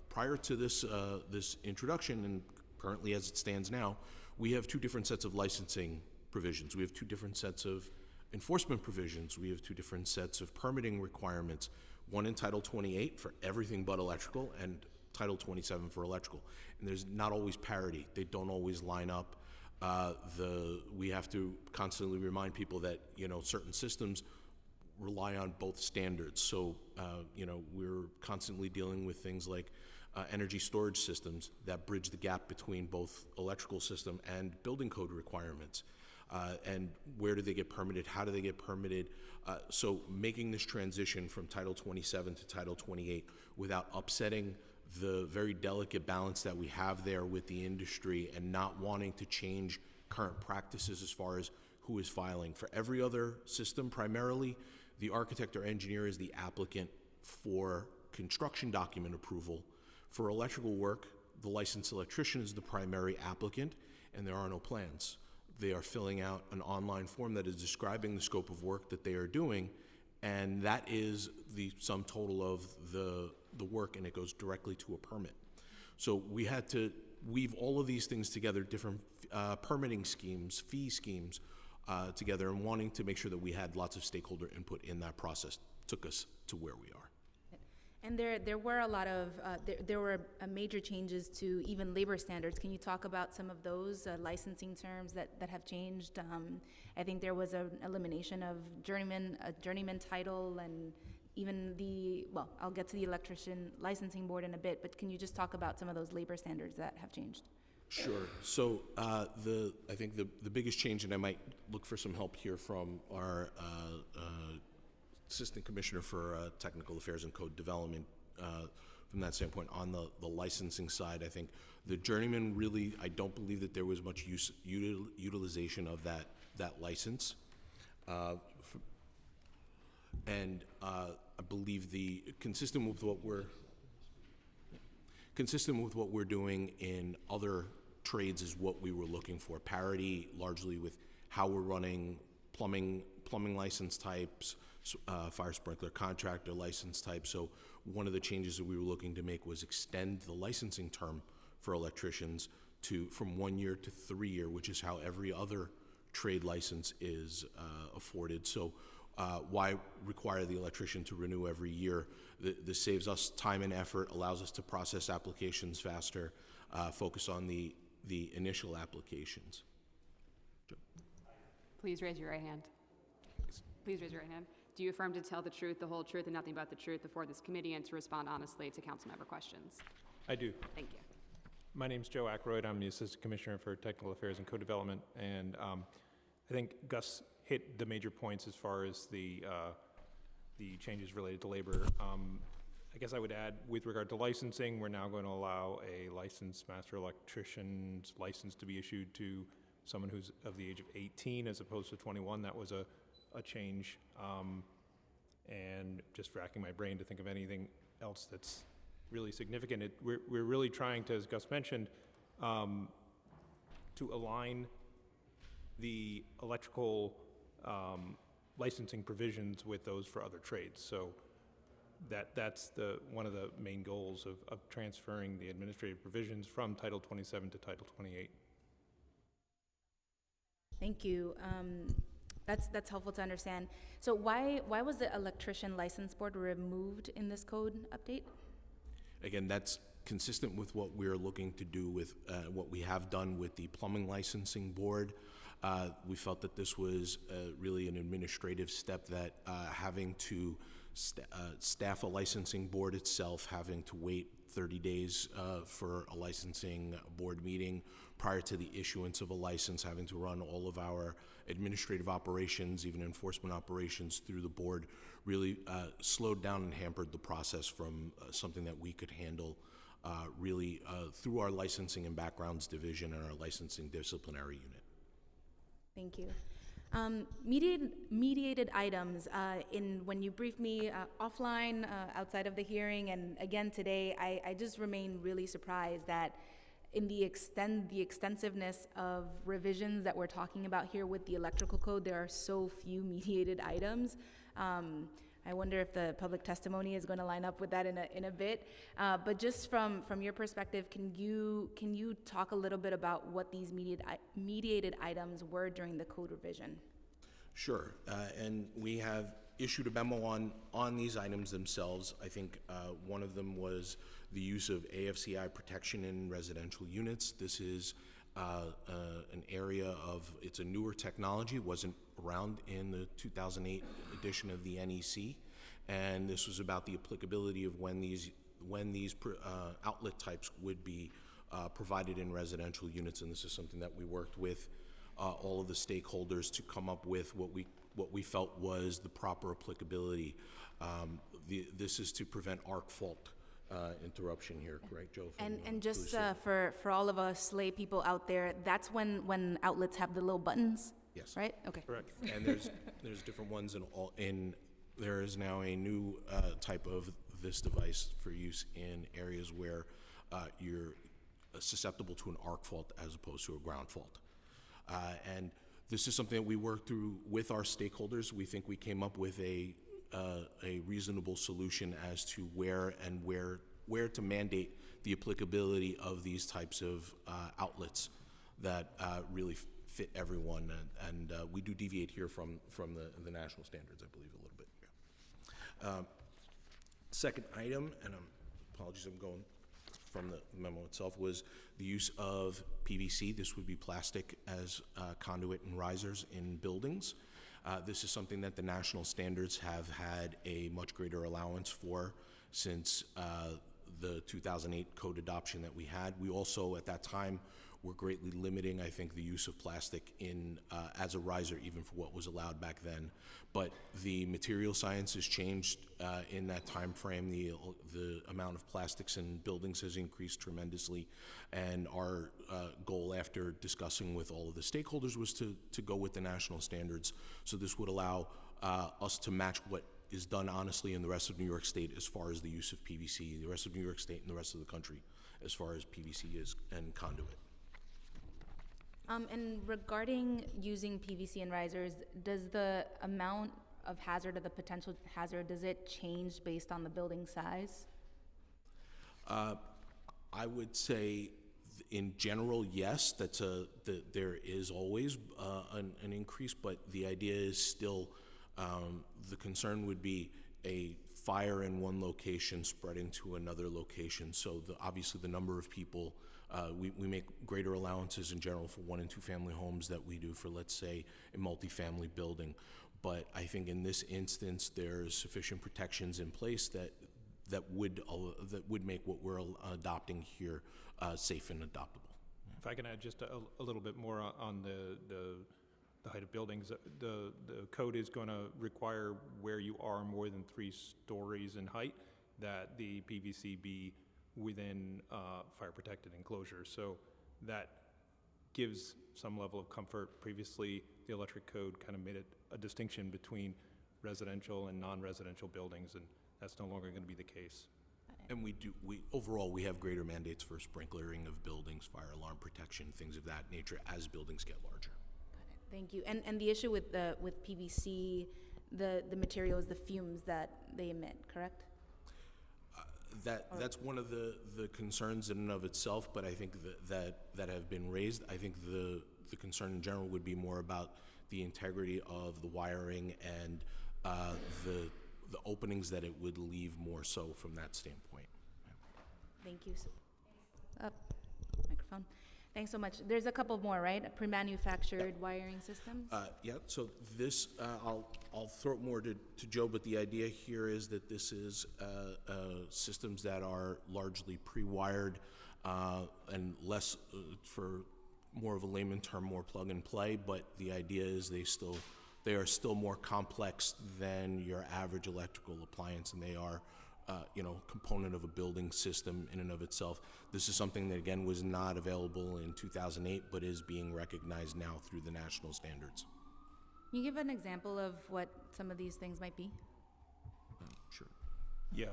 prior to this introduction, and currently as it stands now, we have two different sets of licensing provisions. We have two different sets of enforcement provisions. We have two different sets of permitting requirements, one in Title 28 for everything but electrical, and Title 27 for electrical. And there's not always parity. They don't always line up. We have to constantly remind people that, certain systems rely on both standards. So, we're constantly dealing with things like energy storage systems that bridge the gap between both electrical system and building code requirements. And where do they get permitted? How do they get permitted? So making this transition from Title 27 to Title 28 without upsetting the very delicate balance that we have there with the industry and not wanting to change current practices as far as who is filing. For every other system, primarily, the architect or engineer is the applicant for construction document approval. For electrical work, the licensed electrician is the primary applicant, and there are no plans. They are filling out an online form that is describing the scope of work that they are doing, and that is the sum total of the work, and it goes directly to a permit. So we had to weave all of these things together, different permitting schemes, fee schemes together, and wanting to make sure that we had lots of stakeholder input in that process took us to where we are. And there were a lot of, there were major changes to even labor standards. Can you talk about some of those licensing terms that have changed? I think there was an elimination of a journeyman title, and even well, I'll get to the electrician licensing board in a bit, but can you just talk about some of those labor standards that have changed? Sure. So I think the biggest change, and I might look for some help here from our Assistant Commissioner for Technical Affairs and Code Development, from that standpoint, on the licensing side, I think the journeyman really, I don't believe that there was much utilization of that license. And I believe consistent with what we're doing in other trades is what we were looking for. Parity largely with how we're running plumbing license types, fire sprinkler contractor license type. So one of the changes that we were looking to make was extend the licensing term for electricians from 1 year to 3 year, which is how every other trade license is afforded. So why require the electrician to renew every year? This saves us time and effort, allows us to process applications faster, focus on the initial applications. Please raise your right hand. Please raise your right hand. Do you affirm to tell the truth, the whole truth, and nothing but the truth before this committee, and to respond honestly to council member questions? I do. Thank you. My name's Joe Ackroyd. I'm the Assistant Commissioner for Technical Affairs and Co-Development, and I think Gus hit the major points as far as the changes related to labor. I guess I would add, with regard to licensing, we're now going to allow a licensed master electrician's license to be issued to someone who's of the age of 18 as opposed to 21. That was a change. And just racking my brain to think of anything else that's really significant. We're really trying to, as Gus mentioned, to align the electrical licensing provisions with those for other trades. So that's one of the main goals of transferring the administrative provisions from Title 27 to Title 28. Thank you. That's helpful to understand. So why was the electrician license board removed in this code update? Again, that's consistent with what we're looking to do with what we have done with the plumbing licensing board. We felt that this was really an administrative step, that having to staff a licensing board itself, having to wait 30 days for a licensing board meeting prior to the issuance of a license, having to run all of our administrative operations, even enforcement operations through the board, really slowed down and hampered the process from something that we could handle really through our licensing and backgrounds division and our licensing disciplinary unit. Thank you. Mediated items, when you briefed me offline, outside of the hearing, and again today, I just remain really surprised that in the extensiveness of revisions that we're talking about here with the electrical code, there are so few mediated items. I wonder if the public testimony is going to line up with that in a bit. But just from your perspective, can you talk a little bit about what these mediated items were during the code revision? Sure, and we have issued a memo on these items themselves. I think one of them was the use of AFCI protection in residential units. This is an area it's a newer technology, wasn't around in the 2008 edition of the NEC, and this was about the applicability of when these outlet types would be provided in residential units, and this is something that we worked with all of the stakeholders to come up with what we felt was the proper applicability. This is to prevent arc fault interruption here, right, Joe? And just for all of us lay people out there, that's when outlets have the little buttons? Yes. Right? Okay. Correct. And there's different ones there is now a new type of this device for use in areas where you're susceptible to an arc fault as opposed to a ground fault. And this is something that we worked through with our stakeholders. We think we came up with a reasonable solution as to where to mandate the applicability of these types of outlets that really fit everyone, and we do deviate here from the national standards, I believe, a little bit. Yeah. second item, and apologies, I'm going from the memo itself, was the use of PVC. This would be plastic as conduit and risers in buildings. This is something that the national standards have had a much greater allowance for since the 2008 code adoption that we had. We also, at that time, were greatly limiting, I think, the use of plastic in as a riser, even for what was allowed back then. But the material science has changed in that time frame. The amount of plastics in buildings has increased tremendously, and our goal, after discussing with all of the stakeholders, was to go with the national standards. So this would allow us to match what is done honestly in the rest of New York State as far as the use of PVC, the rest of New York State and the rest of the country as far as PVC is and conduit. And regarding using PVC and risers, does the amount of hazard or the potential hazard, does it change based on the building size? I would say in general, yes, there is always an increase, but the idea is still, the concern would be a fire in one location spreading to another location. So obviously the number of people, we make greater allowances in general for 1 and 2 family homes that we do for, let's say, a multifamily building. But I think in this instance, there's sufficient protections in place that would make what we're adopting here safe and adoptable. If I can add just a little bit more on the height of buildings, the code is going to require where you are more than 3 stories in height that the PVC be within fire protected enclosures. So that gives some level of comfort. Previously, the electric code kind of made a distinction between residential and non-residential buildings, and that's no longer going to be the case. And overall, we have greater mandates for sprinklering of buildings, fire alarm protection, things of that nature as buildings get larger. Thank you. And the issue with PVC, the material is the fumes that they emit, correct? That's one of the concerns in and of itself, but I think that have been raised. I think the concern in general would be more about the integrity of the wiring and the openings that it would leave more so from that standpoint. Thank you. Microphone. Thanks so much. There's a couple more, right? Pre-manufactured wiring systems? Yeah, so this, I'll throw it more to Joe, but the idea here is that this is systems that are largely pre-wired and less, for more of a layman term, more plug and play, but the idea is they are still more complex than your average electrical appliance, and they are component of a building system in and of itself. This is something that, again, was not available in 2008, but is being recognized now through the national standards. Can you give an example of what some of these things might be? Sure. Yeah,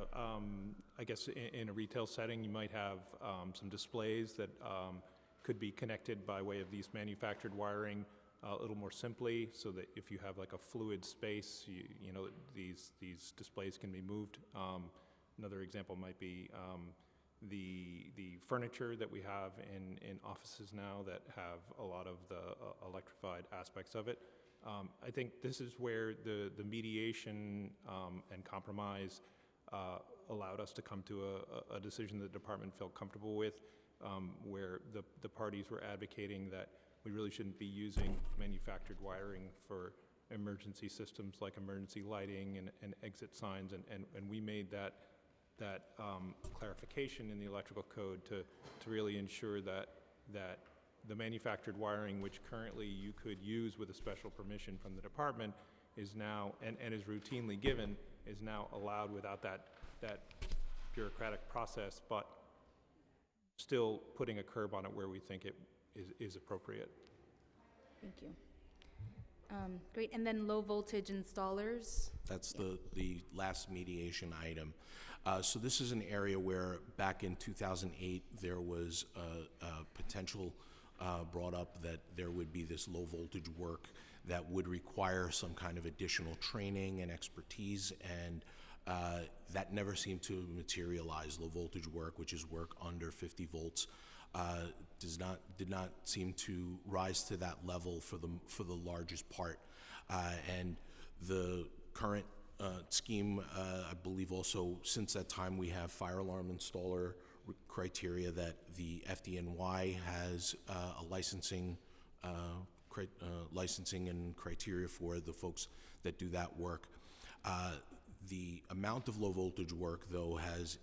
I guess in a retail setting, you might have some displays that could be connected by way of these manufactured wiring a little more simply, so that if you have like a fluid space, these displays can be moved. Another example might be the furniture that we have in offices now that have a lot of the electrified aspects of it. I think this is where the mediation and compromise allowed us to come to a decision the department felt comfortable with, where the parties were advocating that we really shouldn't be using manufactured wiring for emergency systems like emergency lighting and exit signs, and we made that clarification in the electrical code to really ensure that the manufactured wiring, which currently you could use with a special permission from the department, is now, and is routinely given, is now allowed without that bureaucratic process, but still putting a curb on it where we think it is appropriate. Thank you. Great, and then low voltage installers? That's the last mediation item. So this is an area where back in 2008, there was a potential brought up that there would be this low voltage work that would require some kind of additional training and expertise, and that never seemed to materialize. Low voltage work, which is work under 50 volts, did not seem to rise to that level for the largest part, and the current scheme, I believe also since that time we have fire alarm installer criteria that the FDNY has a licensing and criteria for the folks that do that work. The amount of low voltage work, though, has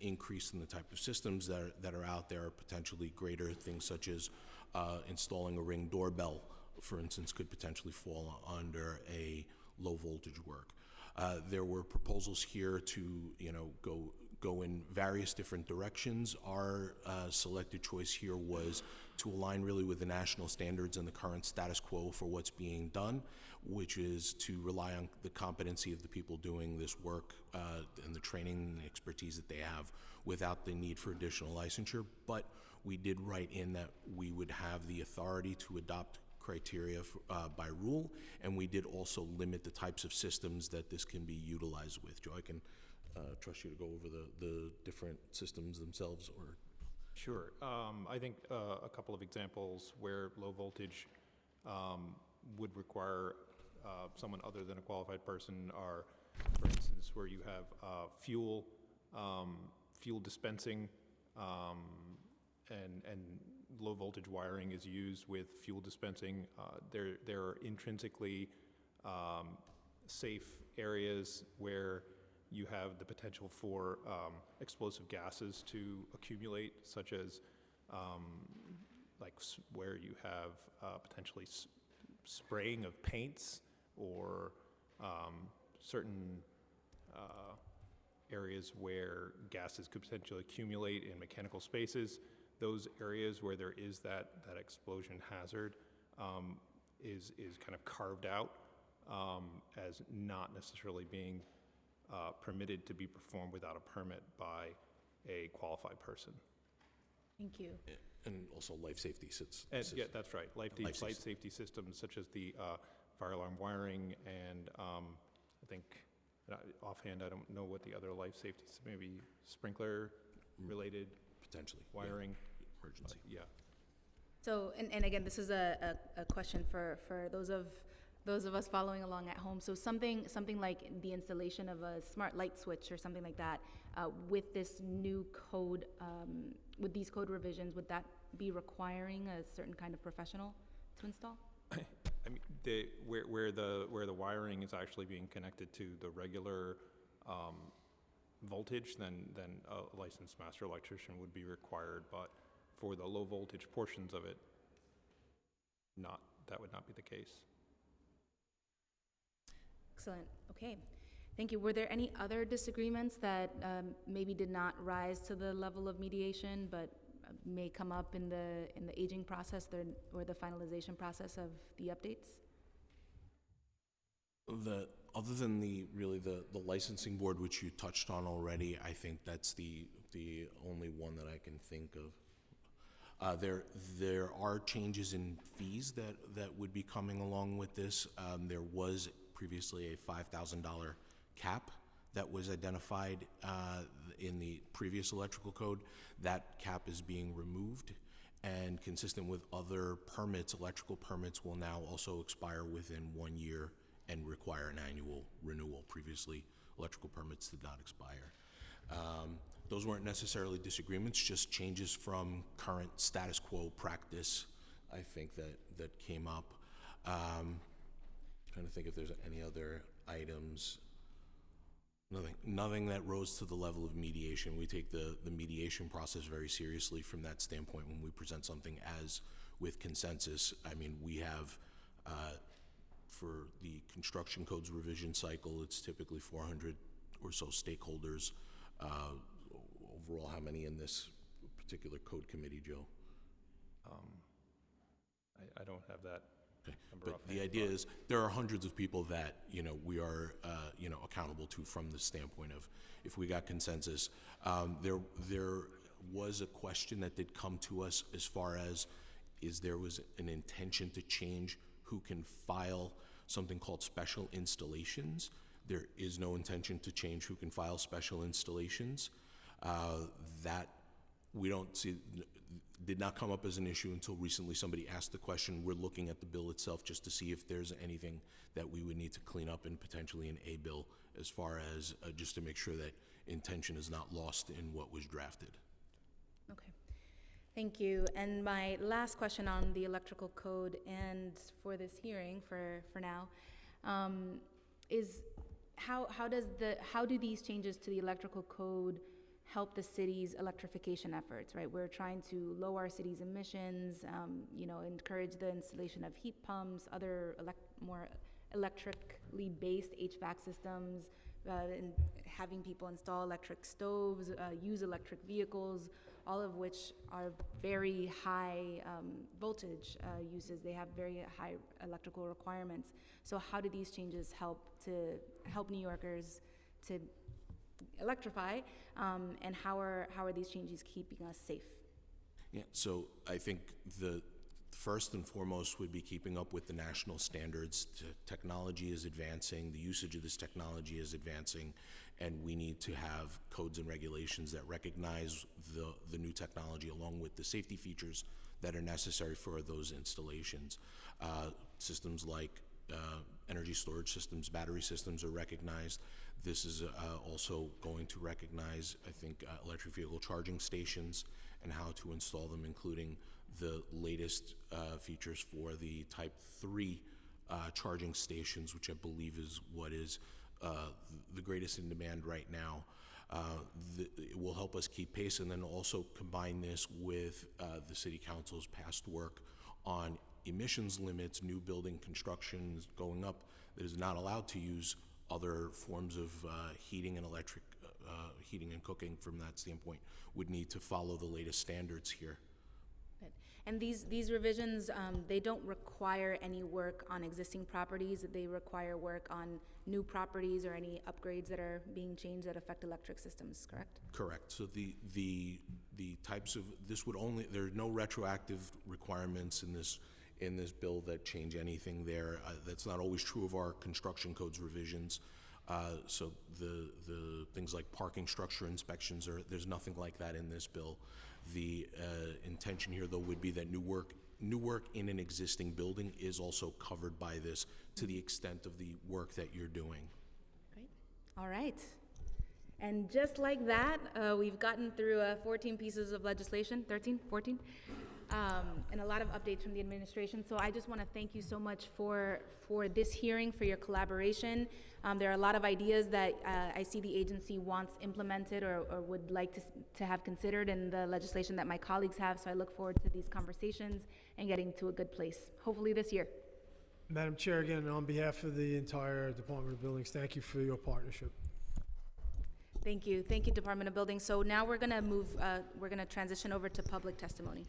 increased in the type of systems that are out there, potentially greater. Things such as installing a Ring doorbell, for instance, could potentially fall under a low voltage work. There were proposals here to, go in various different directions. Our selected choice here was to align really with the national standards and the current status quo for what's being done, which is to rely on the competency of the people doing this work and the training and expertise that they have without the need for additional licensure. But we did write in that we would have the authority to adopt criteria by rule, and we did also limit the types of systems that this can be utilized with. Joe, I can trust you to go over the different systems themselves, or? Sure. I think a couple of examples where low voltage would require someone other than a qualified person are, for instance, where you have fuel dispensing, and low voltage wiring is used with fuel dispensing. There are intrinsically safe areas where you have the potential for explosive gases to accumulate, such as where you have potentially spraying of paints, or certain areas where gases could potentially accumulate in mechanical spaces. Those areas where there is that explosion hazard is kind of carved out as not necessarily being permitted to be performed without a permit by a qualified person. Thank you. And also life safety systems. Yeah, that's right. Life safety systems such as the fire alarm wiring, and I think offhand I don't know what the other life safety, maybe sprinkler related potentially wiring. Yeah. Emergency. Yeah. So, and again, this is a question for those of us following along at home. So something like the installation of a smart light switch or something like that, with this new code, with these code revisions, would that be requiring a certain kind of professional to install? I mean, where the wiring is actually being connected to the regular voltage, then a licensed master electrician would be required. But for the low voltage portions of it, that would not be the case. Excellent. Okay. Thank you. Were there any other disagreements that maybe did not rise to the level of mediation, but may come up in the aging process or the finalization process of the updates? Other than the licensing board, which you touched on already, I think that's the only one that I can think of. There are changes in fees that would be coming along with this. There was previously a $5,000 cap that was identified in the previous electrical code. That cap is being removed, and consistent with other permits, electrical permits will now also expire within 1 year and require an annual renewal. Previously, electrical permits did not expire. Those weren't necessarily disagreements, just changes from current status quo practice, I think, that came up. Trying to think if there's any other items. Nothing that rose to the level of mediation. We take the mediation process very seriously from that standpoint when we present something as with consensus. I mean, we have, for the construction codes revision cycle, it's typically 400 or so stakeholders. Overall, how many in this particular code committee, Joe? I don't have that. Okay. But the idea is there are hundreds of people that we are accountable to from the standpoint of if we got consensus. There was a question that did come to us as far as there was an intention to change who can file something called special installations. There is no intention to change who can file special installations. That we don't see, did not come up as an issue until recently. Somebody asked the question. We're looking at the bill itself just to see if there's anything that we would need to clean up and potentially an A bill as far as just to make sure that intention is not lost in what was drafted. Okay, thank you. And my last question on the electrical code and for this hearing for now is how do these changes to the electrical code help the city's electrification efforts, right? We're trying to lower our city's emissions, encourage the installation of heat pumps, other more electrically based HVAC systems, and having people install electric stoves, use electric vehicles, all of which are very high voltage uses. They have very high electrical requirements. So how do these changes help New Yorkers to electrify, and how are these changes keeping us safe? Yeah, so I think the first and foremost would be keeping up with the national standards. Technology is advancing, the usage of this technology is advancing, and we need to have codes and regulations that recognize the new technology along with the safety features that are necessary for those installations. Systems like energy storage systems, battery systems are recognized. This is also going to recognize, I think, electric vehicle charging stations and how to install them, including the latest features for the Type 3 charging stations, which I believe is what is the greatest in demand right now. It will help us keep pace, and then also combine this with the City Council's past work on emissions limits. New building construction is going up that is not allowed to use other forms of heating and electric heating and cooking from that standpoint would need to follow the latest standards here. Good. And these revisions, they don't require any work on existing properties. They require work on new properties or any upgrades that are being changed that affect electric systems, correct? Correct. So the types of, this would only, there are no retroactive requirements in this bill that change anything there. That's not always true of our construction codes revisions. So the things like parking structure inspections, there's nothing like that in this bill. The intention here, though, would be that new work in an existing building is also covered by this to the extent of the work that you're doing. Great. All right. And just like that, we've gotten through 14 pieces of legislation, 13, 14, and a lot of updates from the administration. So I just want to thank you so much for this hearing, for your collaboration. There are a lot of ideas that I see the agency wants implemented or would like to have considered in the legislation that my colleagues have. So I look forward to these conversations and getting to a good place, hopefully this year. Madam Chair, again, on behalf of the entire Department of Buildings, thank you for your partnership. Thank you. Thank you, Department of Buildings. So now we're going to transition over to public testimony.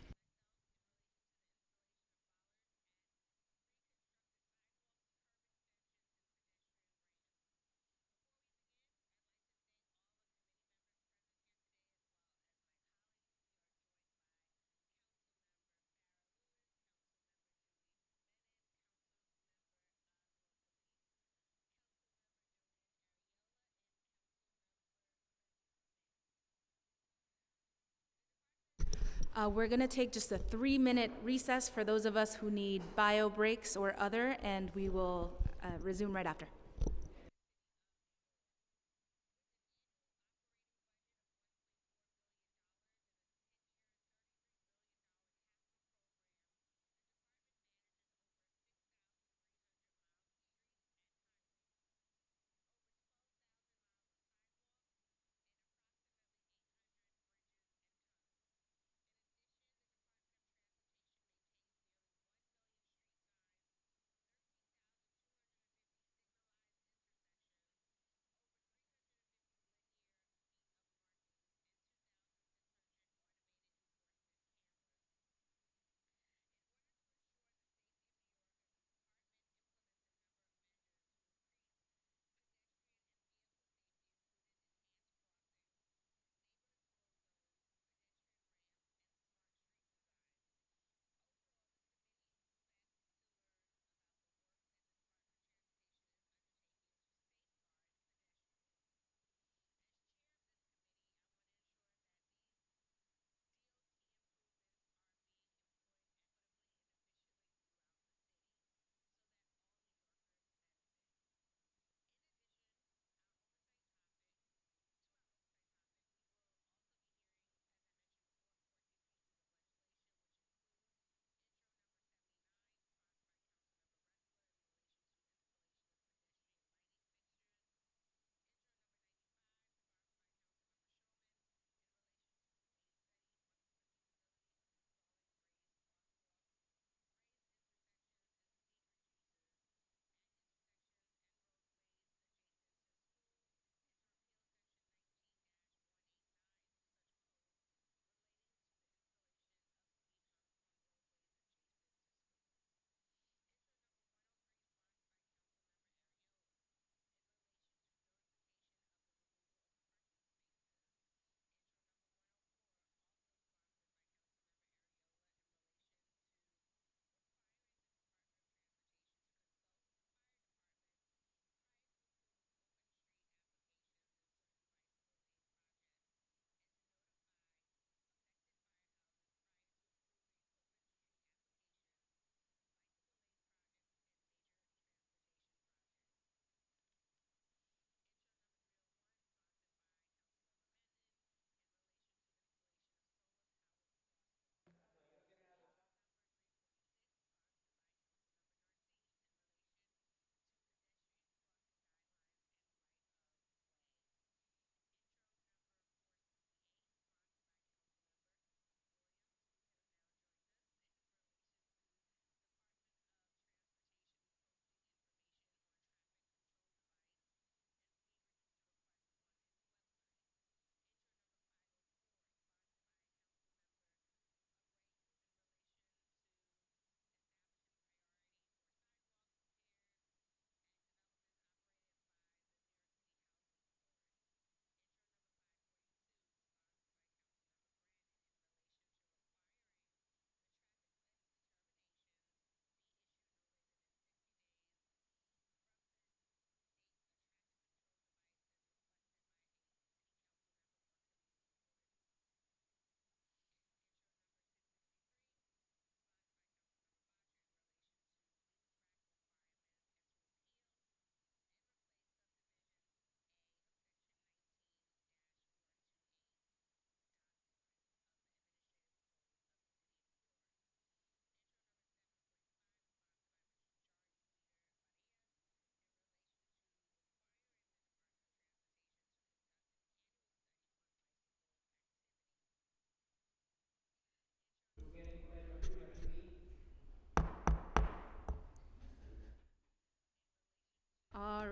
We're going to take just a 3-minute recess for those of us who need bio breaks or other, and we will resume right after.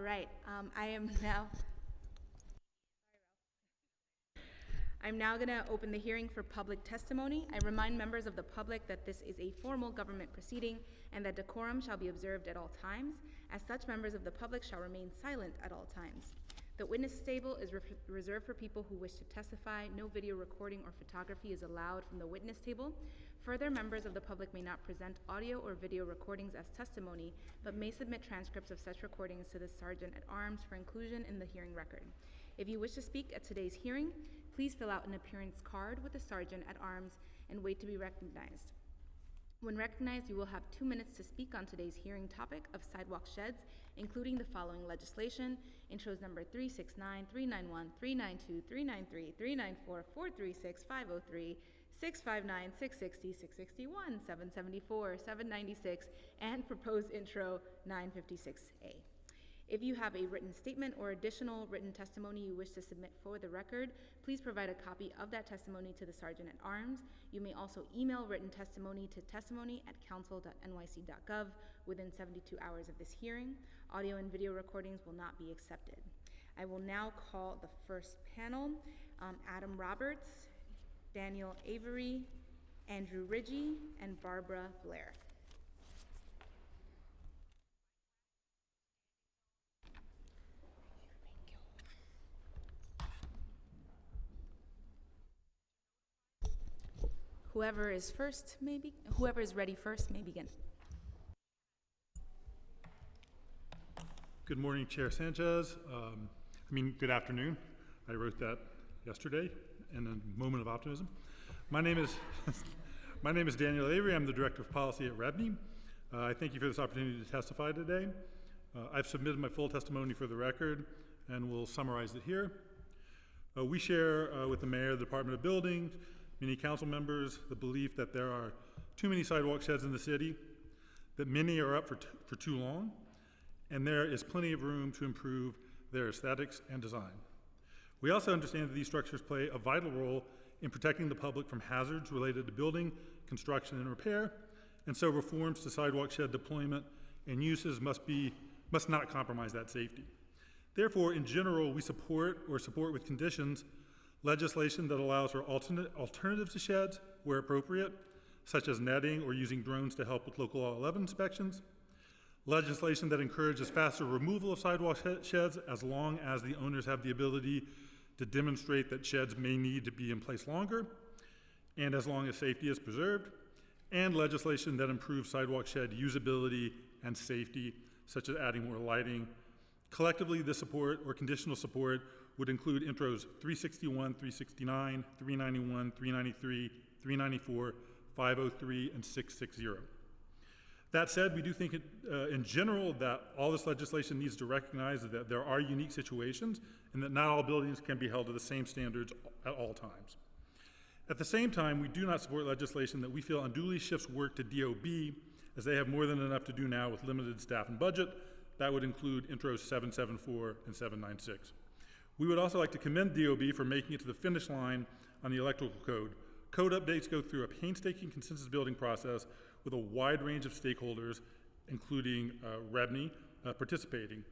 right, I'm now going to open the hearing for public testimony. I remind members of the public that this is a formal government proceeding and that decorum shall be observed at all times. As such, members of the public shall remain silent at all times. The witness table is reserved for people who wish to testify. No video recording or photography is allowed from the witness table. Further, members of the public may not present audio or video recordings as testimony, but may submit transcripts of such recordings to the Sergeant at Arms for inclusion in the hearing record. If you wish to speak at today's hearing, please fill out an appearance card with the Sergeant at Arms and wait to be recognized. When recognized, you will have 2 minutes to speak on today's hearing topic of sidewalk sheds, including the following legislation: intros number 369, 391, 392, 393, 394, 436, 503, 659, 660, 661, 774, 796, and proposed intro 956A. If you have a written statement or additional written testimony you wish to submit for the record, please provide a copy of that testimony to the Sergeant at Arms. You may also email written testimony to testimony@council.nyc.gov within 72 hours of this hearing. Audio and video recordings will not be accepted. I will now call the first panel: Adam Roberts, Daniel Avery, Andrew Ridgey, and Barbara Blair. Whoever is ready first may begin. Good morning, Chair Sanchez. Good afternoon. I wrote that yesterday in a moment of optimism. My name is Daniel Avery. I'm the Director of Policy at REBNY. I thank you for this opportunity to testify today. I've submitted my full testimony for the record and will summarize it here. We share with the Mayor, the Department of Buildings, many council members, the belief that there are too many sidewalk sheds in the city, that many are up for too long, and there is plenty of room to improve their aesthetics and design. We also understand that these structures play a vital role in protecting the public from hazards related to building, construction, and repair, and so reforms to sidewalk shed deployment and uses must not compromise that safety. Therefore, in general, we support with conditions legislation that allows for alternatives to sheds where appropriate, such as netting or using drones to help with local law 11 inspections, legislation that encourages faster removal of sidewalk sheds as long as the owners have the ability to demonstrate that sheds may need to be in place longer, and as long as safety is preserved, and legislation that improves sidewalk shed usability and safety, such as adding more lighting. Collectively, this support or conditional support would include intros 361, 369, 391, 393, 394, 503, and 660. That said, we do think in general that all this legislation needs to recognize that there are unique situations and that not all buildings can be held to the same standards at all times. At the same time, we do not support legislation that we feel unduly shifts work to DOB, as they have more than enough to do now with limited staff and budget. That would include intros 774 and 796. We would also like to commend DOB for making it to the finish line on the electrical code. Code updates go through a painstaking consensus building process with a wide range of stakeholders, including REBNY, participating.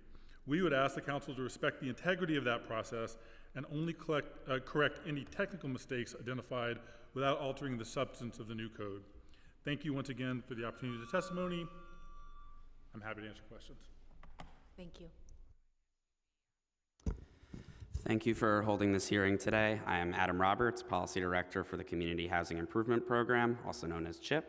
We would ask the council to respect the integrity of that process and only correct any technical mistakes identified without altering the substance of the new code. Thank you once again for the opportunity to testimony. I'm happy to answer questions. Thank you. Thank you for holding this hearing today. I am Adam Roberts, Policy Director for the Community Housing Improvement Program, also known as CHIP.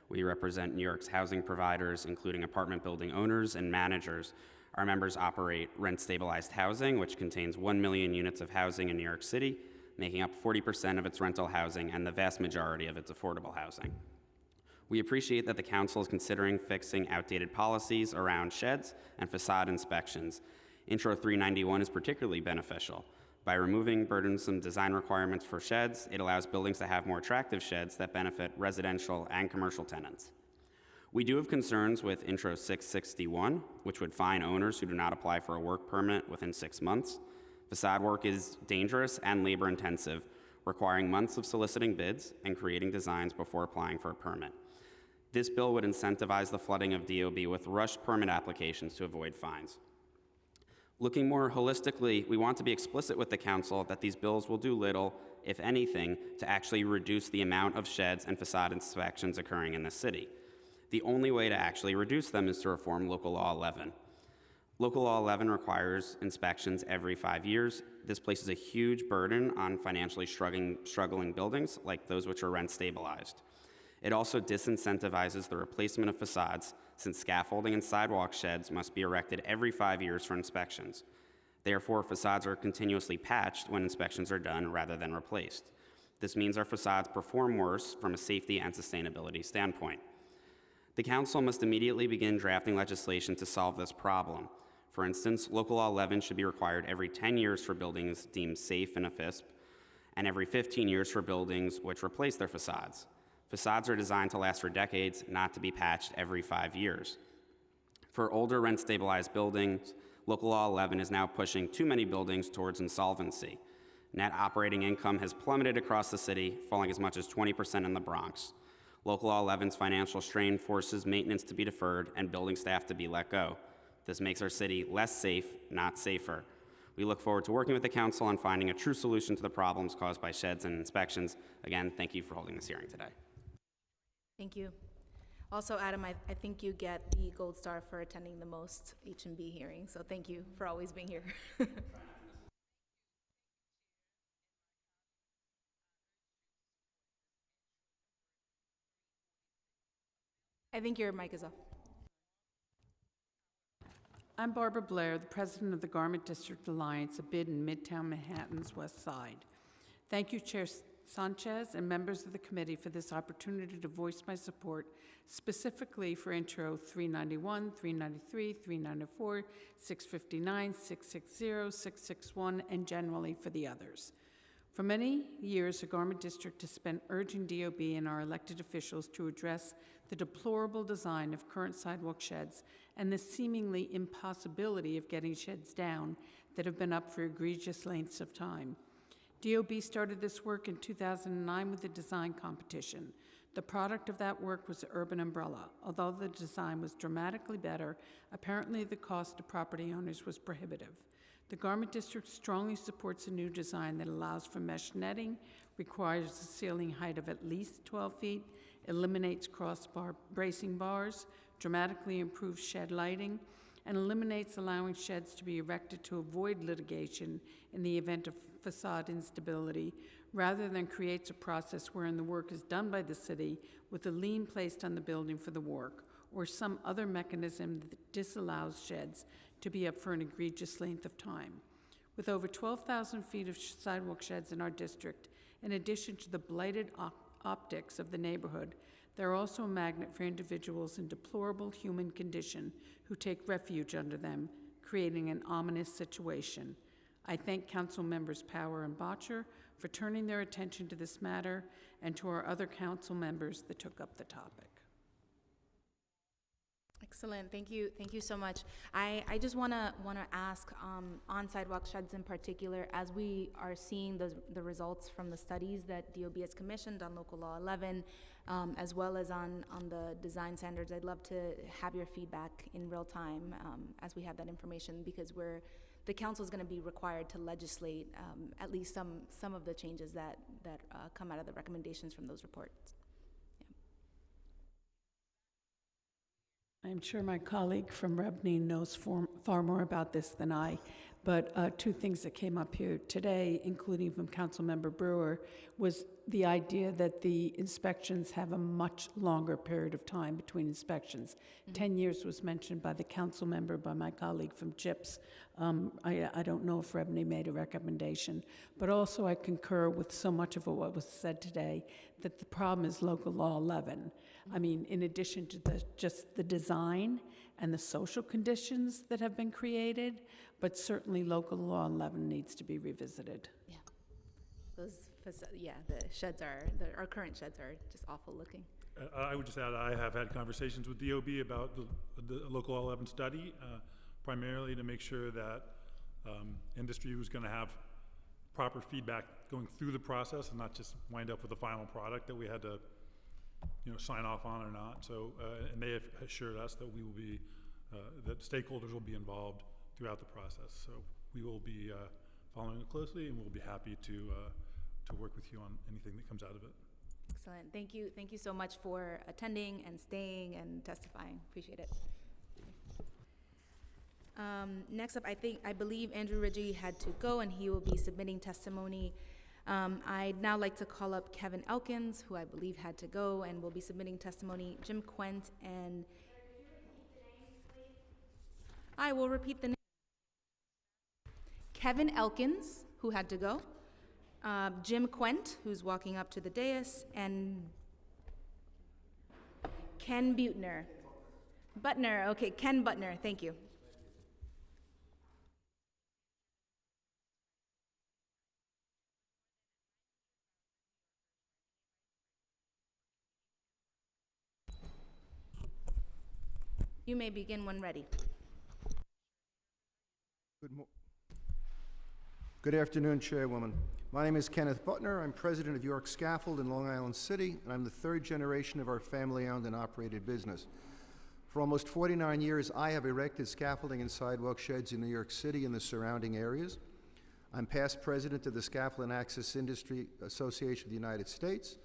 We represent New York's housing providers, including apartment building owners and managers. Our members operate rent-stabilized housing, which contains 1 million units of housing in New York City, making up 40% of its rental housing and the vast majority of its affordable housing. We appreciate that the council is considering fixing outdated policies around sheds and facade inspections. Intro 391 is particularly beneficial. By removing burdensome design requirements for sheds, it allows buildings to have more attractive sheds that benefit residential and commercial tenants. We do have concerns with Intro 661, which would fine owners who do not apply for a work permit within 6 months. Facade work is dangerous and labor-intensive, requiring months of soliciting bids and creating designs before applying for a permit. This bill would incentivize the flooding of DOB with rushed permit applications to avoid fines. Looking more holistically, we want to be explicit with the council that these bills will do little, if anything, to actually reduce the amount of sheds and facade inspections occurring in the city. The only way to actually reduce them is to reform Local Law 11. Local Law 11 requires inspections every 5 years. This places a huge burden on financially struggling buildings like those which are rent stabilized. It also disincentivizes the replacement of facades, since scaffolding and sidewalk sheds must be erected every 5 years for inspections. Therefore, facades are continuously patched when inspections are done rather than replaced. This means our facades perform worse from a safety and sustainability standpoint. The council must immediately begin drafting legislation to solve this problem. For instance, Local Law 11 should be required every 10 years for buildings deemed safe in a FISP, and every 15 years for buildings which replace their facades. Facades are designed to last for decades, not to be patched every 5 years. For older rent-stabilized buildings, Local Law 11 is now pushing too many buildings towards insolvency. Net operating income has plummeted across the city, falling as much as 20% in the Bronx. Local Law 11's financial strain forces maintenance to be deferred and building staff to be let go. This makes our city less safe, not safer. We look forward to working with the council on finding a true solution to the problems caused by sheds and inspections. Again, thank you for holding this hearing today. Thank you. Also, Adam, I think you get the gold star for attending the most H&B hearings, so thank you for always being here. I think your mic is off. I'm Barbara Blair, the president of the Garment District Alliance, a bid in Midtown Manhattan's West Side. Thank you, Chair Sanchez and members of the committee, for this opportunity to voice my support specifically for Intro 391, 393, 394, 659, 660, 661, and generally for the others. For many years, the Garment District has spent urging DOB and our elected officials to address the deplorable design of current sidewalk sheds and the seemingly impossibility of getting sheds down that have been up for egregious lengths of time. DOB started this work in 2009 with a design competition. The product of that work was the Urban Umbrella. Although the design was dramatically better, apparently the cost to property owners was prohibitive. The Garment District strongly supports a new design that allows for mesh netting, requires a ceiling height of at least 12 feet, eliminates crossbar bracing bars, dramatically improves shed lighting, and eliminates allowing sheds to be erected to avoid litigation in the event of facade instability, rather than creates a process wherein the work is done by the city with a lien placed on the building for the work, or some other mechanism that disallows sheds to be up for an egregious length of time. With over 12,000 feet of sidewalk sheds in our district, in addition to the blighted optics of the neighborhood, they're also a magnet for individuals in deplorable human condition who take refuge under them, creating an ominous situation. I thank Council Members Power and Botcher for turning their attention to this matter, and to our other council members that took up the topic. Excellent. Thank you so much. I just want to ask on sidewalk sheds in particular, as we are seeing the results from the studies that DOB has commissioned on Local Law 11, as well as on the design standards. I'd love to have your feedback in real time as we have that information, because the council is going to be required to legislate at least some of the changes that come out of the recommendations from those reports. I'm sure my colleague from REBNY knows far more about this than I, but two things that came up here today, including from Councilmember Brewer, was the idea that the inspections have a much longer period of time between inspections. 10 years was mentioned by the council member, by my colleague from CHIPS. I don't know if REBNY made a recommendation, but also I concur with so much of what was said today, that the problem is Local Law 11. I mean, in addition to just the design and the social conditions that have been created, but certainly Local Law 11 needs to be revisited. Yeah, the sheds our current sheds are just awful looking. I would just add, I have had conversations with DOB about the Local Law 11 study, primarily to make sure that industry was going to have proper feedback going through the process and not just wind up with a final product that we had to sign off on or not. So, and they have assured us that we will be, that stakeholders will be involved throughout the process. So we will be following it closely, and we'll be happy to work with you on anything that comes out of it. Excellent. Thank you. Thank you so much for attending and staying and testifying. Appreciate it. Next up, I believe Andrew Ridgey had to go, and he will be submitting testimony. I'd now like to call up Kevin Elkins, who I believe had to go, and will be submitting testimony. Jim Quent and I will repeat the name. Kevin Elkins, who had to go. Jim Quent, who's walking up to the dais, and Ken Butner. Butner, okay, Ken Butner, thank you. You may begin when ready. Good afternoon, Chairwoman. My name is Kenneth Butner. I'm president of York Scaffold in Long Island City, and I'm the third generation of our family-owned and operated business. For almost 49 years, I have erected scaffolding and sidewalk sheds in New York City and the surrounding areas. I'm past president of the Scaffold and Access Industry Association of the United States.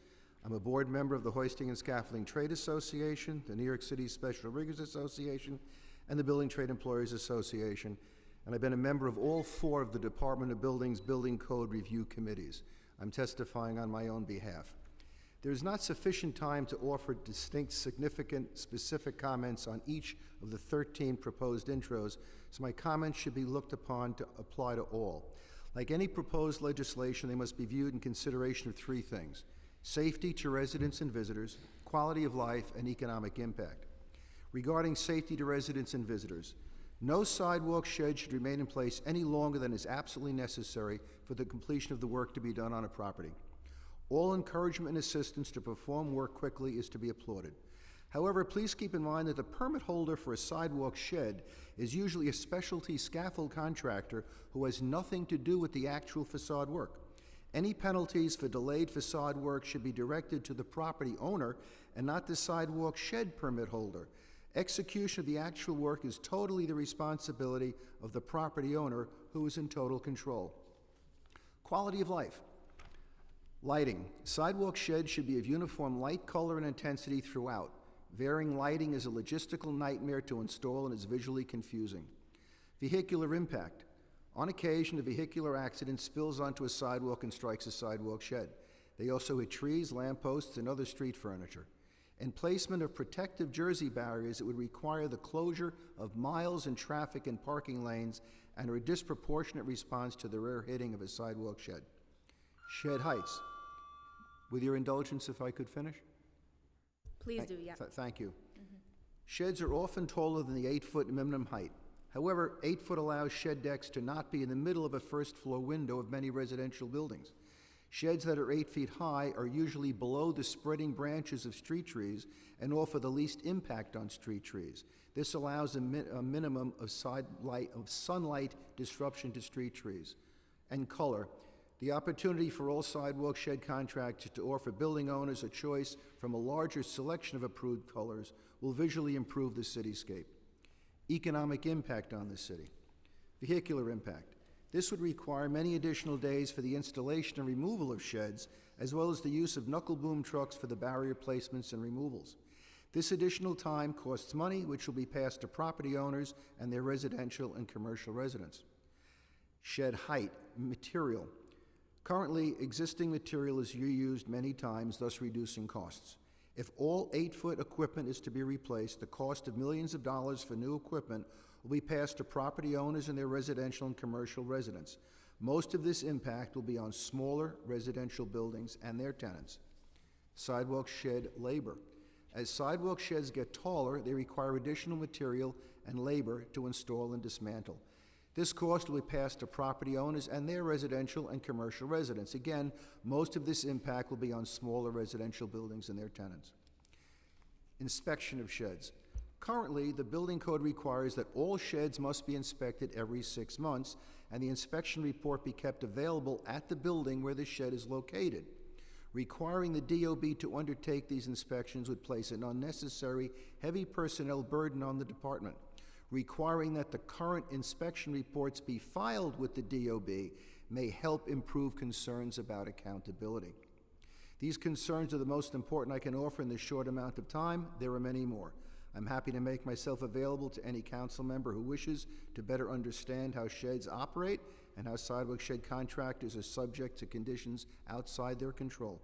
I'm a board member of the Hoisting and Scaffolding Trade Association, the New York City Special Riggers Association, and the Building Trade Employers Association, and I've been a member of all 4 of the Department of Buildings Building Code Review Committees. I'm testifying on my own behalf. There is not sufficient time to offer distinct, significant, specific comments on each of the 13 proposed intros, so my comments should be looked upon to apply to all. Like any proposed legislation, they must be viewed in consideration of 3 things: safety to residents and visitors, quality of life, and economic impact. Regarding safety to residents and visitors, no sidewalk shed should remain in place any longer than is absolutely necessary for the completion of the work to be done on a property. All encouragement and assistance to perform work quickly is to be applauded. However, please keep in mind that the permit holder for a sidewalk shed is usually a specialty scaffold contractor who has nothing to do with the actual facade work. Any penalties for delayed facade work should be directed to the property owner and not the sidewalk shed permit holder. Execution of the actual work is totally the responsibility of the property owner, who is in total control. Quality of life. Lighting. Sidewalk sheds should be of uniform light, color, and intensity throughout. Varying lighting is a logistical nightmare to install and is visually confusing. Vehicular impact. On occasion, a vehicular accident spills onto a sidewalk and strikes a sidewalk shed. They also hit trees, lampposts, and other street furniture. And placement of protective jersey barriers that would require the closure of miles in traffic and parking lanes and are a disproportionate response to the rare hitting of a sidewalk shed. Shed heights. With your indulgence, if I could finish? Please do, yeah. Thank you. Sheds are often taller than the 8-foot minimum height. However, 8 foot allows shed decks to not be in the middle of a first-floor window of many residential buildings. Sheds that are 8 feet high are usually below the spreading branches of street trees and offer the least impact on street trees. This allows a minimum of sunlight disruption to street trees. And color. The opportunity for all sidewalk shed contractors to offer building owners a choice from a larger selection of approved colors will visually improve the cityscape. Economic impact on the city. Vehicular impact. This would require many additional days for the installation and removal of sheds, as well as the use of knuckle boom trucks for the barrier placements and removals. This additional time costs money, which will be passed to property owners and their residential and commercial residents. Shed height. Material. Currently, existing material is reused many times, thus reducing costs. If all 8-foot equipment is to be replaced, the cost of millions of dollars for new equipment will be passed to property owners and their residential and commercial residents. Most of this impact will be on smaller residential buildings and their tenants. Sidewalk shed labor. As sidewalk sheds get taller, they require additional material and labor to install and dismantle. This cost will be passed to property owners and their residential and commercial residents. Again, most of this impact will be on smaller residential buildings and their tenants. Inspection of sheds. Currently, the building code requires that all sheds must be inspected every 6 months, and the inspection report be kept available at the building where the shed is located. Requiring the DOB to undertake these inspections would place an unnecessary, heavy personnel burden on the department. Requiring that the current inspection reports be filed with the DOB may help improve concerns about accountability. These concerns are the most important I can offer in this short amount of time. There are many more. I'm happy to make myself available to any council member who wishes to better understand how sheds operate and how sidewalk shed contractors are subject to conditions outside their control.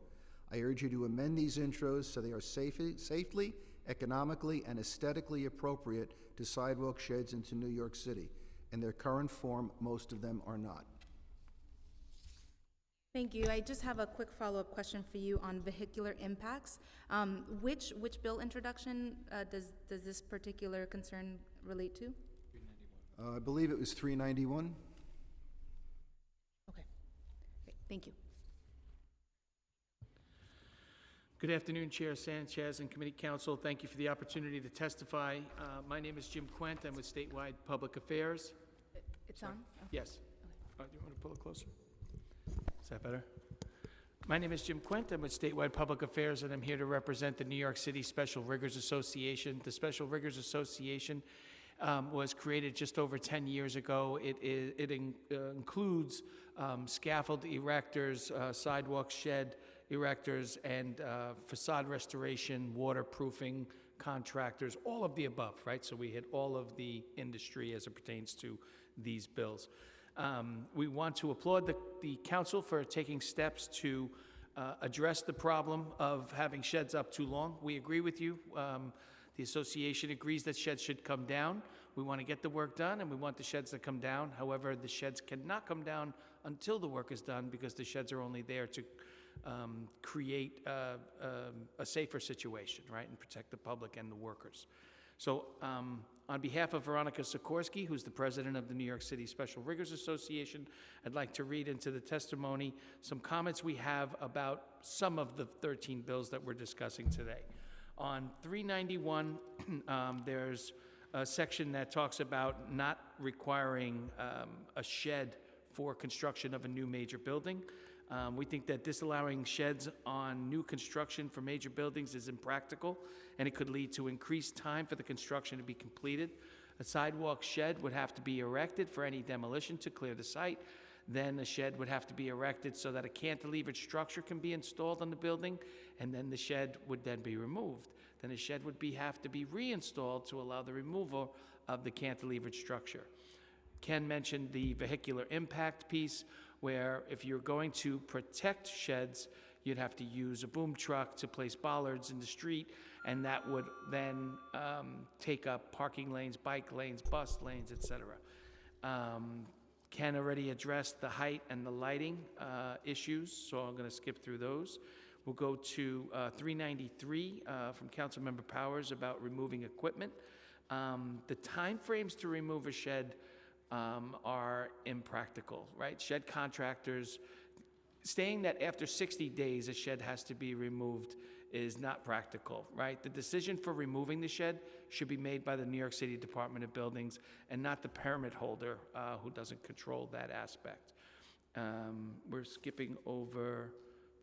I urge you to amend these intros so they are safely, economically, and aesthetically appropriate to sidewalk sheds into New York City. In their current form, most of them are not. Thank you. I just have a quick follow-up question for you on vehicular impacts. Which bill introduction does this particular concern relate to? I believe it was 391. Okay. Great. Thank you. Good afternoon, Chair Sanchez and Committee Council. Thank you for the opportunity to testify. My name is Jim Quent. I'm with Statewide Public Affairs. It's on? Okay. Yes. Do you want to pull it closer? Is that better? My name is Jim Quint. I'm with Statewide Public Affairs, and I'm here to represent the New York City Special Riggers Association. The Special Riggers Association was created just over 10 years ago. It includes scaffold erectors, sidewalk shed erectors, and facade restoration, waterproofing contractors, all of the above, right? So we hit all of the industry as it pertains to these bills. We want to applaud the council for taking steps to address the problem of having sheds up too long. We agree with you. The association agrees that sheds should come down. We want to get the work done, and we want the sheds to come down. However, the sheds cannot come down until the work is done, because the sheds are only there to create a safer situation, right, and protect the public and the workers. So on behalf of Veronica Sikorsky, who's the president of the New York City Special Riggers Association, I'd like to read into the testimony some comments we have about some of the 13 bills that we're discussing today. On 391, there's a section that talks about not requiring a shed for construction of a new major building. We think that disallowing sheds on new construction for major buildings is impractical, and it could lead to increased time for the construction to be completed. A sidewalk shed would have to be erected for any demolition to clear the site. Then a shed would have to be erected so that a cantilevered structure can be installed on the building, and then the shed would then be removed. Then a shed would have to be reinstalled to allow the removal of the cantilevered structure. Ken mentioned the vehicular impact piece, where if you're going to protect sheds, you'd have to use a boom truck to place bollards in the street, and that would then take up parking lanes, bike lanes, bus lanes, etc. Ken already addressed the height and the lighting issues, so I'm going to skip through those. We'll go to 393 from Councilmember Powers about removing equipment. The timeframes to remove a shed are impractical, right? Shed contractors saying that after 60 days a shed has to be removed is not practical, right? The decision for removing the shed should be made by the New York City Department of Buildings and not the permit holder who doesn't control that aspect. We're skipping over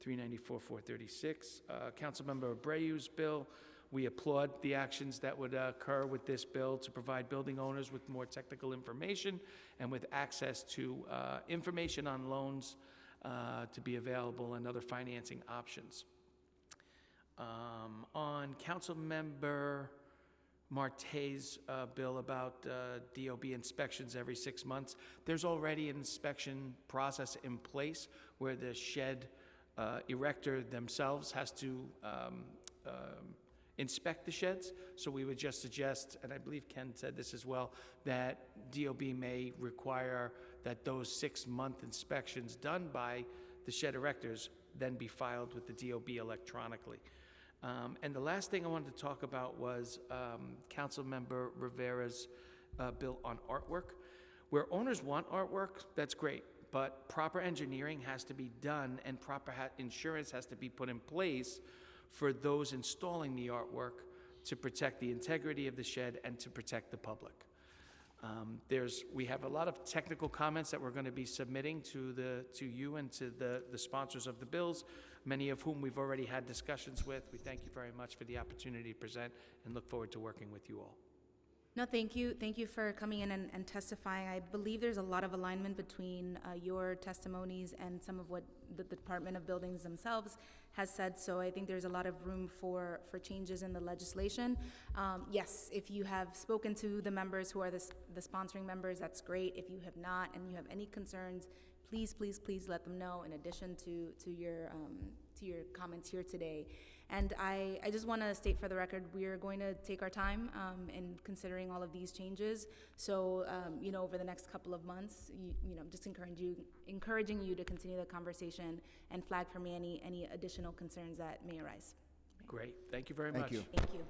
394, 436. Councilmember Abreu's bill. We applaud the actions that would occur with this bill to provide building owners with more technical information and with access to information on loans to be available and other financing options. On Councilmember Marte's bill about DOB inspections every 6 months, there's already an inspection process in place where the shed erector themselves has to inspect the sheds. So we would just suggest, and I believe Ken said this as well, that DOB may require that those 6-month inspections done by the shed erectors then be filed with the DOB electronically. And the last thing I wanted to talk about was Councilmember Rivera's bill on artwork. Where owners want artwork, that's great, but proper engineering has to be done and proper insurance has to be put in place for those installing the artwork to protect the integrity of the shed and to protect the public. We have a lot of technical comments that we're going to be submitting to you and to the sponsors of the bills, many of whom we've already had discussions with. We thank you very much for the opportunity to present and look forward to working with you all. No, thank you. Thank you for coming in and testifying. I believe there's a lot of alignment between your testimonies and some of what the Department of Buildings themselves has said. So I think there's a lot of room for changes in the legislation. Yes, if you have spoken to the members who are the sponsoring members, that's great. If you have not and you have any concerns, please, please, please let them know in addition to your comments here today. And I just want to state for the record, we are going to take our time in considering all of these changes. So, over the next couple of months, just encouraging you to continue the conversation and flag for me any additional concerns that may arise. Great. Thank you very much. Thank you. Thank you.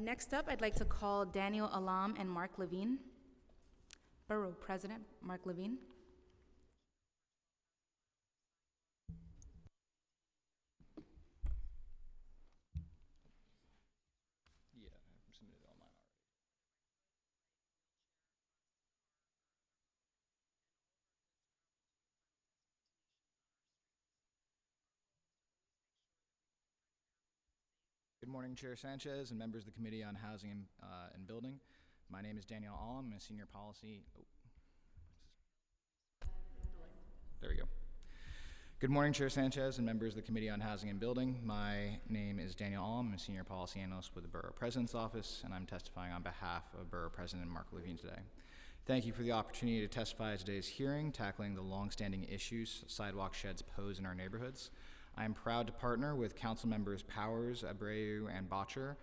Next up, I'd like to call Daniel Alam and Mark Levine. Borough President Mark Levine. Yeah, I've submitted all mine already. Good morning, Chair Sanchez and members of the Committee on Housing and Building. My name is Daniel Allam. I'm a senior policy. There we go. Good morning, Chair Sanchez and members of the Committee on Housing and Building. My name is Daniel Allam. I'm a senior policy analyst with the Borough President's Office, and I'm testifying on behalf of Borough President Mark Levine today. Thank you for the opportunity to testify at today's hearing, tackling the longstanding issues sidewalk sheds pose in our neighborhoods. I am proud to partner with Council Members Powers, Abreu, and Botcher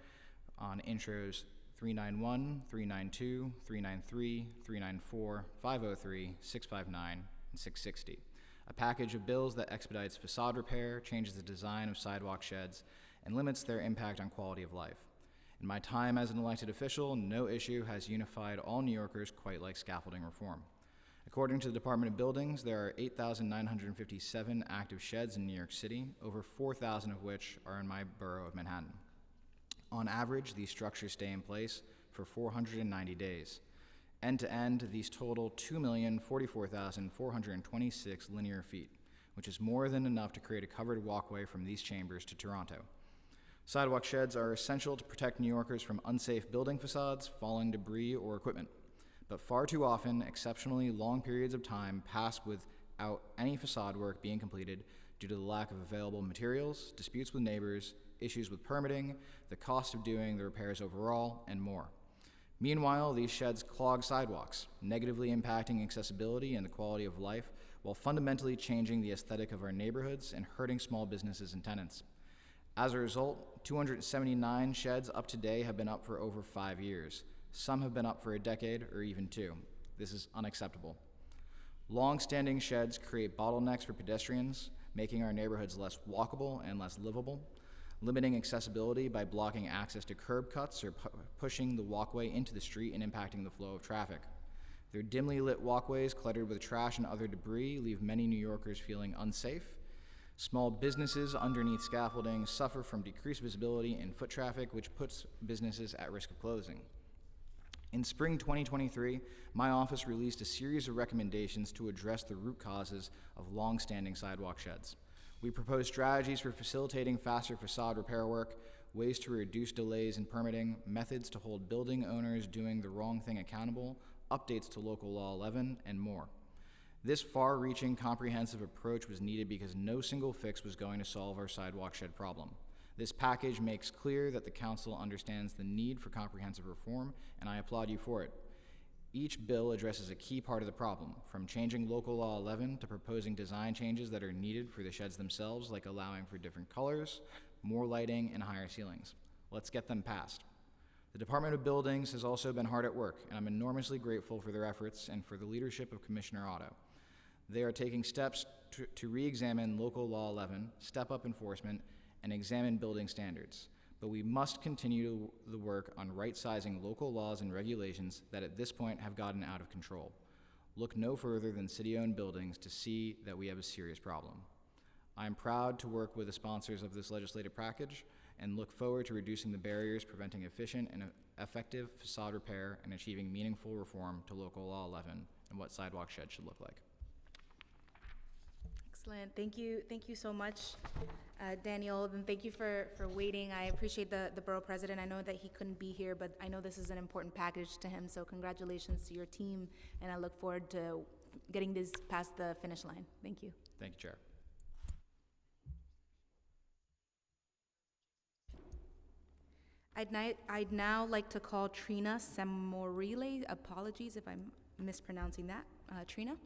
on intros 391, 392, 393, 394, 503, 659, and 660. A package of bills that expedites facade repair, changes the design of sidewalk sheds, and limits their impact on quality of life. In my time as an elected official, no issue has unified all New Yorkers quite like scaffolding reform. According to the Department of Buildings, there are 8,957 active sheds in New York City, over 4,000 of which are in my borough of Manhattan. On average, these structures stay in place for 490 days. End to end, these total 2,044,426 linear feet, which is more than enough to create a covered walkway from these chambers to Toronto. Sidewalk sheds are essential to protect New Yorkers from unsafe building facades, falling debris, or equipment. But far too often, exceptionally long periods of time pass without any facade work being completed due to the lack of available materials, disputes with neighbors, issues with permitting, the cost of doing the repairs overall, and more. Meanwhile, these sheds clog sidewalks, negatively impacting accessibility and the quality of life, while fundamentally changing the aesthetic of our neighborhoods and hurting small businesses and tenants. As a result, 279 sheds up to date have been up for over 5 years. Some have been up for a decade or even 2. This is unacceptable. Long-standing sheds create bottlenecks for pedestrians, making our neighborhoods less walkable and less livable, limiting accessibility by blocking access to curb cuts or pushing the walkway into the street and impacting the flow of traffic. Their dimly lit walkways, cluttered with trash and other debris, leave many New Yorkers feeling unsafe. Small businesses underneath scaffolding suffer from decreased visibility and foot traffic, which puts businesses at risk of closing. In spring 2023, my office released a series of recommendations to address the root causes of long-standing sidewalk sheds. We proposed strategies for facilitating faster facade repair work, ways to reduce delays in permitting, methods to hold building owners doing the wrong thing accountable, updates to Local Law 11, and more. This far-reaching, comprehensive approach was needed because no single fix was going to solve our sidewalk shed problem. This package makes clear that the Council understands the need for comprehensive reform, and I applaud you for it. Each bill addresses a key part of the problem, from changing Local Law 11 to proposing design changes that are needed for the sheds themselves, like allowing for different colors, more lighting, and higher ceilings. Let's get them passed. The Department of Buildings has also been hard at work, and I'm enormously grateful for their efforts and for the leadership of Commissioner Otto. They are taking steps to re-examine Local Law 11, step up enforcement, and examine building standards. But we must continue the work on right-sizing local laws and regulations that at this point have gotten out of control. Look no further than city-owned buildings to see that we have a serious problem. I am proud to work with the sponsors of this legislative package and look forward to reducing the barriers preventing efficient and effective facade repair and achieving meaningful reform to Local Law 11 and what sidewalk sheds should look like. Excellent. Thank you so much, Daniel, and thank you for waiting. I appreciate the borough president. I know that he couldn't be here, but I know this is an important package to him, so congratulations to your team, and I look forward to getting this past the finish line. Thank you. Thank you, Chair. I'd now like to call Trina Samorile. Apologies if I'm mispronouncing that. Trina?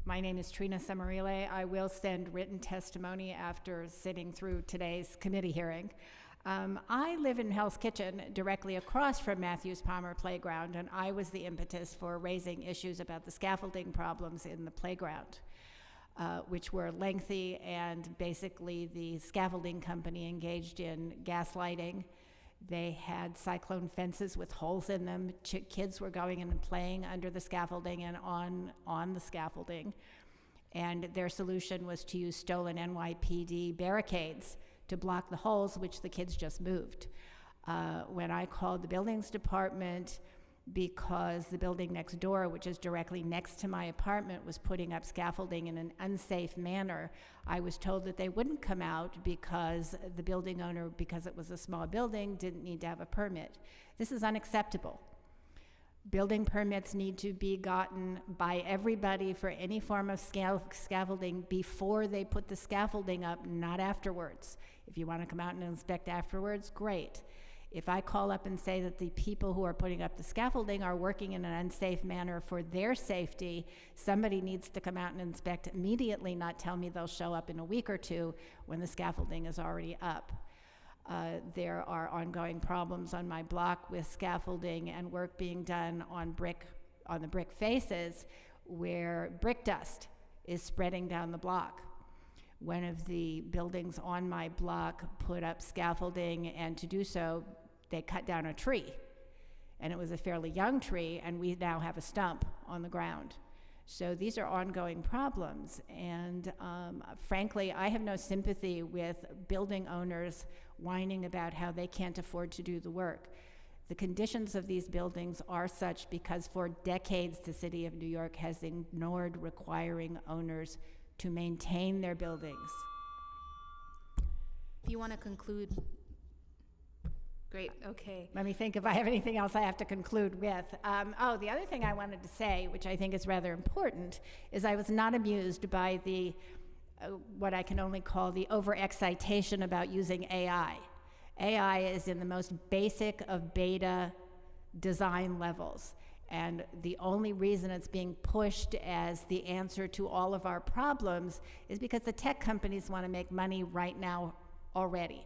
My name is Trina Samarile. I will send written testimony after sitting through today's committee hearing. I live in Hell's Kitchen, directly across from Matthews Palmer Playground, and I was the impetus for raising issues about the scaffolding problems in the playground, which were lengthy, and basically the scaffolding company engaged in gaslighting. They had cyclone fences with holes in them. Kids were going in and playing under the scaffolding and on the scaffolding. And their solution was to use stolen NYPD barricades to block the holes, which the kids just moved. When I called the buildings department, because the building next door, which is directly next to my apartment, was putting up scaffolding in an unsafe manner, I was told that they wouldn't come out because the building owner, because it was a small building, didn't need to have a permit. This is unacceptable. Building permits need to be gotten by everybody for any form of scaffolding before they put the scaffolding up, not afterwards. If you want to come out and inspect afterwards, great. If I call up and say that the people who are putting up the scaffolding are working in an unsafe manner for their safety, somebody needs to come out and inspect immediately, not tell me they'll show up in a week or two when the scaffolding is already up. There are ongoing problems on my block with scaffolding and work being done on the brick faces, where brick dust is spreading down the block. One of the buildings on my block put up scaffolding, and to do so, they cut down a tree. And it was a fairly young tree, and we now have a stump on the ground. So these are ongoing problems. And frankly, I have no sympathy with building owners whining about how they can't afford to do the work. The conditions of these buildings are such because for decades the City of New York has ignored requiring owners to maintain their buildings. If you want to conclude. Great, okay. Let me think if I have anything else I have to conclude with. The other thing I wanted to say, which I think is rather important, is I was not amused by the, what I can only call the overexcitation about using AI. AI is in the most basic of beta design levels. And the only reason it's being pushed as the answer to all of our problems is because the tech companies want to make money right now already.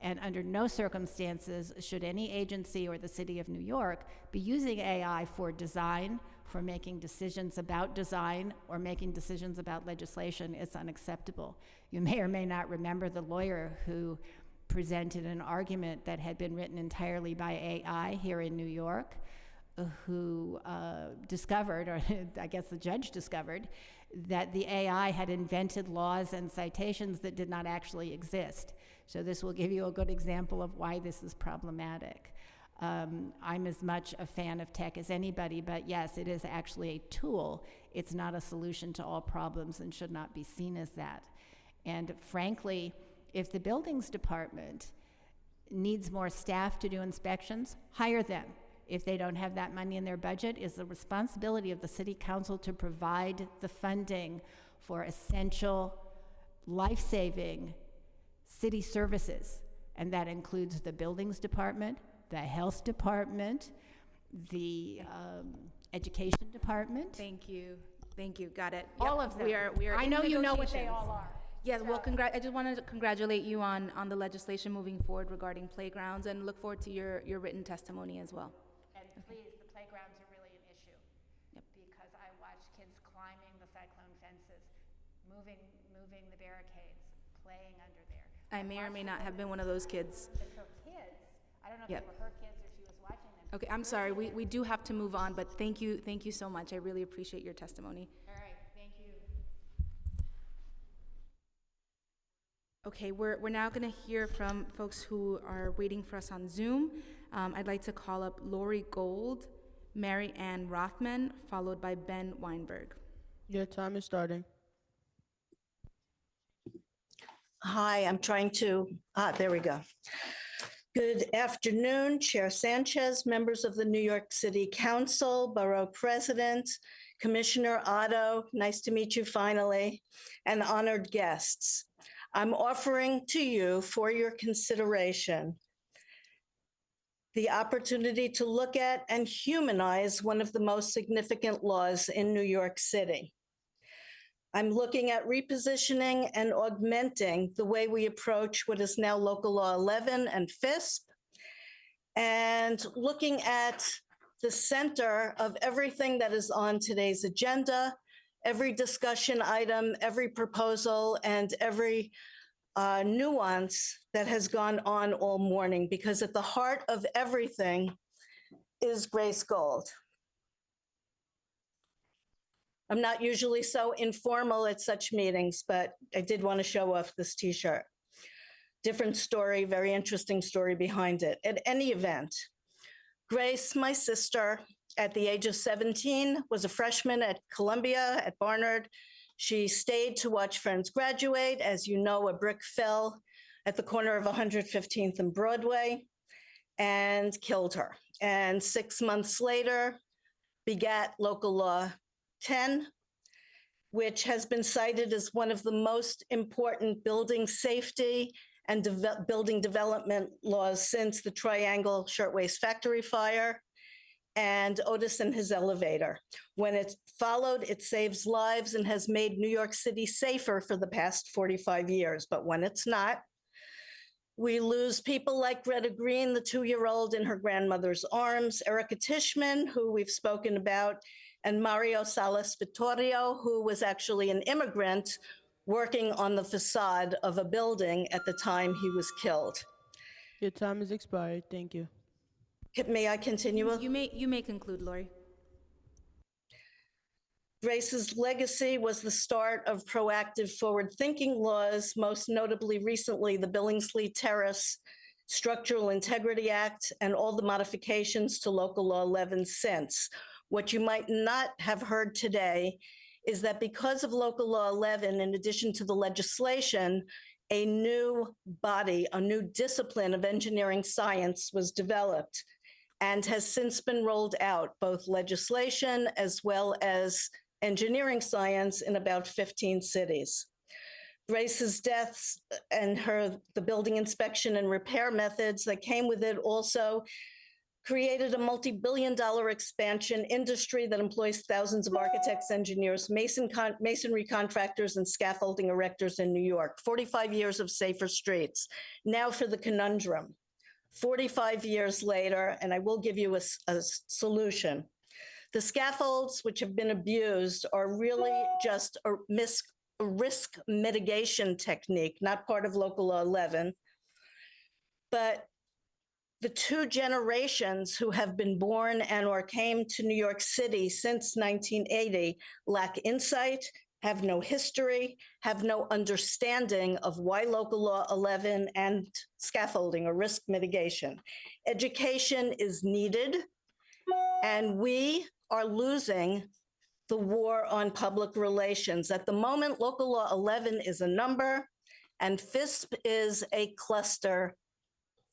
And under no circumstances should any agency or the City of New York be using AI for design, for making decisions about design, or making decisions about legislation. It's unacceptable. You may or may not remember the lawyer who presented an argument that had been written entirely by AI here in New York, who discovered, or I guess the judge discovered, that the AI had invented laws and citations that did not actually exist. So this will give you a good example of why this is problematic. I'm as much a fan of tech as anybody, but yes, it is actually a tool. It's not a solution to all problems and should not be seen as that. And frankly, if the buildings department needs more staff to do inspections, hire them. If they don't have that money in their budget, it's the responsibility of the City Council to provide the funding for essential, life-saving city services. And that includes the buildings department, the health department, the education department. Thank you, got it. All of them. We are I in know you know what they negotiations. all are. Yes, well, I just wanted to congratulate you on the legislation moving forward regarding playgrounds, and look forward to your written testimony as well. And please, the playgrounds are really an issue. Yep. Because I watch kids climbing the cyclone fences, moving the barricades, playing under there. I may or may not have been one of those kids. With her kids. I don't know if Yep. they were her kids or she was watching them. Okay, I'm sorry, we do have to move on, but thank you so much. I really appreciate your testimony. All right, thank you. Okay, we're now going to hear from folks who are waiting for us on Zoom. I'd like to call up Lori Gold, Mary Ann Rothman, followed by Ben Weinberg. Your time is starting. Hi, I'm trying to, there we go. Good afternoon, Chair Sanchez, members of the New York City Council, Borough President, Commissioner Otto, nice to meet you finally, and honored guests. I'm offering to you for your consideration the opportunity to look at and humanize one of the most significant laws in New York City. I'm looking at repositioning and augmenting the way we approach what is now Local Law 11 and FISP, and looking at the center of everything that is on today's agenda, every discussion item, every proposal, and every nuance that has gone on all morning, because at the heart of everything is Grace Gold. I'm not usually so informal at such meetings, but I did want to show off this t-shirt. Different story, very interesting story behind it. At any event, Grace, my sister, at the age of 17, was a freshman at Columbia at Barnard. She stayed to watch friends graduate. As you know, a brick fell at the corner of 115th and Broadway and killed her. And 6 months later, begat Local Law 10, which has been cited as one of the most important building safety and building development laws since the Triangle Shirtwaist Factory fire and Otis and his elevator. When it's followed, it saves lives and has made New York City safer for the past 45 years. But when it's not, we lose people like Greta Green, the 2-year-old in her grandmother's arms, Erica Tishman, who we've spoken about, and Mario Salas Vittorio, who was actually an immigrant working on the facade of a building at the time he was killed. Your time has expired. Thank you. May I continue? You may conclude, Lori. Grace's legacy was the start of proactive forward-thinking laws, most notably recently the Billingsley Terrace Structural Integrity Act and all the modifications to Local Law 11 since. What you might not have heard today is that because of Local Law 11, in addition to the legislation, a new body, a new discipline of engineering science was developed and has since been rolled out, both legislation as well as engineering science in about 15 cities. Grace's deaths and the building inspection and repair methods that came with it also created a multi-billion-dollar expansion industry that employs thousands of architects, engineers, masonry contractors, and scaffolding erectors in New York. 45 years of safer streets. Now for the conundrum. 45 years later, and I will give you a solution. The scaffolds which have been abused are really just a risk mitigation technique, not part of Local Law 11. But the 2 generations who have been born and or came to New York City since 1980 lack insight, have no history, have no understanding of why Local Law 11 and scaffolding or risk mitigation. Education is needed, and we are losing the war on public relations. At the moment, Local Law 11 is a number, and FISP is a cluster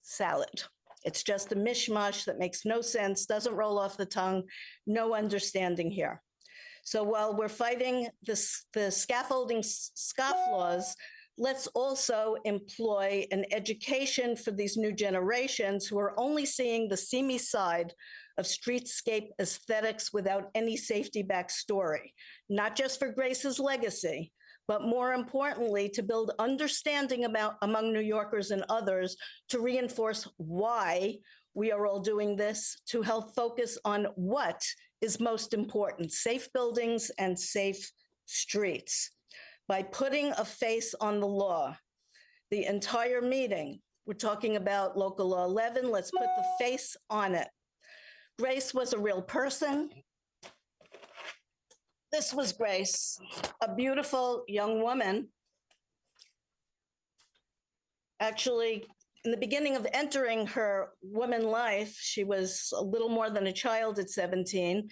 salad. It's just a mishmash that makes no sense, doesn't roll off the tongue, no understanding here. So while we're fighting the scaffolding scofflaws, let's also employ an education for these new generations who are only seeing the seamy side of streetscape aesthetics without any safety backstory, not just for Grace's legacy, but more importantly, to build understanding among New Yorkers and others to reinforce why we are all doing this, to help focus on what is most important, safe buildings and safe streets. By putting a face on the law, the entire meeting, we're talking about Local Law 11, let's put the face on it. Grace was a real person. This was Grace, a beautiful young woman Actually, in the beginning of entering her woman life, she was a little more than a child at 17.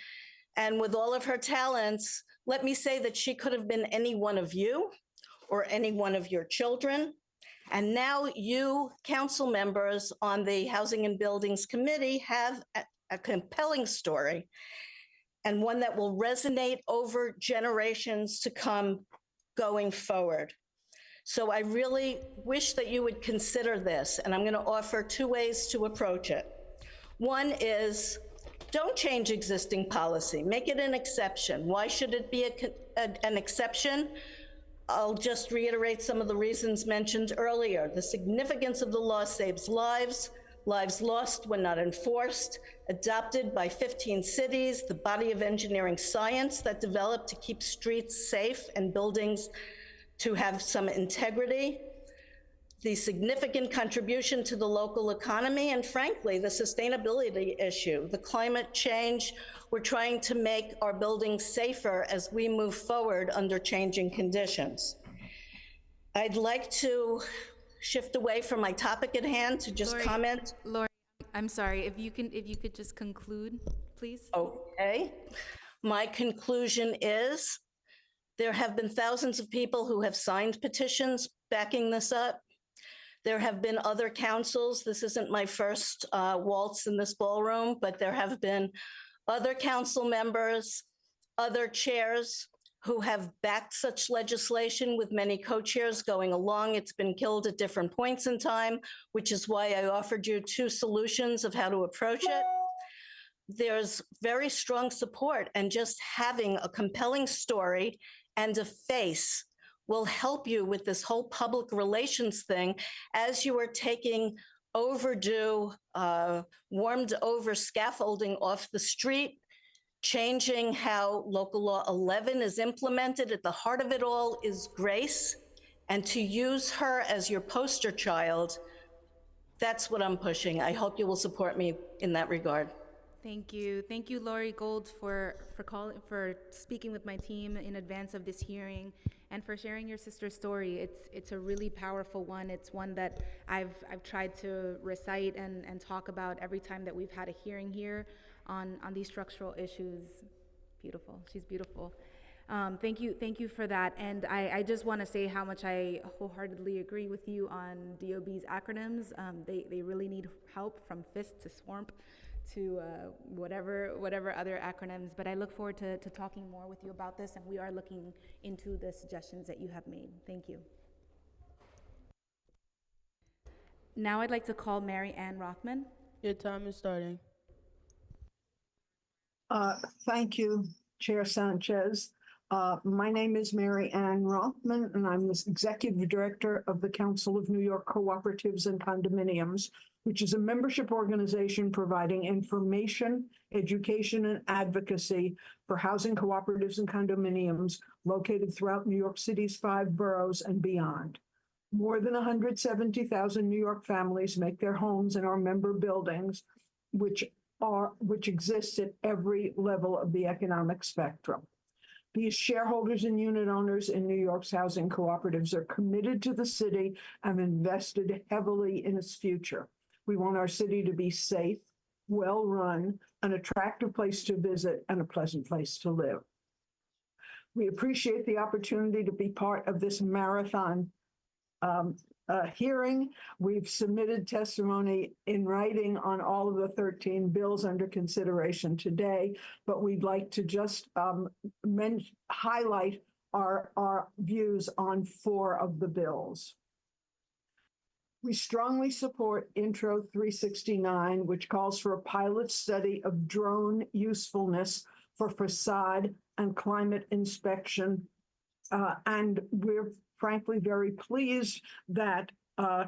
And with all of her talents, let me say that she could have been any one of you or any one of your children. And now you, council members on the Housing and Buildings Committee, have a compelling story and one that will resonate over generations to come going forward. So I really wish that you would consider this, and I'm going to offer two ways to approach it. One is, don't change existing policy, make it an exception. Why should it be an exception? I'll just reiterate some of the reasons mentioned earlier. The significance of the law saves lives, lives lost when not enforced, adopted by 15 cities, the body of engineering science that developed to keep streets safe and buildings to have some integrity, the significant contribution to the local economy, and frankly, the sustainability issue, the climate change. We're trying to make our buildings safer as we move forward under changing conditions. I'd like to shift away from my topic at hand to just comment. Lori, I'm sorry, if you could just conclude, please. Okay. My conclusion is there have been thousands of people who have signed petitions backing this up. There have been other councils. This isn't my first waltz in this ballroom, but there have been other council members, other chairs who have backed such legislation with many co-chairs going along. It's been killed at different points in time, which is why I offered you two solutions of how to approach it. There's very strong support, and just having a compelling story and a face will help you with this whole public relations thing as you are taking overdue, warmed over scaffolding off the street, changing how local law 11 is implemented. At the heart of it all is Grace, and to use her as your poster child, that's what I'm pushing. I hope you will support me in that regard. Thank you, Lori Gold, for speaking with my team in advance of this hearing, and for sharing your sister's story. It's a really powerful one. It's one that I've tried to recite and talk about every time that we've had a hearing here on these structural issues. Beautiful. She's beautiful. Thank you for that. And I just want to say how much I wholeheartedly agree with you on DOB's acronyms. They really need help, from FIST to SWARMP to whatever other acronyms. But I look forward to talking more with you about this, and we are looking into the suggestions that you have made. Thank you. Now I'd like to call Mary Ann Rothman. Your time is starting. Thank you, Chair Sanchez. My name is Mary Ann Rothman, and I'm the Executive Director of the Council of New York Cooperatives and Condominiums, which is a membership organization providing information, education, and advocacy for housing cooperatives and condominiums located throughout New York City's 5 boroughs and beyond. More than 170,000 New York families make their homes in our member buildings, which exists at every level of the economic spectrum. These shareholders and unit owners in New York's housing cooperatives are committed to the city and invested heavily in its future. We want our city to be safe, well-run, an attractive place to visit, and a pleasant place to live. We appreciate the opportunity to be part of this marathon hearing. We've submitted testimony in writing on all of the 13 bills under consideration today, but we'd like to just highlight our views on 4 of the bills. We strongly support Intro 369, which calls for a pilot study of drone usefulness for facade and climate inspection. And we're frankly very pleased that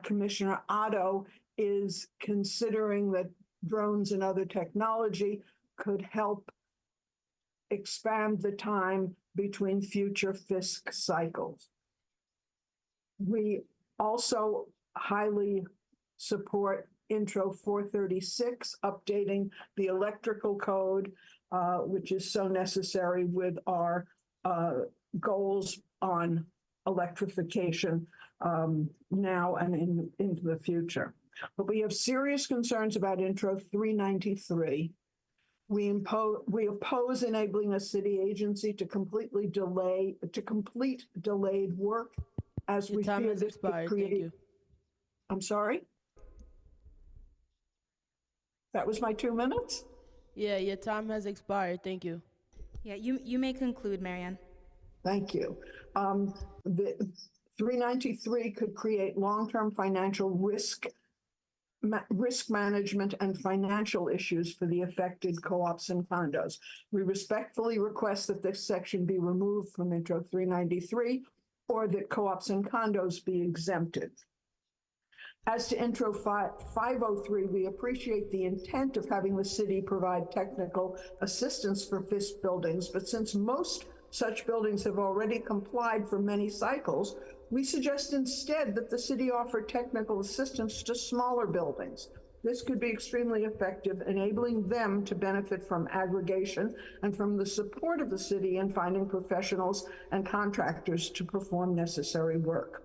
Commissioner Otto is considering that drones and other technology could help expand the time between future FISC cycles. We also highly support Intro 436, updating the electrical code, which is so necessary with our goals on electrification now and into the future. But we have serious concerns about Intro 393. We oppose enabling a city agency to complete delayed work as Your we time fear has this could expired. create. Thank you. I'm sorry? That was my 2 minutes? Yeah, your time has expired. Thank you. Yeah, you may conclude, Marianne. Thank you. The 393 could create long-term financial risk management and financial issues for the affected co-ops and condos. We respectfully request that this section be removed from Intro 393 or that co-ops and condos be exempted. As to Intro 503, we appreciate the intent of having the city provide technical assistance for FISP buildings, but since most such buildings have already complied for many cycles, we suggest instead that the city offer technical assistance to smaller buildings. This could be extremely effective, enabling them to benefit from aggregation and from the support of the city in finding professionals and contractors to perform necessary work.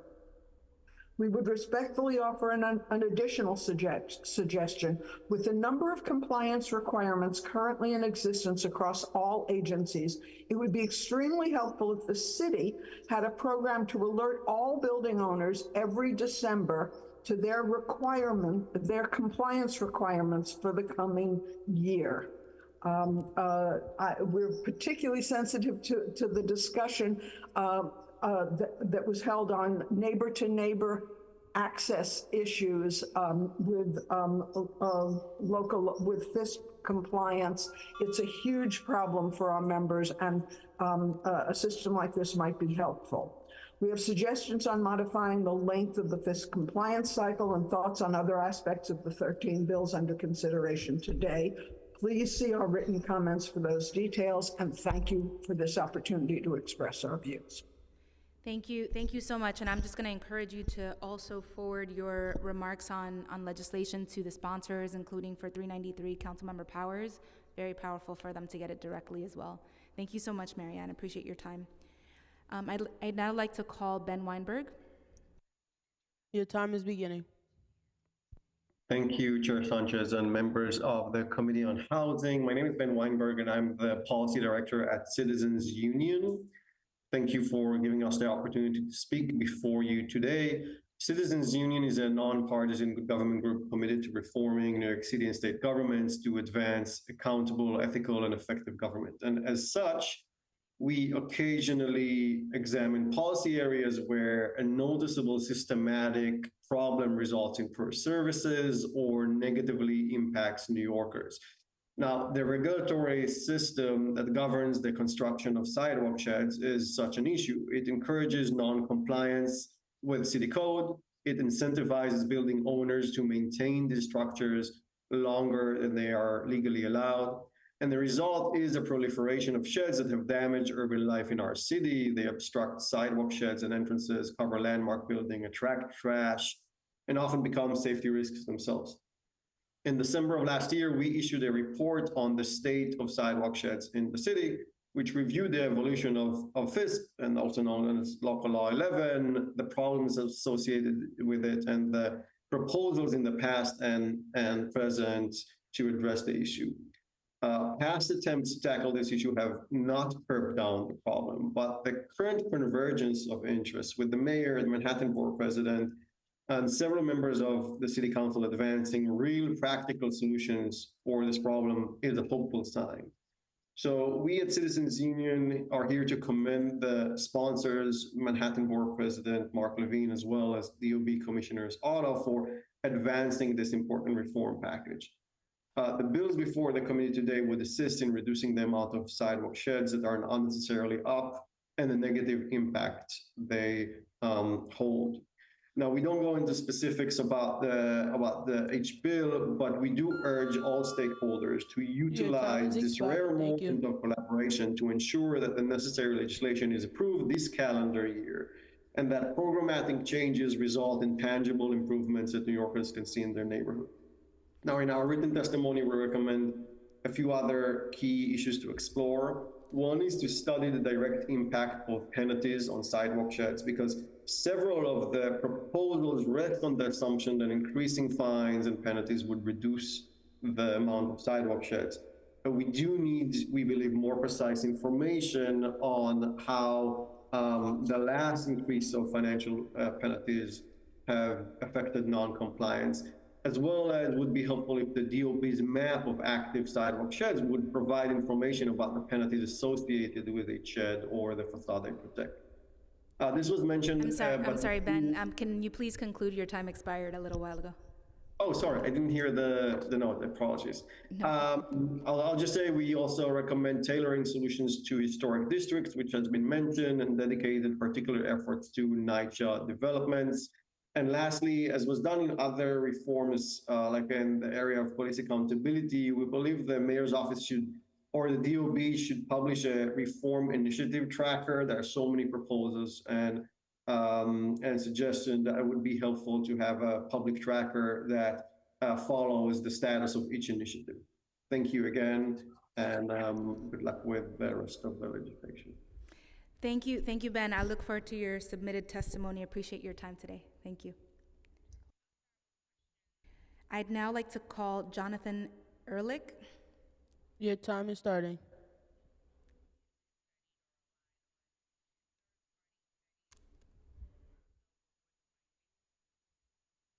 We would respectfully offer an additional suggestion. With the number of compliance requirements currently in existence across all agencies, it would be extremely helpful if the city had a program to alert all building owners every December to their compliance requirements for the coming year. We're particularly sensitive to the discussion that was held on neighbor-to-neighbor access issues with FISP compliance. It's a huge problem for our members, and a system like this might be helpful. We have suggestions on modifying the length of the FISP compliance cycle and thoughts on other aspects of the 13 bills under consideration today. Please see our written comments for those details, and thank you for this opportunity to express our views. Thank you so much. And I'm just going to encourage you to also forward your remarks on legislation to the sponsors, including for 393 Councilmember Powers. Very powerful for them to get it directly as well. Thank you so much, Marianne. Appreciate your time. I'd now like to call Ben Weinberg. Your time is beginning. Thank you, Chair Sanchez and members of the Committee on Housing. My name is Ben Weinberg, and I'm the Policy Director at Citizens Union. Thank you for giving us the opportunity to speak before you today. Citizens Union is a nonpartisan government group committed to reforming New York City and state governments to advance accountable, ethical, and effective government. And as such, we occasionally examine policy areas where a noticeable systematic problem results in poor services or negatively impacts New Yorkers. Now, the regulatory system that governs the construction of sidewalk sheds is such an issue. It encourages non-compliance with city code. It incentivizes building owners to maintain these structures longer than they are legally allowed. And the result is a proliferation of sheds that have damaged urban life in our city. They obstruct sidewalk sheds and entrances, cover landmark building, attract trash, and often become safety risks themselves. In December of last year, we issued a report on the state of sidewalk sheds in the city, which reviewed the evolution of FISP, and also known as Local Law 11, the problems associated with it, and the proposals in the past and present to address the issue. Past attempts to tackle this issue have not curbed down the problem, but the current convergence of interests with the mayor, the Manhattan Board President, and several members of the City Council advancing real practical solutions for this problem is a hopeful sign. So we at Citizens Union are here to commend the sponsors, Manhattan Board President Mark Levine, as well as DOB Commissioners Otto, for advancing this important reform package. The bills before the committee today would assist in reducing the amount of sidewalk sheds that are unnecessarily up and the negative impact they hold. Now, we don't go into specifics about each bill, but we do urge all stakeholders to utilize this rare moment of collaboration to ensure that the necessary legislation is approved this calendar year, and that programmatic changes result in tangible improvements that New Yorkers can see in their neighborhood. Now, in our written testimony, we recommend a few other key issues to explore. One is to study the direct impact of penalties on sidewalk sheds, because several of the proposals rest on the assumption that increasing fines and penalties would reduce the amount of sidewalk sheds. But we do need, we believe, more precise information on how the last increase of financial penalties have affected non-compliance, as well as would be helpful if the DOB's map of active sidewalk sheds would provide information about the penalties associated with a shed or the facade they protect. This was mentioned. I'm sorry, Ben. Can you please conclude? Your time expired a little while ago. Oh, sorry, I didn't hear the note, apologies. I'll just say we also recommend tailoring solutions to historic districts, which has been mentioned, and dedicated particular efforts to NYCHA developments. And lastly, as was done in other reforms, like in the area of police accountability, we believe the mayor's office should, or the DOB should publish a reform initiative tracker. There are so many proposals and suggestion that it would be helpful to have a public tracker that follows the status of each initiative. Thank you again, and good luck with the rest of the legislation. Thank you, Ben. I look forward to your submitted testimony. I appreciate your time today. Thank you. I'd now like to call Jonathan Ehrlich. Your time is starting.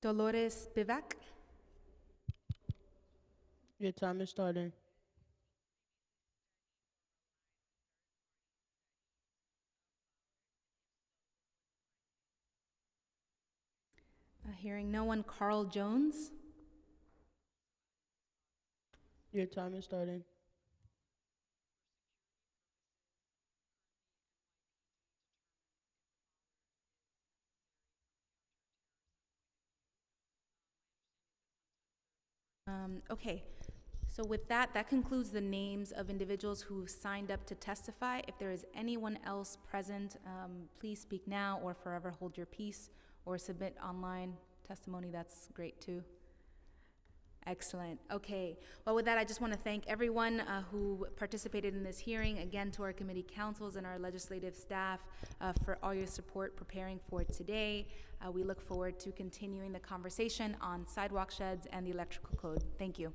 Dolores Spivak. Your time is starting. Hearing no one, Carl Jones. Your time is starting. Okay, so with that, that concludes the names of individuals who signed up to testify. If there is anyone else present, please speak now or forever hold your peace, or submit online testimony. That's great too. Excellent. Okay. Well, with that, I just want to thank everyone who participated in this hearing. Again, to our committee councils and our legislative staff for all your support preparing for today. We look forward to continuing the conversation on sidewalk sheds and the electrical code. Thank you.